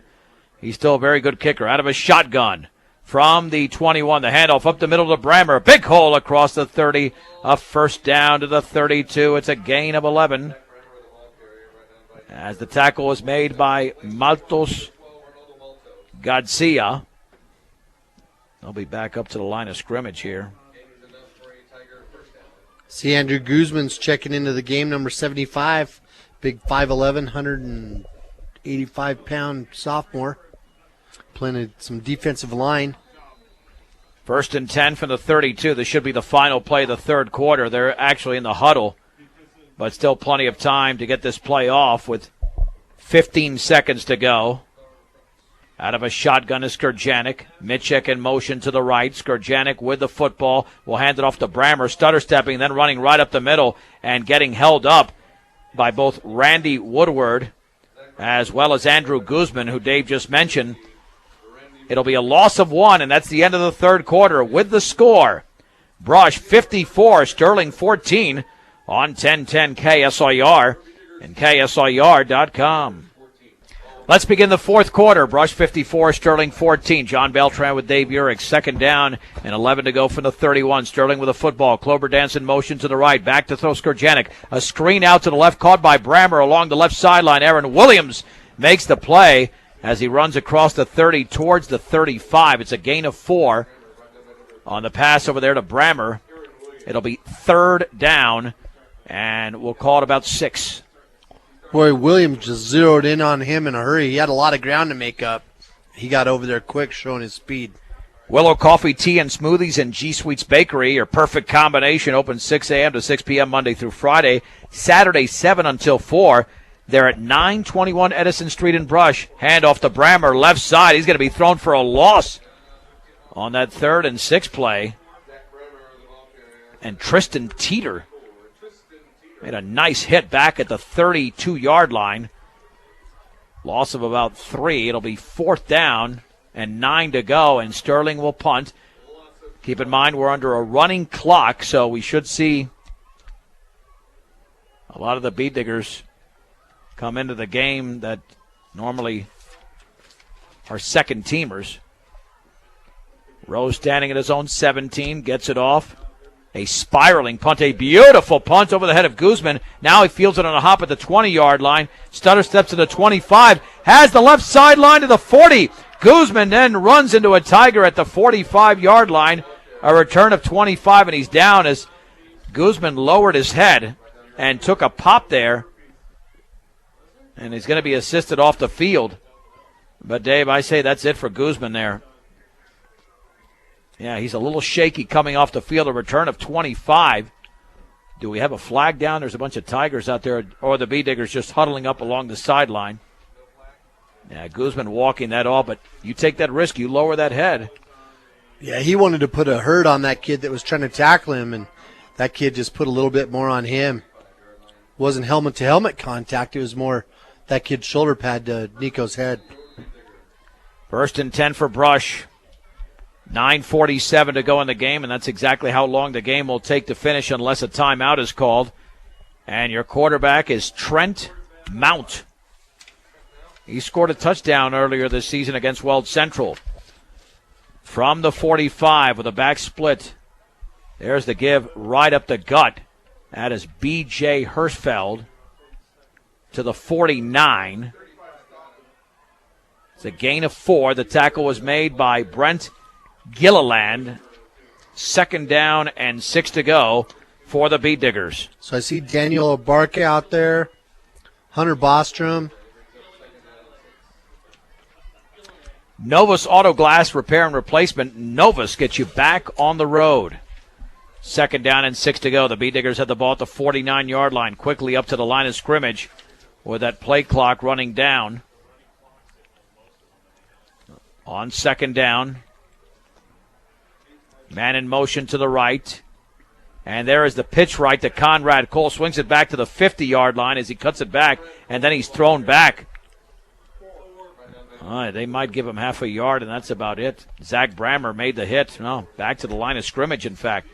he's still a very good kicker. Out of a shotgun from the 21, the handoff up the middle to Brammer. Big hole across the 30. A first down to the 32. It's a gain of 11. As the tackle was made by Maltos Garcia. They'll be back up to the line of scrimmage here. See, Andrew Guzman's checking into the game, number 75. Big 5'11", 185-pound sophomore. Playing some defensive line. 1st and 10 from the 32. This should be the final play of the third quarter. They're actually in the huddle, but still plenty of time to get this play off with 15 seconds to go. Out of a shotgun is Skurjanek. Mitchek in motion to the right. Skurjanek with the football. Will hand it off to Brammer. Stutter stepping, then running right up the middle and getting held up by both Randy Woodward as well as Andrew Guzman, who Dave just mentioned. It'll be a loss of 1, and that's the end of the third quarter with the score. Brush 54, Sterling 14 on 1010 KSIR and KSIR.com. Let's begin the fourth quarter. Brush 54, Sterling 14. John Beltran with Dave Urich. Second down and 11 to go from the 31. Sterling with a football. Clover Dance in motion to the right. Back to throw Skurjanek. A screen out to the left, caught by Brammer along the left sideline. Aaron Williams makes the play as he runs across the 30 towards the 35. It's a gain of 4 on the pass over there to Brammer. It'll be third down, and we'll call it about 6. Boy, Williams just zeroed in on him in a hurry. He had a lot of ground to make up. He got over there quick, showing his speed. Willow Coffee, Tea, and Smoothies and G Sweets Bakery, your perfect combination, open 6 a.m. to 6 p.m. Monday through Friday. Saturday, 7 until 4. They're at 921 Edison Street in Brush. Hand off to Brammer, left side. He's going to be thrown for a loss on that 3rd and 6 play. And Tristan Teeter made a nice hit back at the 32-yard line. Loss of about 3. It'll be 4th down and 9 to go, and Sterling will punt. Keep in mind we're under a running clock, so we should see a lot of the Bee Diggers come into the game that normally are second-teamers. Rose standing at his own 17, gets it off. A spiraling punt, a beautiful punt over the head of Guzman. Now he fields it on a hop at the 20-yard line. Stutter steps to the 25, has the left sideline to the 40. Guzman then runs into a Tiger at the 45-yard line. A return of 25, and he's down as Guzman lowered his head and took a pop there. And he's going to be assisted off the field. But, Dave, I say that's it for Guzman there. Yeah, he's a little shaky coming off the field. A return of 25. Do we have a flag down? There's a bunch of Tigers out there, or the Bee Diggers just huddling up along the sideline. Yeah, Guzman walking that off, but you take that risk, you lower that head. Yeah, he wanted to put a hurt on that kid that was trying to tackle him, and that kid just put a little bit more on him. It wasn't helmet-to-helmet contact. It was more that kid's shoulder pad to Nico's head. 1st and 10 for Brush. 9:47 to go in the game, and that's exactly how long the game will take to finish unless a timeout is called. And your quarterback is Trent Mount. He scored a touchdown earlier this season against Weld Central. From the 45 with a back split. There's the give right up the gut. That is B.J. Hirschfeld to the 49. It's a gain of 4. The tackle was made by Brent Gilliland. 2nd down and 6 to go for the Bee Diggers. So I see Daniel Barca out there, Hunter Bostrom. Novus Auto Glass Repair and Replacement. Novus gets you back on the road. 2nd down and 6 to go. The Bee Diggers had the ball at the 49-yard line, quickly up to the line of scrimmage with that play clock running down. On 2nd down. Man in motion to the right. And there is the pitch right to Conrad Cole. Swings it back to the 50-yard line as he cuts it back, and then he's thrown back. All right, they might give him half a yard, and that's about it. Zach Brammer made the hit. No, back to the line of scrimmage, in fact.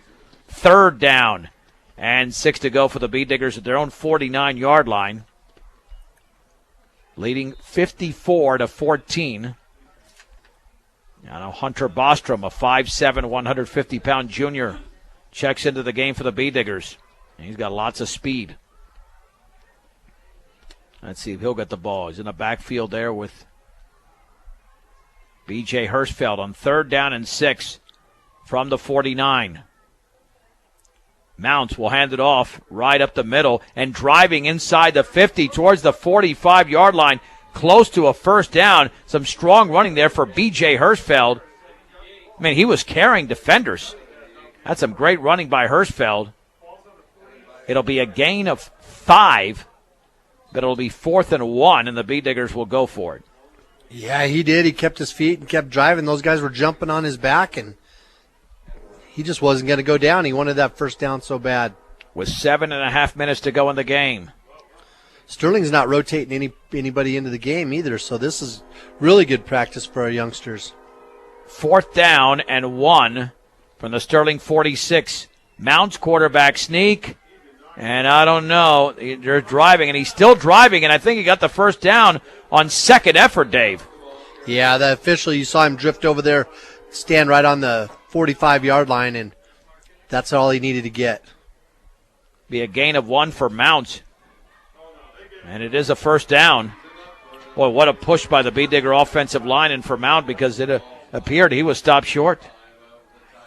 3rd down and 6 to go for the Bee Diggers at their own 49-yard line. Leading 54-14. Now Hunter Bostrom, a 5'7", 150-pound junior, checks into the game for the Bee Diggers. He's got lots of speed. Let's see if he'll get the ball. He's in the backfield there with B.J. Hirschfeld on 3rd down and 6 from the 49. Mounts will hand it off right up the middle and driving inside the 50 towards the 45-yard line. Close to a 1st down. Some strong running there for B.J. Hirschfeld. I mean, he was carrying defenders. That's some great running by Hirschfeld. It'll be a gain of 5, but it'll be 4th and 1, and the Bee Diggers will go for it. Yeah, he did. He kept his feet and kept driving. Those guys were jumping on his back, and he just wasn't going to go down. He wanted that 1st down so bad. With 7.5 minutes to go in the game. Sterling's not rotating anybody into the game either, so this is really good practice for our youngsters. 4th down and 1 from the Sterling 46. Mounts quarterback sneak, and I don't know. They're driving, and he's still driving, and I think he got the first down on second effort, Dave. Yeah, the official, you saw him drift over there, stand right on the 45-yard line, and that's all he needed to get. Be a gain of 1 for Mounts. And it is a first down. Boy, what a push by the B-Digger offensive line and for Mount, because it appeared he was stopped short.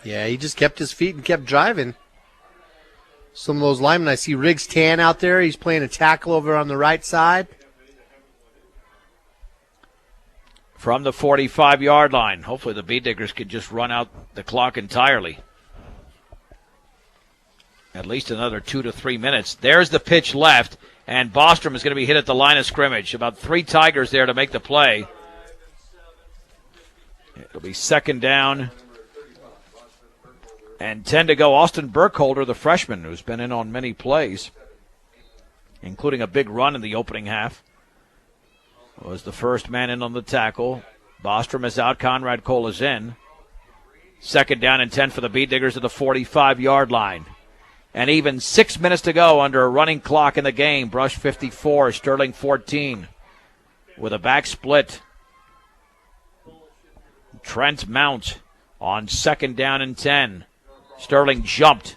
Yeah, he just kept his feet and kept driving. Some of those linemen, I see Riggs Tan out there. He's playing a tackle over on the right side. From the 45-yard line. Hopefully the B-Diggers could just run out the clock entirely. At least another 2 to 3 minutes. There's the pitch left, and Bostrom is going to be hit at the line of scrimmage. About 3 Tigers there to make the play. It'll be second down and 10 to go. Austin Burkholder, the freshman, who's been in on many plays, including a big run in the opening half, was the first man in on the tackle. Bostrom is out. Conrad Cole is in. Second down and 10 for the B-Diggers at the 45-yard line. And even 6 minutes to go under a running clock in the game. Brush 54, Sterling 14. With a back split. Trent Mount on second down and 10. Sterling jumped.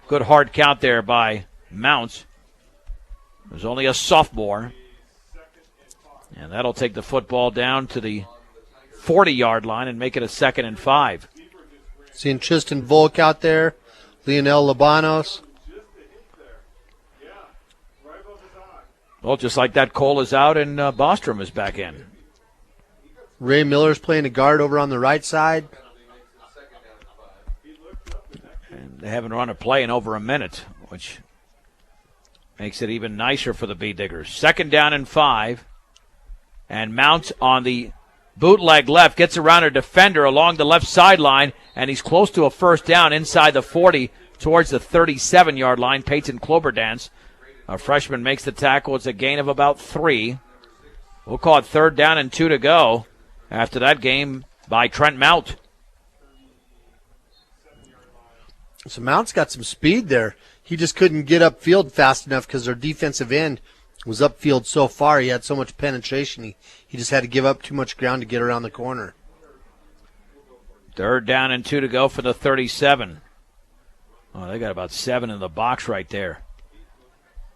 Good hard count there by Mount. It was only a sophomore. And that'll take the football down to the 40-yard line and make it a 2nd and 5. Seeing Tristan Volk out there. Leonel Labanos. Well, just like that, Cole is out and Bostrom is back in. Ray Miller's playing a guard over on the right side. And they haven't run a play in over a minute, which makes it even nicer for the B-Diggers. Second down and 5. And Mount on the bootleg left gets around a defender along the left sideline, and he's close to a first down inside the 40 towards the 37-yard line. Peyton Kloberdance, a freshman, makes the tackle. It's a gain of about 3. We'll call it third down and 2 to go after that game by Trent Mount. So Mount's got some speed there. He just couldn't get upfield fast enough because their defensive end was upfield so far. He had so much penetration. He just had to give up too much ground to get around the corner. Third down and 2 to go for the 37. Oh, they got about 7 in the box right there.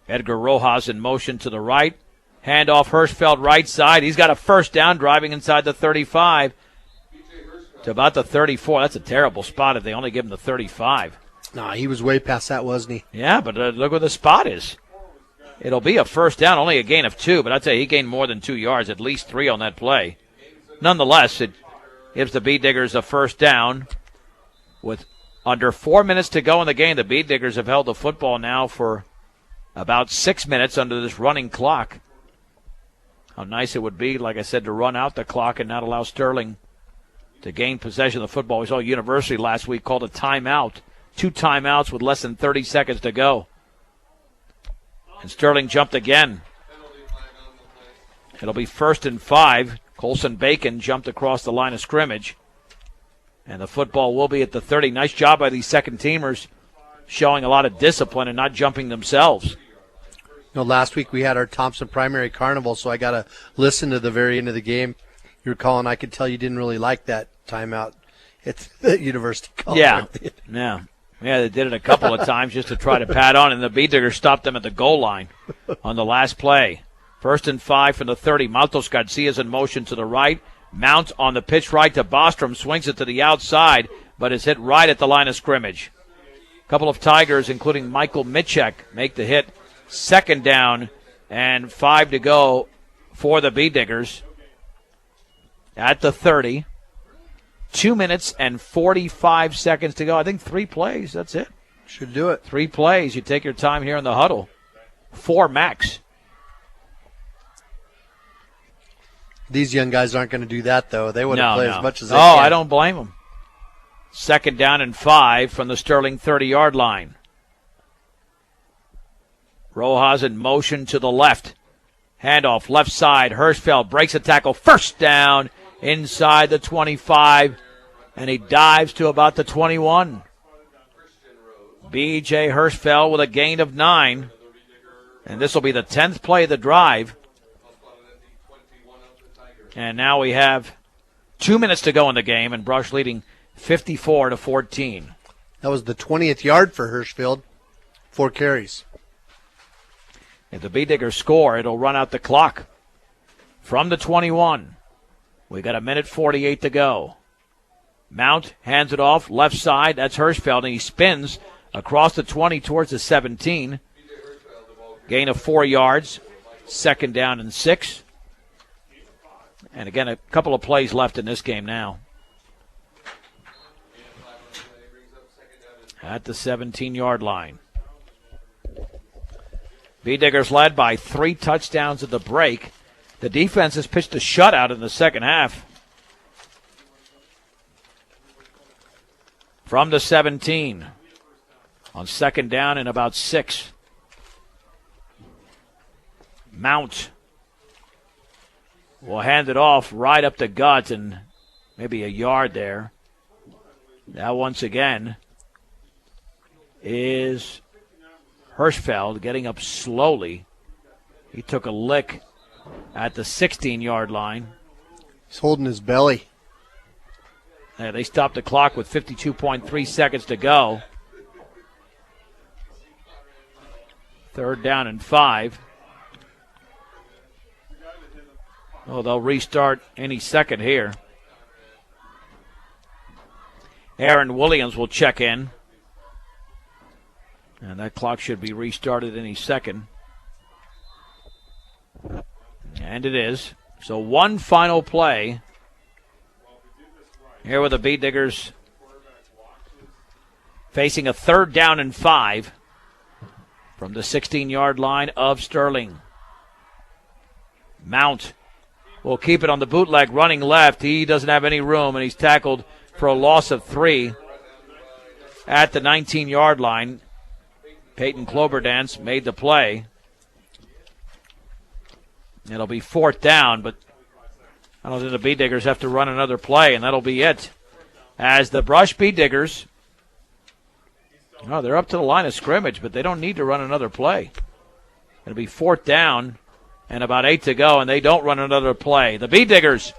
Edgar Rojas in motion to the right. Handoff Hirschfeld right side. He's got a first down driving inside the 35 to about the 34. That's a terrible spot if they only give him the 35. Nah, he was way past that, wasn't he? Yeah, but look where the spot is. It'll be a first down, only a gain of 2, but I'd say he gained more than 2 yards, at least 3 on that play. Nonetheless, it gives the B-Diggers a first down. With under 4 minutes to go in the game, the B-Diggers have held the football now for about 6 minutes under this running clock. How nice it would be, like I said, to run out the clock and not allow Sterling to gain possession of the football. We saw University last week called a timeout. 2 timeouts with less than 30 seconds to go. And Sterling jumped again. It'll be 1st and 5. Colson Bacon jumped across the line of scrimmage. And the football will be at the 30. Nice job by these second-teamers showing a lot of discipline and not jumping themselves. You know, last week we had our Thompson Primary Carnival, so I got to listen to the very end of the game. You were calling, I could tell you didn't really like that timeout at the University College. Yeah, they did it a couple of times just to try to pad on, and the B-Diggers stopped them at the goal line on the last play. 1st and 5 from the 30. Maltos Garcia's in motion to the right. Mount on the pitch right to Bostrom, swings it to the outside, but is hit right at the line of scrimmage. A couple of Tigers, including Michael Mitchek, make the hit. Second down and 5 to go for the B-Diggers at the 30. 2 minutes and 45 seconds to go. I think 3 plays. That's it. Should do it. 3 plays. You take your time here in the huddle. 4 max. These young guys aren't going to do that, though. They want to play as much as they can. I don't blame them. Second down and 5 from the Sterling 30-yard line. Rojas in motion to the left. Handoff, left side. Hirschfeld breaks a tackle. First down inside the 25. And he dives to about the 21. B.J. Hirschfeld with a gain of 9. And this will be the 10th play of the drive. And now we have 2 minutes to go in the game, and Brush leading 54-14. That was the 20th yard for Hirschfeld. 4 carries. If the B-Diggers score, it'll run out the clock. From the 21, we got 1:48 to go. Mount hands it off, left side. That's Hirschfeld, and he spins across the 20 towards the 17. Gain of 4 yards. 2nd down and 6. And again, a couple of plays left in this game now. At the 17-yard line. B-Diggers led by 3 touchdowns at the break. The defense has pitched a shutout in the second half. From the 17 on 2nd down and about 6. Mount will hand it off right up the gut and maybe a yard there. Now once again is Hirschfeld getting up slowly. He took a lick at the 16-yard line. He's holding his belly. They stopped the clock with 52.3 seconds to go. 3rd down and 5. Oh, they'll restart any second here. Aaron Williams will check in. And that clock should be restarted any second. And it is. So one final play. Here with the B-Diggers facing a 3rd down and 5 from the 16-yard line of Sterling. Mount will keep it on the bootleg running left. He doesn't have any room, and he's tackled for a loss of 3 at the 19-yard line. Peyton Cloberdance made the play. It'll be 4th down, but I don't think the B-Diggers have to run another play, and that'll be it. As the Brush B-Diggers, they're up to the line of scrimmage, but they don't need to run another play. It'll be 4th down and about 8 to go, and they don't run another play. The B-Diggers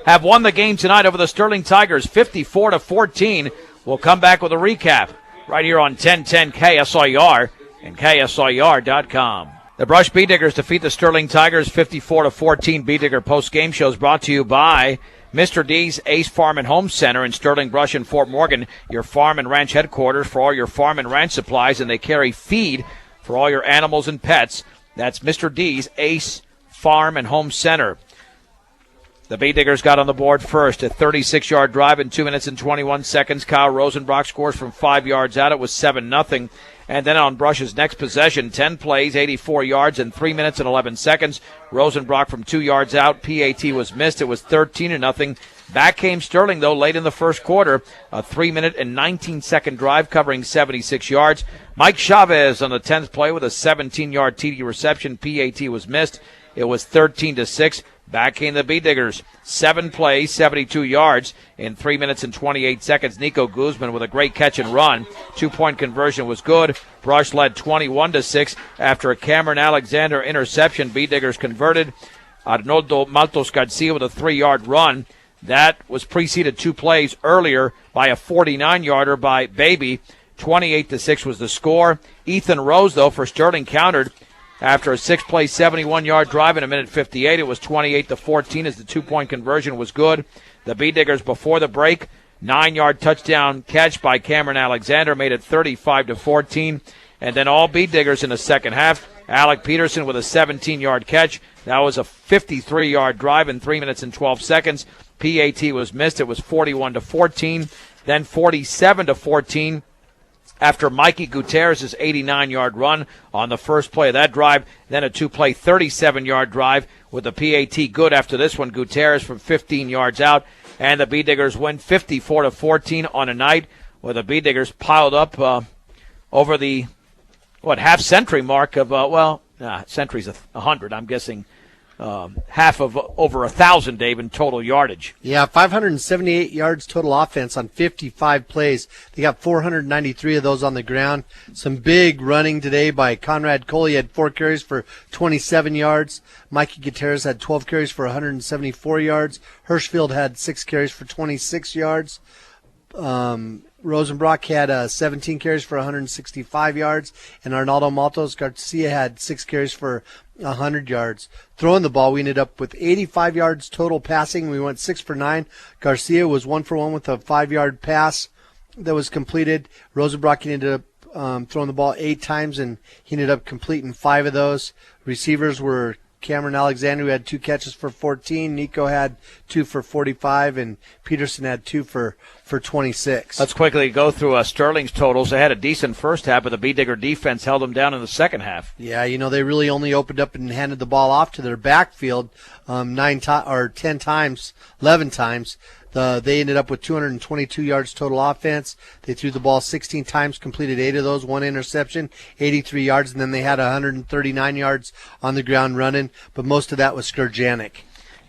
have won the game tonight over the Sterling Tigers, 54-14. We'll come back with a recap right here on 1010 KSIR and KSIR.com. The Brush B-Diggers defeat the Sterling Tigers 54-14. B-Digger post-game show is brought to you by Mr. D's Ace Farm and Home Center in Sterling, Brush, and Fort Morgan, your farm and ranch headquarters for all your farm and ranch supplies, and they carry feed for all your animals and pets. That's Mr. D's Ace Farm and Home Center. The B-Diggers got on the board first. A 36-yard drive in 2 minutes and 21 seconds. Kyle Rosenbrock scores from 5 yards out. It was 7-0. And then on Brush's next possession, 10 plays, 84 yards in 3 minutes and 11 seconds. Rosenbrock from 2 yards out. PAT was missed. It was 13-0. Back came Sterling, though, late in the first quarter. A 3-minute and 19-second drive covering 76 yards. Mike Chavez on the 10th play with a 17-yard TD reception. PAT was missed. It was 13-6. Back came the B-Diggers. 7 plays, 72 yards in 3 minutes and 28 seconds. Nico Guzman with a great catch and run. 2-point conversion was good. Brush led 21-6 after a Cameron Alexander interception. B-Diggers converted. Arnoldo Maltos Garcia with a 3-yard run. That was preceded 2 plays earlier by a 49-yarder by Baby. 28-6 was the score. Ethan Rose, though, for Sterling countered. After a 6-play, 71-yard drive in a minute 58, it was 28-14 as the 2-point conversion was good. The B-Diggers before the break, 9-yard touchdown catch by Cameron Alexander made it 35-14. And then all B-Diggers in the second half. Alec Peterson with a 17-yard catch. That was a 53-yard drive in 3 minutes and 12 seconds. PAT was missed. It was 41-14. Then 47-14. After Mikey Gutierrez's 89-yard run on the first play of that drive, then a 2-play 37-yard drive with the PAT good after this one. Gutierrez from 15 yards out, and the B-Diggers win 54-14 on a night where the B-Diggers piled up over the half century mark of century's 100. I'm guessing half of over 1,000, Dave, in total yardage. Yeah, 578 yards total offense on 55 plays. They got 493 of those on the ground. Some big running today by Conrad Cole. He had 4 carries for 27 yards. Mikey Gutierrez had 12 carries for 174 yards. Hirschfield had 6 carries for 26 yards. Rosenbrock had 17 carries for 165 yards, and Arnaldo Matos Garcia had 6 carries for 100 yards. Throwing the ball, we ended up with 85 yards total passing. We went 6 for 9. Garcia was 1 for 1 with a 5-yard pass that was completed. Rosenbrock ended up throwing the ball 8 times, and he ended up completing 5 of those. Receivers were Cameron Alexander, who had 2 catches for 14. Nico had 2 for 45, and Peterson had 2 for 26. Let's quickly go through Sterling's totals. They had a decent first half, but the B-Digger defense held them down in the second half. Yeah, they really only opened up and handed the ball off to their backfield 11 times. They ended up with 222 yards total offense. They threw the ball 16 times, completed 8 of those, 1 interception, 83 yards, and then they had 139 yards on the ground running, but most of that was Skurjanek.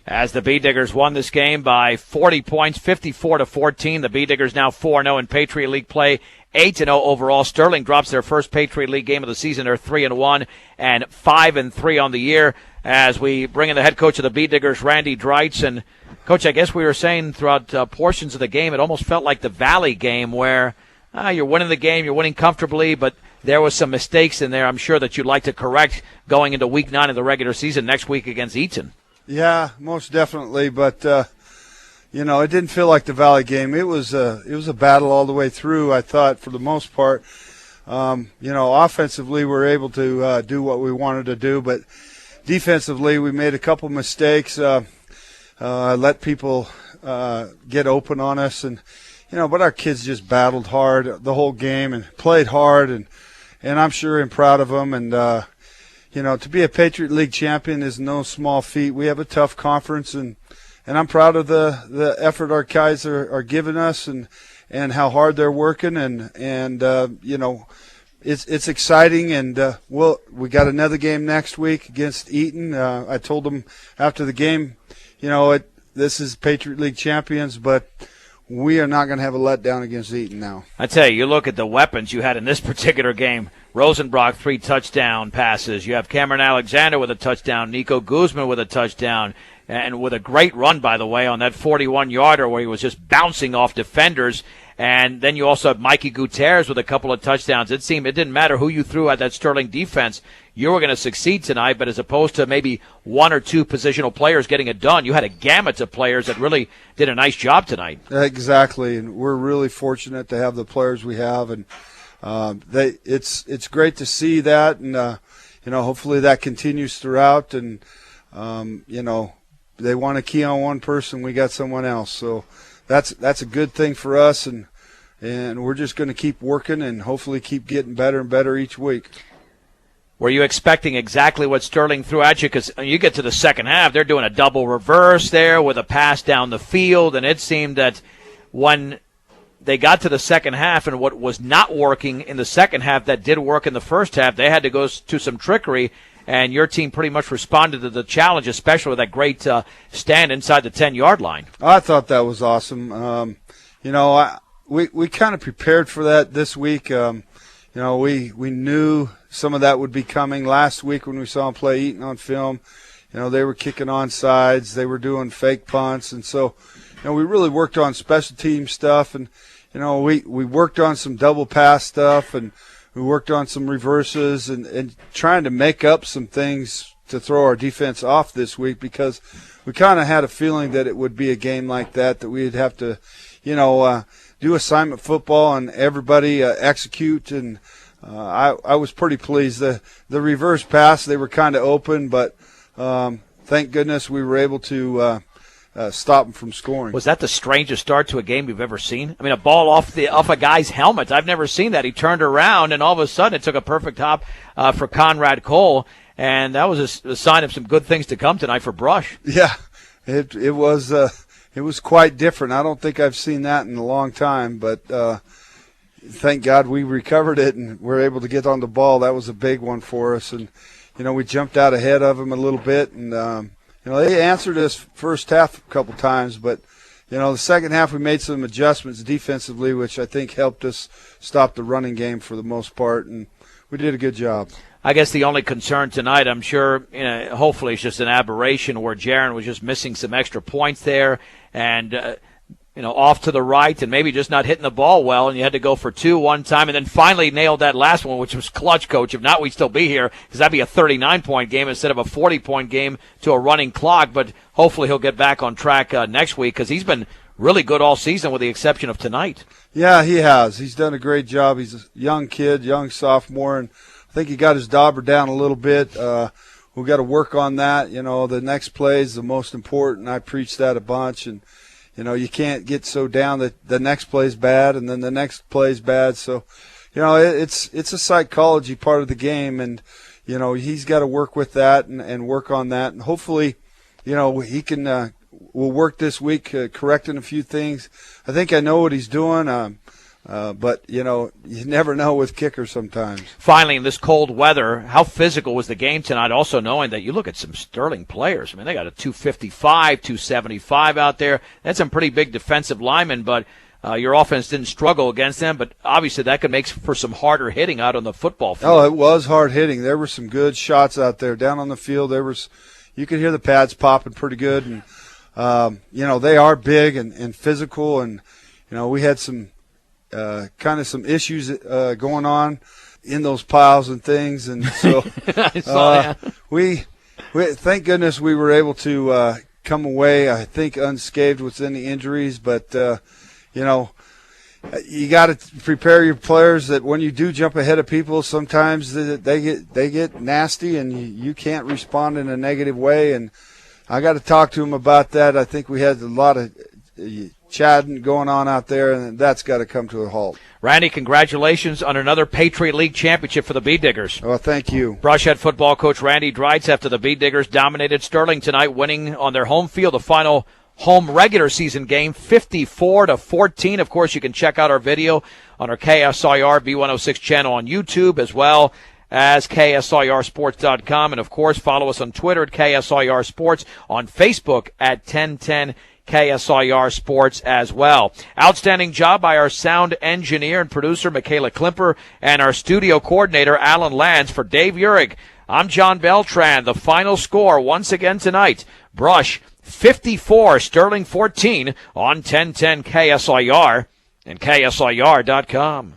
As the B-Diggers won this game by 40 points, 54-14. The B-Diggers now 4-0 in Patriot League play, 8-0 overall. Sterling drops their first Patriot League game of the season. They're 3-1 and 5-3 on the year. As we bring in the head coach of the B-Diggers, Randy Dreitz. And Coach, I guess we were saying throughout portions of the game, it almost felt like the Valley game where you're winning the game, you're winning comfortably, but there was some mistakes in there I'm sure that you'd like to correct going into Week 9 of the regular season next week against Eaton. Yeah, most definitely, but it didn't feel like the Valley game. It was a battle all the way through, I thought, for the most part. Offensively we were able to do what we wanted to do, but defensively we made a couple mistakes. Let people get open on us, and but our kids just battled hard the whole game and played hard, and I'm sure I'm proud of them. And to be a Patriot League champion is no small feat. We have a tough conference, and I'm proud of the effort our guys are giving us, and how hard they're working, and it's exciting. And we got another game next week against Eaton. I told them after the game, this is Patriot League champions, but we are not going to have a letdown against Eaton now. I tell you, you look at the weapons you had in this particular game. Rosenbrock, 3 touchdown passes. You have Cameron Alexander with a touchdown, Nico Guzman with a touchdown, and with a great run, by the way, on that 41-yarder where he was just bouncing off defenders. And then you also have Mikey Gutierrez with a couple of touchdowns. It didn't matter who you threw at that Sterling defense. You were going to succeed tonight, but as opposed to maybe 1 or 2 positional players getting it done, you had a gamut of players that really did a nice job tonight. Exactly, and we're really fortunate to have the players we have, and it's great to see that, and hopefully that continues throughout. And they want to key on one person, we got someone else, so that's a good thing for us, and we're just going to keep working and hopefully keep getting better and better each week. Were you expecting exactly what Sterling threw at you? Because you get to the second half, they're doing a double reverse there with a pass down the field, and it seemed that when they got to the second half and what was not working in the second half that did work in the first half, they had to go to some trickery, and your team pretty much responded to the challenge, especially with that great stand inside the 10-yard line. I thought that was awesome. We kind of prepared for that this week. We knew some of that would be coming last week when we saw them play Eaton on film. They were kicking on sides, they were doing fake punts, and so we really worked on special team stuff, and we worked on some double pass stuff, and we worked on some reverses and trying to make up some things to throw our defense off this week, because we kind of had a feeling that it would be a game like that we'd have to do assignment football and everybody execute, and I was pretty pleased. The reverse pass, they were kind of open, but thank goodness we were able to stop them from scoring. Was that the strangest start to a game you've ever seen? I mean, a ball off a guy's helmet. I've never seen that. He turned around, and all of a sudden it took a perfect hop for Conrad Cole, and that was a sign of some good things to come tonight for Brush. Yeah, it was quite different. I don't think I've seen that in a long time, but thank God we recovered it and were able to get on the ball. That was a big one for us. And, we jumped out ahead of them a little bit. And, they answered us first half a couple times. But, the second half we made some adjustments defensively, which I think helped us stop the running game for the most part. And we did a good job. I guess the only concern tonight, I'm sure, hopefully it's just an aberration where Jaron was just missing some extra points there and, off to the right and maybe just not hitting the ball well, and you had to go for 2 one time and then finally nailed that last one, which was clutch, Coach. If not, we'd still be here because that'd be a 39-point game instead of a 40-point game to a running clock. But hopefully he'll get back on track next week because he's been really good all season with the exception of tonight. Yeah, he has. He's done a great job. He's a young kid, young sophomore, and I think he got his dauber down a little bit. We've got to work on that. The next play is the most important. I preach that a bunch. And, you can't get so down that the next play is bad and then the next play is bad. So, it's a psychology part of the game. And, he's got to work with that and work on that. And hopefully, he can we'll work this week correcting a few things. I think I know what he's doing. But, you never know with kickers sometimes. Finally, in this cold weather, how physical was the game tonight? Also knowing that you look at some Sterling players. I mean, they got a 255, 275 out there. That's some pretty big defensive linemen, but your offense didn't struggle against them. But obviously that could make for some harder hitting out on the football field. Oh, it was hard hitting. There were some good shots out there. Down on the field, you could hear the pads popping pretty good. And, they are big and physical. And, we had some kind of some issues going on in those piles and things, and so I saw that. we thank goodness we were able to come away, I think, unscathed with any injuries. But you got to prepare your players that when you do jump ahead of people, sometimes they get nasty, and you can't respond in a negative way. And I got to talk to them about that. I think we had a lot of chatting going on out there, and that's got to come to a halt. Randy, congratulations on another Patriot League championship for the Bee Diggers. Oh, thank you. Brush head football coach Randy Dreitz after the Bee Diggers dominated Sterling tonight, winning on their home field the final home regular season game 54-14. Of course, you can check out our video on our KSIR B106 channel on YouTube as well as KSIRsports.com. And, of course, follow us on Twitter at KSIR Sports, on Facebook at 1010 KSIR Sports as well. Outstanding job by our sound engineer and producer, Michaela Klimper, and our studio coordinator, Alan Lands. For Dave Uhrig, I'm John Beltran. The final score once again tonight, Brush 54, Sterling 14 on 1010 KSIR and KSIR.com.